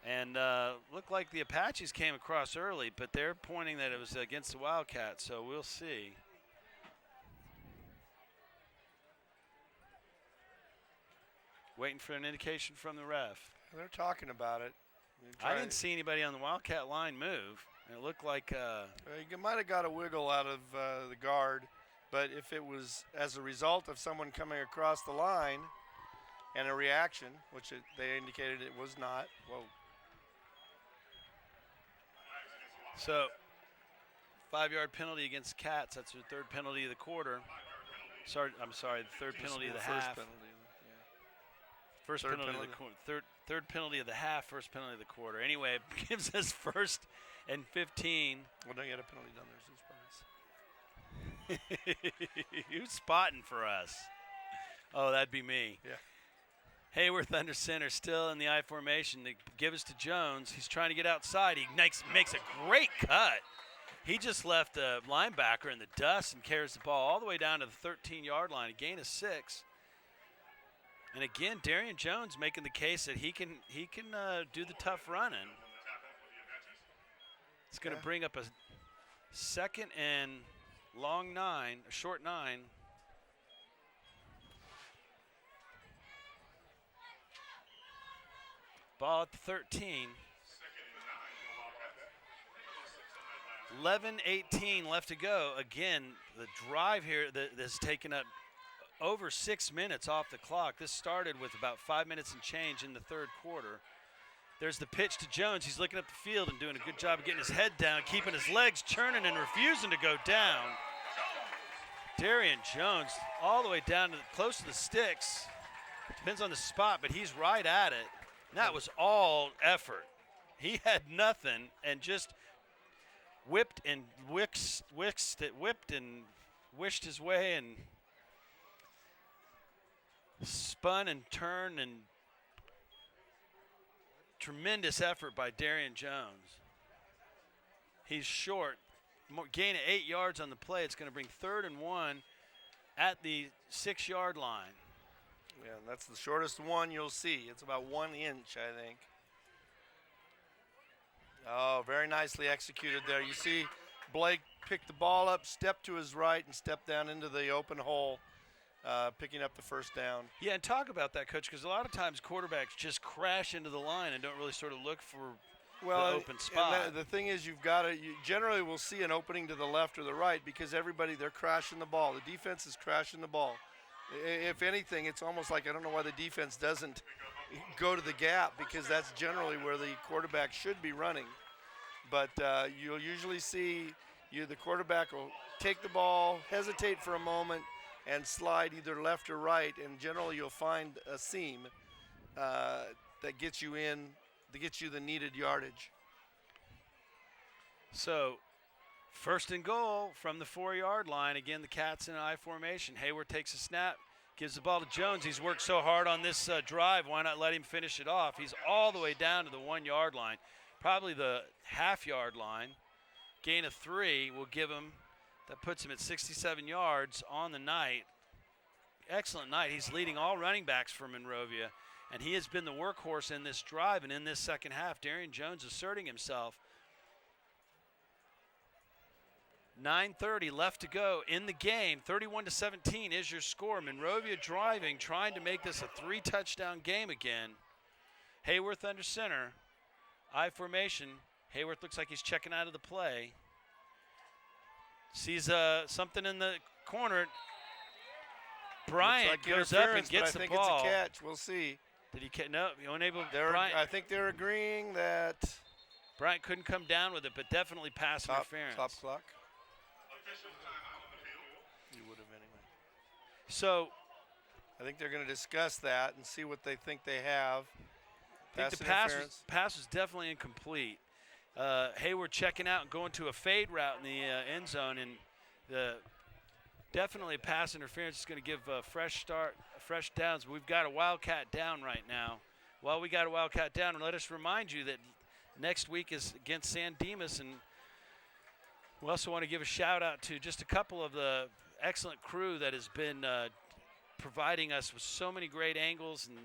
And looked like the Apaches came across early, but they're pointing that it was against the Wildcats, so we'll see. Waiting for an indication from the ref. They're talking about it. I didn't see anybody on the Wildcat line move. And it looked like you might have got a wiggle out of the guard, but if it was as a result of someone coming across the line and a reaction, which they indicated it was not, well. So 5-yard penalty against Cats. That's their 3rd penalty of the quarter. I'm sorry, the 3rd penalty of the half. First penalty of the quarter. Third penalty of the half, 1st penalty of the quarter. Anyway, it gives us 1st and 15. Well, don't get a penalty down there. Who's spotting for us? Oh, that'd be me. Yeah. Hayworth under center, still in the I formation. They give us to Jones. He's trying to get outside. He makes a great cut. He just left the linebacker in the dust and carries the ball all the way down to the 13-yard line. A gain of 6. And again, Darian Jones making the case that he can do the tough running. It's going to bring up a 2nd and long 9, a short 9. Ball at the 13. 11:18 left to go. Again, the drive here that has taken up over 6 minutes off the clock. This started with about 5 minutes and change in the 3rd quarter. There's the pitch to Jones. He's looking up the field and doing a good job of getting his head down, keeping his legs churning and refusing to go down. Darian Jones all the way down to close to the sticks. Depends on the spot, but he's right at it. And that was all effort. He had nothing and just whipped and wished his way and spun and turned, and tremendous effort by Darian Jones. He's short. Gain of 8 yards on the play. It's going to bring 3rd and 1 at the 6-yard line. Yeah, that's the shortest one you'll see. It's about 1 inch, I think. Oh, very nicely executed there. You see Blake pick the ball up, step to his right, and step down into the open hole, picking up the first down. Yeah, and talk about that, Coach, because a lot of times quarterbacks just crash into the line and don't really sort of look for the open spot. And the thing is, you generally will see an opening to the left or the right because they're crashing the ball. The defense is crashing the ball. If anything, it's almost like I don't know why the defense doesn't go to the gap, because that's generally where the quarterback should be running. But you'll usually see the quarterback will take the ball, hesitate for a moment, and slide either left or right, and generally you'll find a seam that gets you the needed yardage. So 1st and goal from the 4-yard line. Again, the Cats in I formation. Hayward takes a snap, gives the ball to Jones. He's worked so hard on this drive. Why not let him finish it off? He's all the way down to the 1-yard line, probably the half-yard line. Gain of 3 will give him, that puts him at 67 yards on the night. Excellent night. He's leading all running backs for Monrovia, and he has been the workhorse in this drive and in this second half. Darian Jones asserting himself. 9:30 left to go in the game. 31-17 is your score. Monrovia driving, trying to make this a 3-touchdown game again. Hayworth under center. I formation. Hayworth looks like he's checking out of the play. Sees something in the corner. Bryant goes up and gets the ball. I think it's a catch. We'll see. Did he catch? No, he unable. I think they're agreeing that Bryant couldn't come down with it, but definitely pass interference. Stop clock. You would have anyway. So I think they're going to discuss that and see what they think they have. I think the pass was definitely incomplete. Hayward checking out and going to a fade route in the end zone, and definitely pass interference is going to give a fresh start, fresh downs. We've got a Wildcat down right now. While we got a Wildcat down, let us remind you that next week is against San Dimas, and we also want to give a shout out to just a couple of the excellent crew that has been providing us with so many great angles and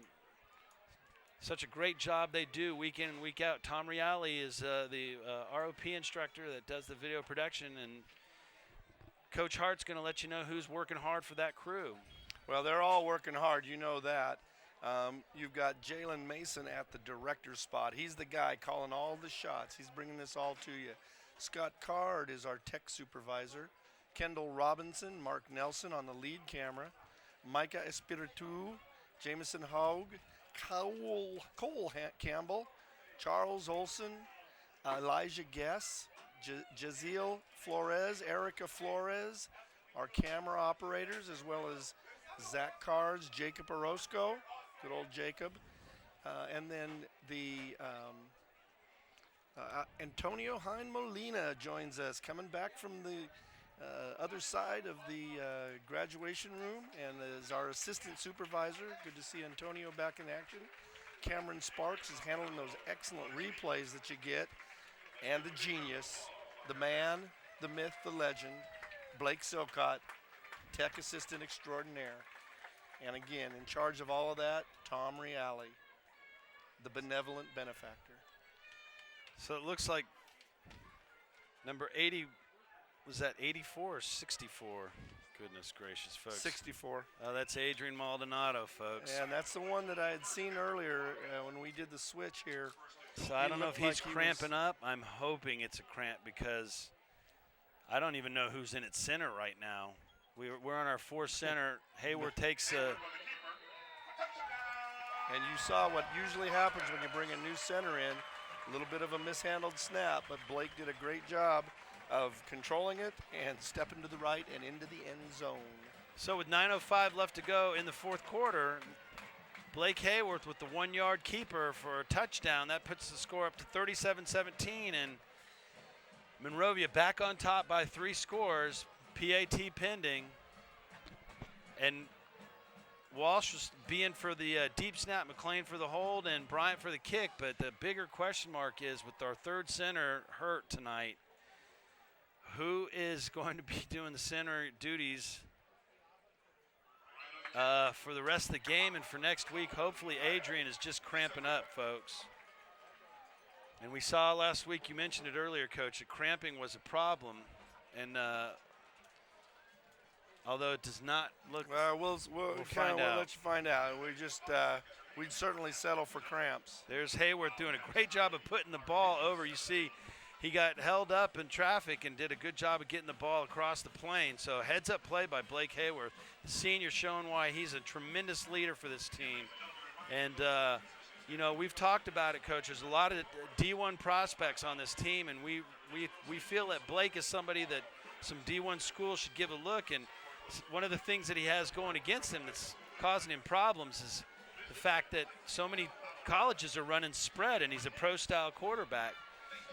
such a great job they do week in and week out. Tom Reale is the ROP instructor that does the video production, and Coach Hart's going to let you know who's working hard for that crew. Well, they're all working hard, you know that. You've got Jalen Mason at the director's spot. He's the guy calling all the shots. He's bringing this all to you. Scott Card is our tech supervisor. Kendall Robinson, Mark Nelson on the lead camera. Micah Espiritu, Jameson Haug, Cole Campbell, Charles Olson, Elijah Guess, Jaziel Flores, Erica Flores, our camera operators, as well as Zach Cards, Jacob Orozco, good old Jacob, and then the Antonio Hein Molina joins us, coming back from the other side of the graduation room, and is our assistant supervisor. Good to see Antonio back in action. Cameron Sparks is handling those excellent replays that you get, and the genius, the man, the myth, the legend, Blake Silcott, tech assistant extraordinaire. And again, in charge of all of that, Tom Reale, the benevolent benefactor. So it looks like number 80, was that 84 or 64? Goodness gracious, folks. 64. Oh, that's Adrian Maldonado, folks. And that's the one that I had seen earlier when we did the switch here. So I don't know if he's cramping up. I'm hoping it's a cramp, because I don't even know who's in at center right now. We're on our 4 center. Hayward takes a... And you saw what usually happens when you bring a new center in. A little bit of a mishandled snap, but Blake did a great job of controlling it and stepping to the right and into the end zone. So with 9:05 left to go in the fourth quarter, Blake Hayworth with the 1-yard keeper for a touchdown. That puts the score up to 37-17, and Monrovia back on top by 3 scores. PAT pending. And Walsh was being for the deep snap, McLean for the hold, and Bryant for the kick. But the bigger question mark is, with our third center hurt tonight, who is going to be doing the center duties for the rest of the game and for next week? Hopefully Adrian is just cramping up, folks. And we saw last week, you mentioned it earlier, Coach, that cramping was a problem. And although it does not look, we'll find out. We'll let you find out. We'd certainly settle for cramps. There's Hayworth doing a great job of putting the ball over. You see, he got held up in traffic and did a good job of getting the ball across the plane. So heads up play by Blake Hayworth, the senior, showing why he's a tremendous leader for this team. And you know, we've talked about it, Coach. There's a lot of D1 prospects on this team, and we feel that Blake is somebody that some D1 schools should give a look. And one of the things that he has going against him that's causing him problems is the fact that so many colleges are running spread, and he's a pro-style quarterback.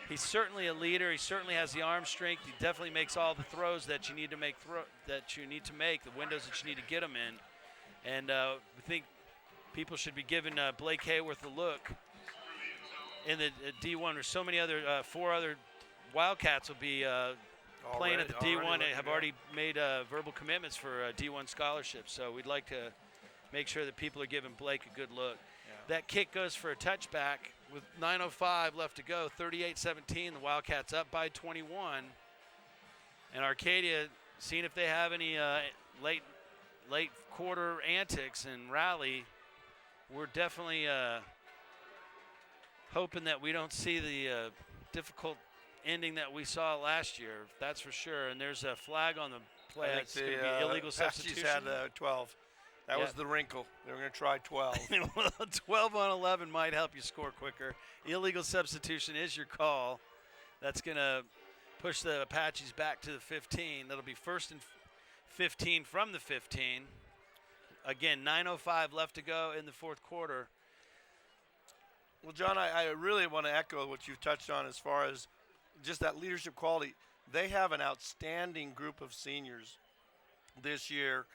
He's certainly a leader. He certainly has the arm strength. He definitely makes all the throws that you need to make, the windows that you need to get them in. And we think people should be giving Blake Hayworth a look in the D1. There's so many other, 4 other Wildcats will be playing at the D1. They have already made verbal commitments for D1 scholarships. So we'd like to make sure that people are giving Blake a good look. Yeah. That kick goes for a touchback with 9:05 left to go, 38-17. The Wildcats up by 21. And Arcadia seeing if they have any late quarter antics and rally. We're definitely hoping that we don't see the difficult ending that we saw last year. That's for sure. And there's a flag on the play. It's going to be illegal substitution. Had 12. That was the wrinkle. They were going to try 12. 12 on 11 might help you score quicker. Illegal substitution is your call. That's going to push the Apaches back to the 15. That'll be 1st and 15 from the 15. Again, 9:05 left to go in the fourth quarter. Well, John, I really want to echo what you've touched on as far as just that leadership quality. They have an outstanding group of seniors this year.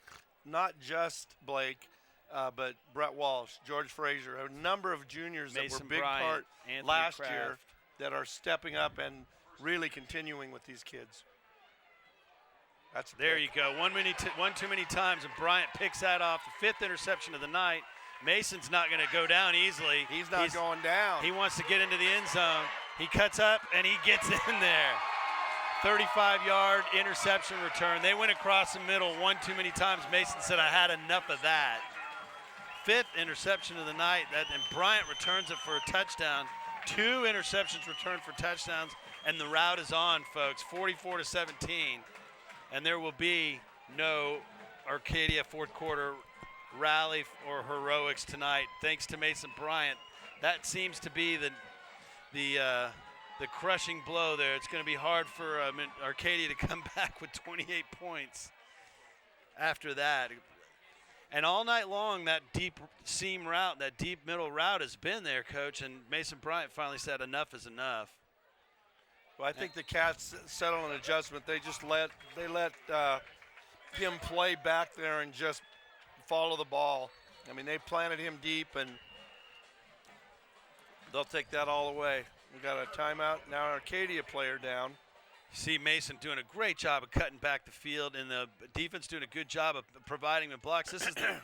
Not just Blake, but Brett Walsh, George Frazier, a number of juniors Mason that were big Bryant, part Anthony last Kraft. year that are stepping up and really continuing with these kids. That's there you go. One too many times, and Bryant picks that off. The 5th interception of the night. Mason's not going to go down easily. He's not going down. He wants to get into the end zone. He cuts up, and he gets in there. 35-yard interception return. They went across the middle one too many times. Mason said, I had enough of that. 5th interception of the night, and Bryant returns it for a touchdown. 2 interceptions returned for touchdowns, and the route is on, folks, 44-17. And there will be no Arcadia fourth quarter rally or heroics tonight, thanks to Mason Bryant. That seems to be the crushing blow there. It's going to be hard for Arcadia to come back with 28 points after that. And all night long, that deep seam route, that deep middle route has been there, Coach, and Mason Bryant finally said enough is enough. Well, I think the Cats settled an adjustment. They let him play back there and just follow the ball. I mean, they planted him deep, and they'll take that all away. We got a timeout. Now Arcadia player down. You see Mason doing a great job of cutting back the field, and the defense doing a good job of providing the blocks. This is the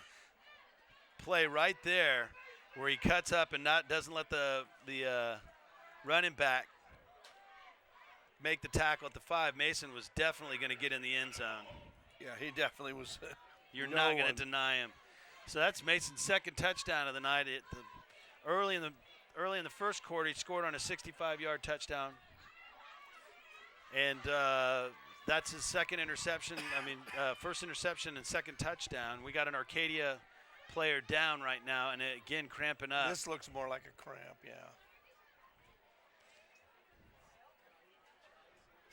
play right there where he cuts up and doesn't let the running back make the tackle at the 5. Mason was definitely going to get in the end zone. Yeah, he definitely was. You're not going to deny him. So that's Mason's 2nd touchdown of the night. Early in the first quarter, he scored on a 65-yard touchdown. And that's his 2nd interception. First interception and 2nd touchdown. We got an Arcadia player down right now, and again, cramping up. This looks more like a cramp, yeah.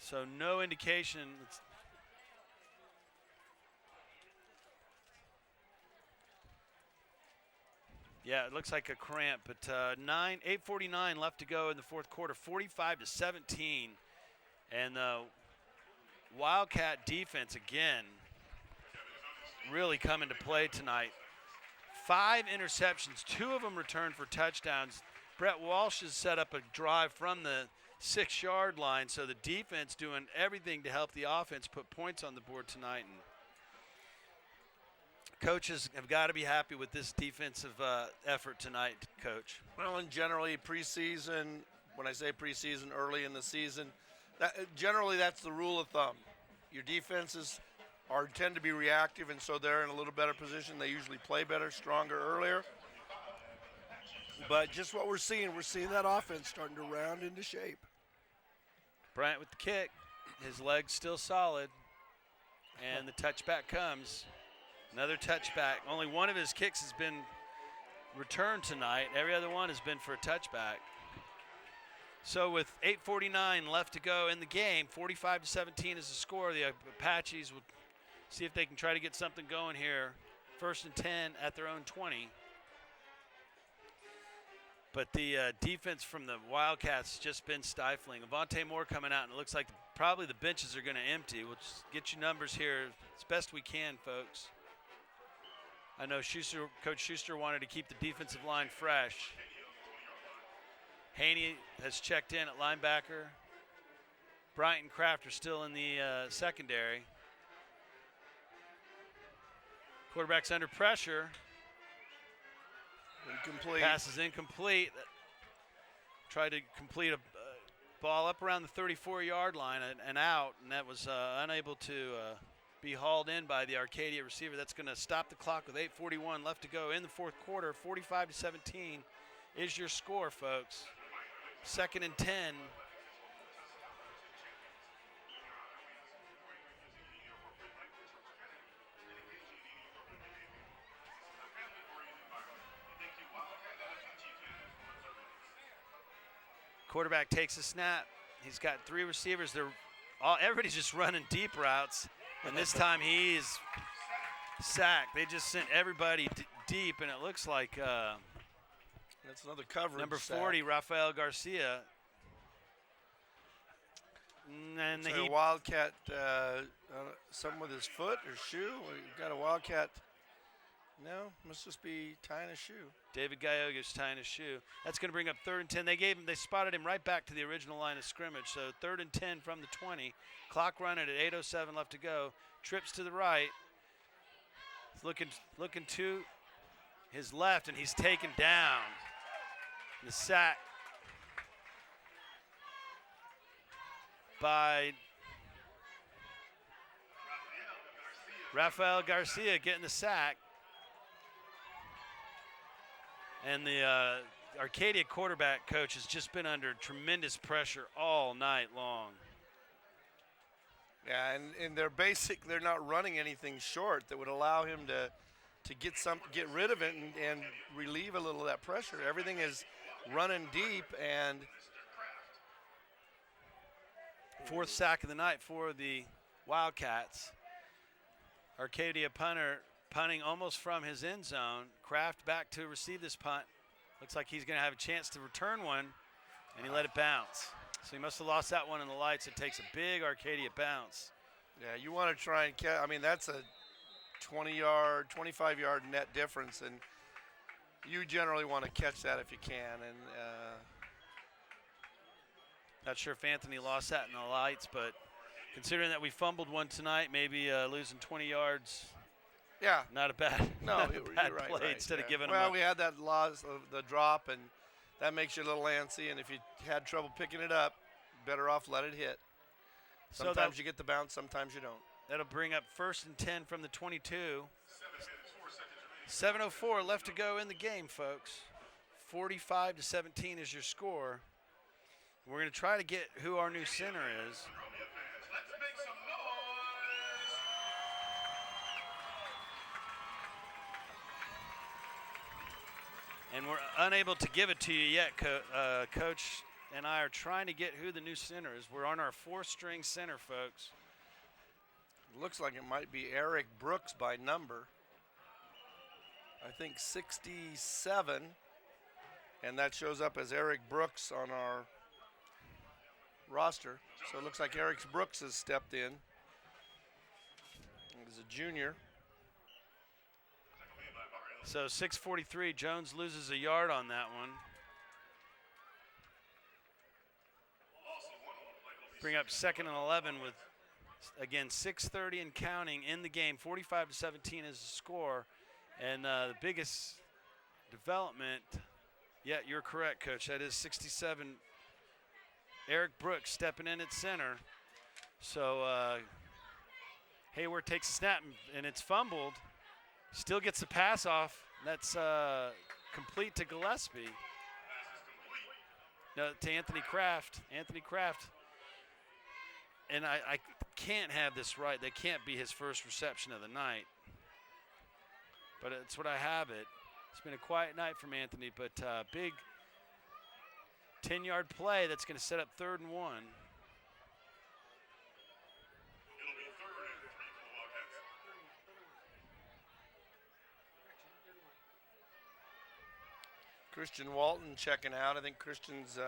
So no indication. Yeah, it looks like a cramp, but 8:49 left to go in the fourth quarter, 45-17. And Wildcat defense again really come into play tonight. 5 interceptions, 2 of them returned for touchdowns. Brett Walsh has set up a drive from the 6-yard line, so the defense doing everything to help the offense put points on the board tonight. And coaches have got to be happy with this defensive effort tonight, Coach. Well, and generally preseason, when I say preseason, early in the season, generally that's the rule of thumb. Your defenses tend to be reactive, and so they're in a little better position. They usually play better, stronger earlier. But just what we're seeing that offense starting to round into shape. Bryant with the kick. His leg's still solid. And the touchback comes. Another touchback. Only one of his kicks has been returned tonight. Every other one has been for a touchback. So with 8:49 left to go in the game, 45-17 is the score. The Apaches will see if they can try to get something going here. 1st and 10 at their own 20. But the defense from the Wildcats just been stifling. Avante Moore coming out, and it looks like probably the benches are going to empty. We'll just get you numbers here as best we can, folks. I know Coach Schuster wanted to keep the defensive line fresh. Haney has checked in at linebacker. Bryant and Kraft are still in the secondary. Quarterback's under pressure. Incomplete. Pass is incomplete. Tried to complete a ball up around the 34-yard line and out, and that was unable to be hauled in by the Arcadia receiver. That's going to stop the clock with 8:41 left to go in the 4th quarter. 45-17 is your score, folks. 2nd and 10. Quarterback takes a snap. He's got 3 receivers. Everybody's just running deep routes, and this time he's sacked. They just sent everybody deep, and it looks like that's another coverage. Number 40, sack. Rafael Garcia. And a Wildcat, something with his foot or shoe. We got a Wildcat. No, must just be tying a shoe. David Gallegos tying his shoe. That's going to bring up 3rd and 10. They spotted him right back to the original line of scrimmage. So 3rd and 10 from the 20. Clock running at 8:07 left to go. Trips to the right. He's looking to his left, and he's taken down. The sack by Rafael Garcia getting the sack. And the Arcadia quarterback coach has just been under tremendous pressure all night long. Yeah, and they're not running anything short that would allow him to get rid of it and relieve a little of that pressure. Everything is running deep, and 4th sack of the night for the Wildcats. Arcadia punter punting almost from his end zone. Kraft back to receive this punt. Looks like he's going to have a chance to return one, and he let it bounce. So he must have lost that one in the lights. It takes a big Arcadia bounce. Yeah, you want to try and catch. I mean, that's a 20-yard, 25-yard net difference, and you generally want to catch that if you can. And not sure if Anthony lost that in the lights, but considering that we fumbled one tonight, maybe losing 20 yards. Yeah, not a bad, no, not a bad right, play right, instead yeah. of giving well, them. We had that loss of the drop, and that makes you a little antsy. And if you had trouble picking it up, better off let it hit. Sometimes you get the bounce, sometimes you don't. That'll bring up 1st and 10 from the 22. 7:04 left to go in the game, folks. 45-17 is your score. We're going to try to get who our new center is. And we're unable to give it to you yet, Coach and I are trying to get who the new center is. We're on our 4th-string center, folks. It looks like it might be Eric Brooks by number. I think 67, and that shows up as Eric Brooks on our roster. So it looks like Eric Brooks has stepped in. He's a junior. So 6:43, Jones loses a yard on that one. Bring up 2nd and 11 with, again, 6:30 and counting in the game. 45-17 is the score. And the biggest development, yeah, you're correct, Coach. That is 67, Eric Brooks stepping in at center. So Hayward takes a snap, and it's fumbled. Still gets the pass off. That's complete to Gillespie. No, to Anthony Kraft. Anthony Kraft. And I can't have this right. That can't be his first reception of the night. But it's what I have it. It's been a quiet night from Anthony, but big 10-yard play that's going to set up 3rd and 1. Christian Walton checking out. I think Christian's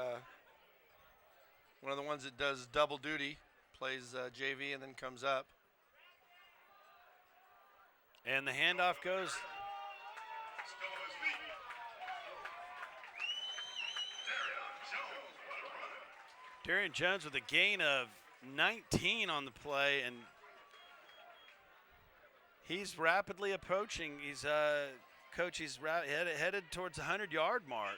one of the ones that does double duty, plays JV and then comes up. And the handoff goes. Darian Jones with a gain of 19 on the play, and he's rapidly approaching. He's Coach, he's headed towards the 100-yard mark.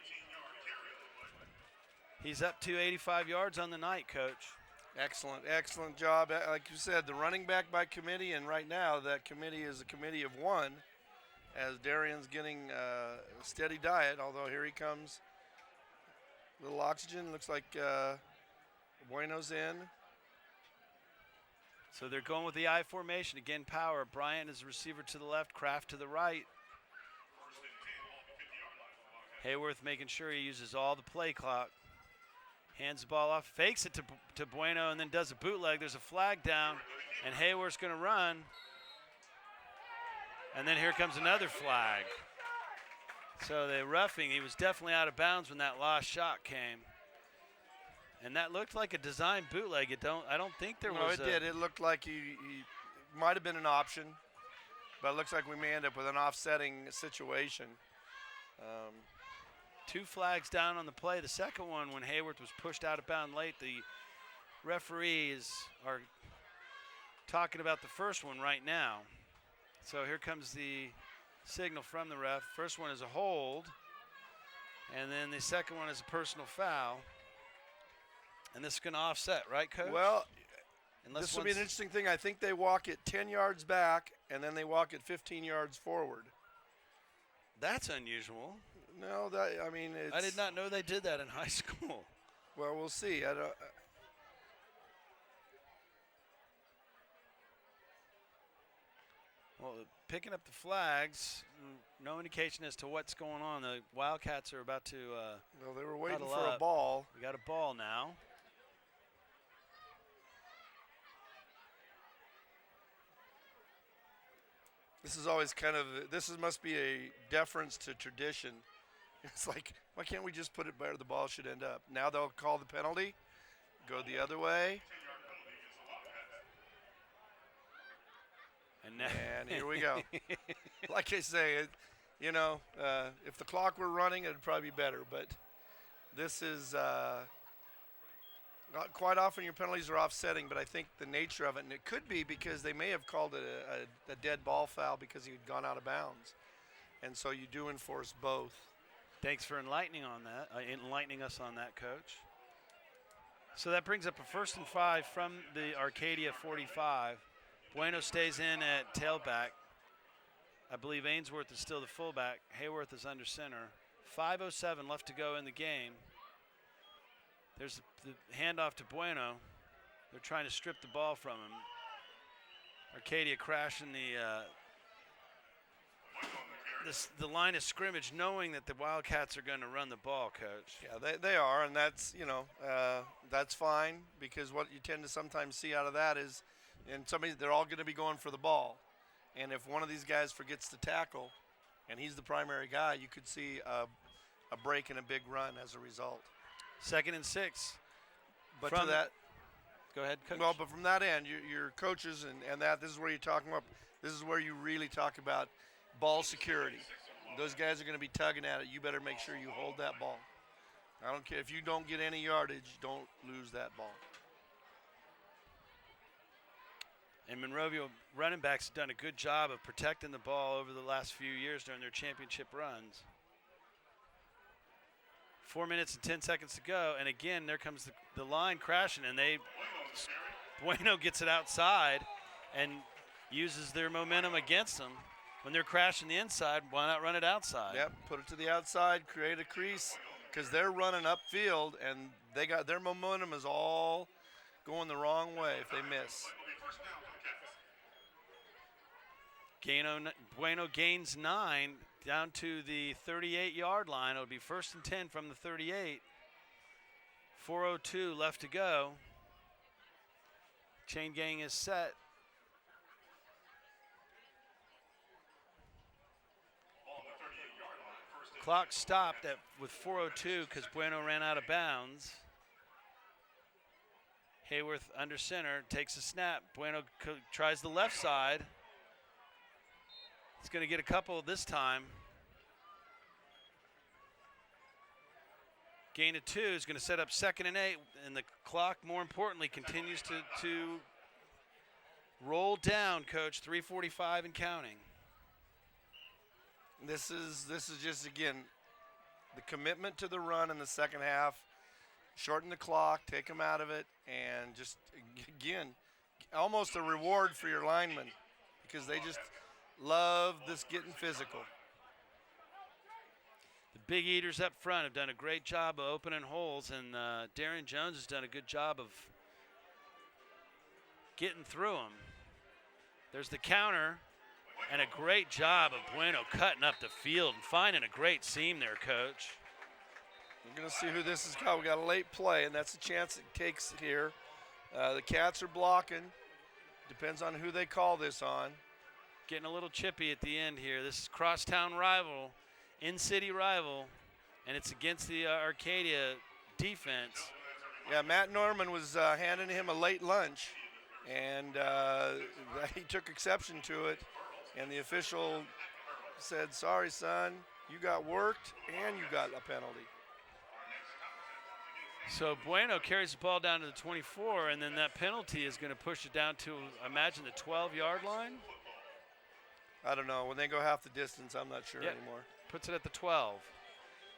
He's up to 85 yards on the night, Coach. Excellent, excellent job. Like you said, the running back by committee, and right now that committee is a committee of 1 as Darian's getting a steady diet, although here he comes. Little oxygen, looks like Bueno's in. So they're going with the I formation. Again, power. Bryant is the receiver to the left, Kraft to the right. Hayworth making sure he uses all the play clock. Hands the ball off, fakes it to Bueno, and then does a bootleg. There's a flag down, and Hayworth's going to run. And then here comes another flag. So the roughing, he was definitely out of bounds when that last shot came. And that looked like a design bootleg. I don't think there was. No, it did. It looked like he might have been an option, but it looks like we may end up with an offsetting situation. 2 flags down on the play. The second one, when Hayworth was pushed out of bounds late, the referees are talking about the first one right now. So here comes the signal from the ref. First one is a hold, and then the second one is a personal foul. And this is going to offset, right, Coach? Well, this will be an interesting thing. I think they walk it 10 yards back, and then they walk it 15 yards forward. That's unusual. No, I did not know they did that in high school. Well, we'll see. Well, picking up the flags, no indication as to what's going on. The Wildcats are about to well, they were waiting huddle for up. a ball. We got a ball now. This is always must be a deference to tradition. It's like, why can't we just put it where the ball should end up? Now they'll call the penalty, go the other way. And here we go. Like I say, if the clock were running, it'd probably be better. But this is not quite often your penalties are offsetting, but I think the nature of it, and it could be because they may have called it a dead ball foul because he had gone out of bounds. And so you do enforce both. Thanks for enlightening us on that, Coach. So that brings up a 1st and 5 from the Arcadia 45. Bueno stays in at tailback. I believe Ainsworth is still the fullback. Hayworth is under center. 5:07 left to go in the game. There's the handoff to Bueno. They're trying to strip the ball from him. Arcadia crashing the line of scrimmage, knowing that the Wildcats are going to run the ball, Coach. Yeah, they are, and that's that's fine, because what you tend to sometimes see out of that is, they're all going to be going for the ball, and if one of these guys forgets to tackle, and he's the primary guy, you could see a break and a big run as a result. 2nd and 6. But to that, Go ahead, Coach. Well, but from that end, your coaches and that, this is where you're talking about, this is where you really talk about ball security. Those guys are going to be tugging at it. You better make sure you hold that ball. I don't care if you don't get any yardage, don't lose that ball. And Monrovia running backs have done a good job of protecting the ball over the last few years during their championship runs. 4 minutes and 10 seconds to go, and again, there comes the line crashing, and Bueno gets it outside and uses their momentum against them. When they're crashing the inside, why not run it outside? Yep, put it to the outside, create a crease, because they're running upfield, and they got their momentum is all going the wrong way if they miss. Bueno gains 9 down to the 38-yard line. It'll be 1st and 10 from the 38. 4:02 left to go. Chain gang is set. Clock stopped with 4:02 because Bueno ran out of bounds. Hayworth under center, takes a snap. Bueno tries the left side. He's going to get a couple this time. Gain of 2 is going to set up 2nd and 8, and the clock, more importantly, continues to roll down, Coach. 3:45 and counting. This is just, again, the commitment to the run in the second half. Shorten the clock, take them out of it, and just, again, almost a reward for your linemen because they just love this getting physical. The big eaters up front have done a great job of opening holes, and Darren Jones has done a good job of getting through them. There's the counter, and a great job of Bueno cutting up the field and finding a great seam there, Coach. We're going to see who this is called. We got a late play, and that's the chance it takes here. The Cats are blocking. Depends on who they call this on. Getting a little chippy at the end here. This is crosstown rival, in-city rival, and it's against the Arcadia defense. Yeah, Matt Norman was handing him a late lunch, and he took exception to it, and the official said, sorry, son, you got worked and you got a penalty. So Bueno carries the ball down to the 24, and then that penalty is going to push it down to, I imagine, the 12-yard line. I don't know. When they go half the distance, I'm not sure anymore. Puts it at the 12.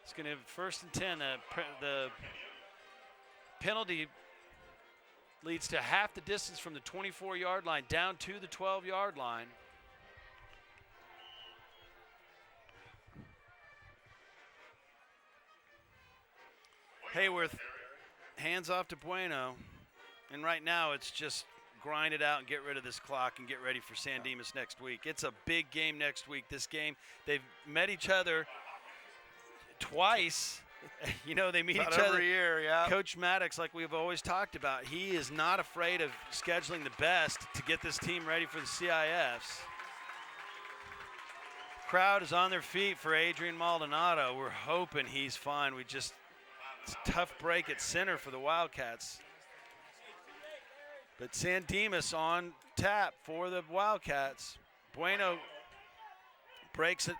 It's going to have 1st and 10. The penalty leads to half the distance from the 24-yard line down to the 12-yard line. Hayworth hands off to Bueno, and right now it's just grind it out and get rid of this clock and get ready for San Dimas next week. It's a big game next week. This game, they've met each other twice. You know, they meet each other every year, yeah. Coach Maddox, like we've always talked about, he is not afraid of scheduling the best to get this team ready for the CIFs. Crowd is on their feet for Adrian Maldonado. We're hoping he's fine. It's a tough break at center for the Wildcats. But San Dimas on tap for the Wildcats. Bueno breaks a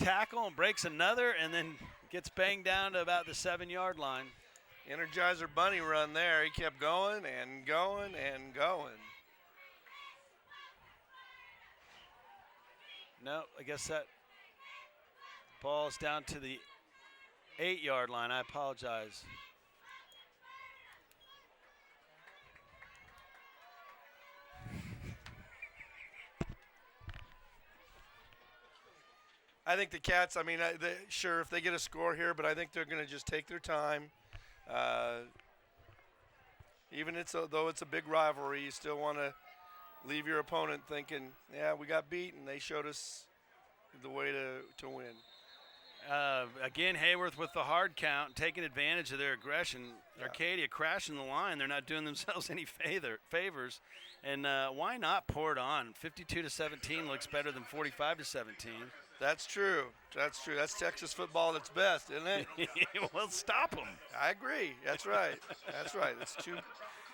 tackle and breaks another, and then gets banged down to about the 7-yard line. Energizer bunny run there. He kept going and going and going. No, I guess that ball is down to the 8-yard line. I apologize. I think the Cats, I mean, sure, if they get a score here, but I think they're going to just take their time. Even though it's a big rivalry, you still want to leave your opponent thinking, yeah, we got beat, and they showed us the way to win. Again, Hayworth with the hard count, taking advantage of their aggression. Yeah. Arcadia crashing the line. They're not doing themselves any favors. And why not pour it on? 52-17 looks better than 45-17. That's true. That's true. That's Texas football at its best, isn't it? Well, stop them. I agree. That's right. That's right. It's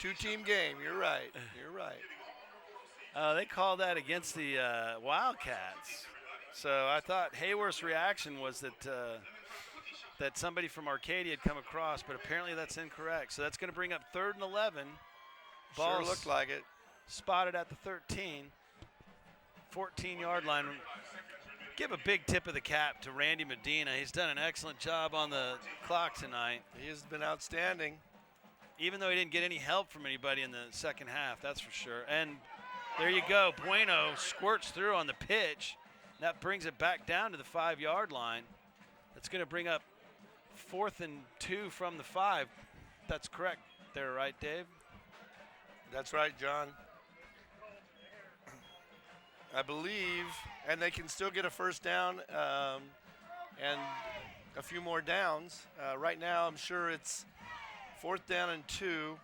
two-team game. You're right. You're right. They called that against the Wildcats. So I thought Hayworth's reaction was that somebody from Arcadia had come across, but apparently that's incorrect. So that's going to bring up 3rd and 11. Ball Sure looked like it. Spotted at the 13, 14-yard line. Give a big tip of the cap to Randy Medina. He's done an excellent job on the clock tonight. He has been outstanding. Even though he didn't get any help from anybody in the second half, that's for sure. And there you go. Bueno squirts through on the pitch. That brings it back down to the 5-yard line. That's going to bring up 4th and 2 from the 5. That's correct there, right, Dave? That's right, John. I believe, and they can still get a first down and a few more downs. Right now, I'm sure it's 4th down and 2.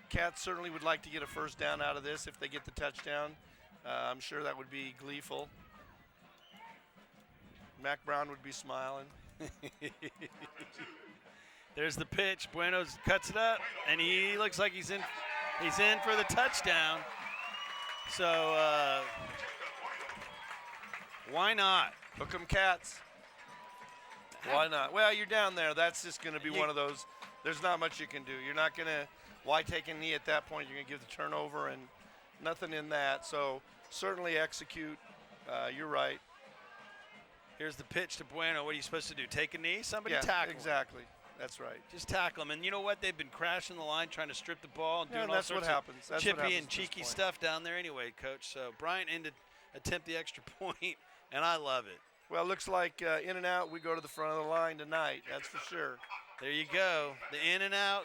Cats certainly would like to get a first down out of this if they get the touchdown. I'm sure that would be gleeful. Mac Brown would be smiling. There's the pitch. Bueno cuts it up, and he looks like he's in for the touchdown. So why not? Hook 'em Cats. Why not? Well, you're down there. That's just going to be one of those. There's not much you can do. You're not going to. Why take a knee at that point? You're going to give the turnover and nothing in that. So certainly execute. You're right. Here's the pitch to Bueno. What are you supposed to do? Take a knee? Somebody Yeah, tackle him. exactly. That's right. Just tackle him. And you know what? They've been crashing the line, trying to strip the ball and doing all that's sorts what happens. of That's what chippy happens and at this cheeky point. stuff down there anyway, Coach. So Bryant ended attempt the extra point, and I love it. Well, it looks like in and out, we go to the front of the line tonight. That's for sure. There you go. The in and out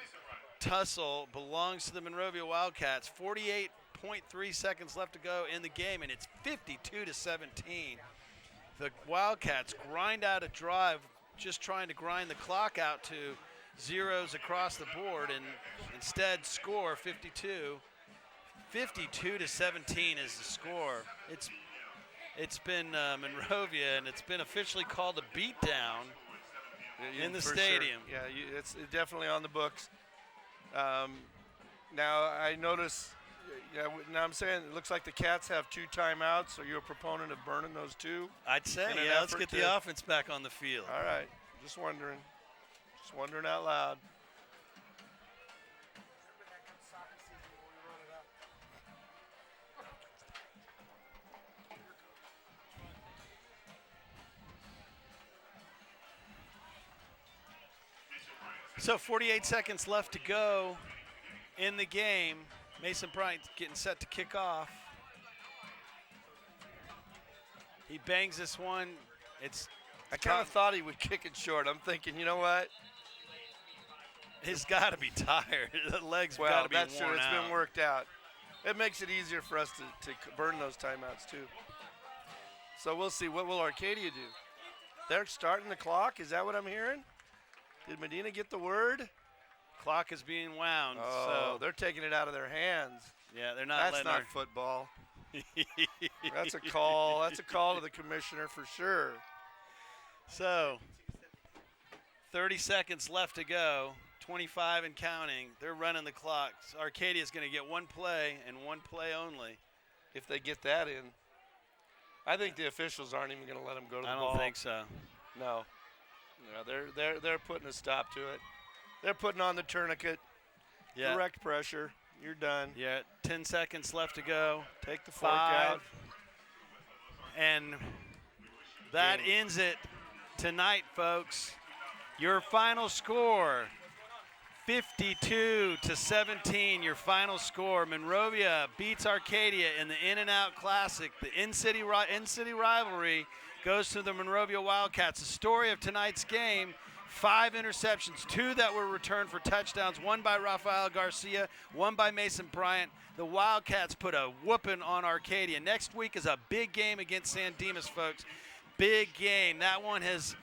tussle belongs to the Monrovia Wildcats. 48.3 seconds left to go in the game, and it's 52-17. The Wildcats grind out a drive, just trying to grind the clock out to zeros across the board, and instead score 52. 52-17 is the score. It's been Monrovia, and it's been officially called a beatdown in the For stadium. Sure. Yeah, it's definitely on the books. Now I notice. Now I'm saying it looks like the Cats have 2 timeouts. Are you a proponent of burning those 2? I'd say, in an yeah. Let's effort get to- the offense back on the field. All right. Just wondering. Just wondering out loud. So 48 seconds left to go in the game. Mason Bryant getting set to kick off. He bangs this one. I kind of thought he would kick it short. I'm thinking, you know what? He's got to be tired. The legs got Well, to be that's true. worn It's out. been worked out. It makes it easier for us to burn those timeouts, too. So we'll see. What will Arcadia do? They're starting the clock? Is that what I'm hearing? Did Medina get the word? Clock is being wound. Oh, so they're taking it out of their hands. yeah, they're not That's letting not football. That's a call. That's a call to the commissioner for sure. So 30 seconds left to go. 25 and counting. They're running the clock. So Arcadia's going to get one play and one play only. If they get that in, I think the officials aren't even going to let them go to the I ball. don't think so. No, they're putting a stop to it. They're putting on the tourniquet. Yeah. Direct pressure. You're done. Yeah. 10 seconds left to go. Take the fork 5. out. And that ends it tonight, folks. Your final score, 52-17. Your final score. Monrovia beats Arcadia in the In-N-Out Classic. The in-city rivalry goes to the Monrovia Wildcats. The story of tonight's game: 5 interceptions, 2 that were returned for touchdowns, 1 by Rafael Garcia, 1 by Mason Bryant. The Wildcats put a whooping on Arcadia. Next week is a big game against San Dimas, folks. Big game. That one has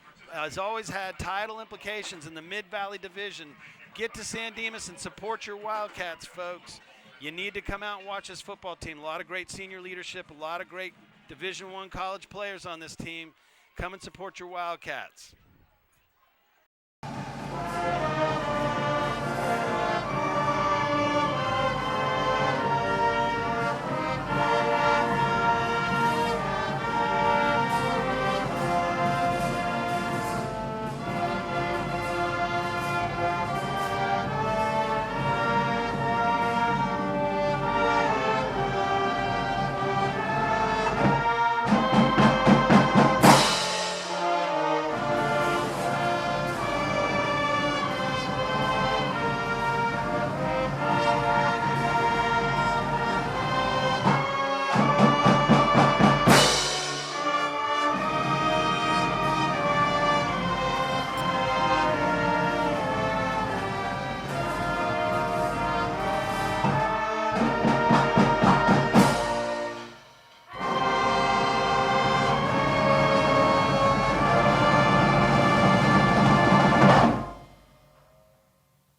always had title implications in the Mid-Valley Division. Get to San Dimas and support your Wildcats, folks. You need to come out and watch this football team. A lot of great senior leadership, a lot of great Division I college players on this team. Come and support your Wildcats.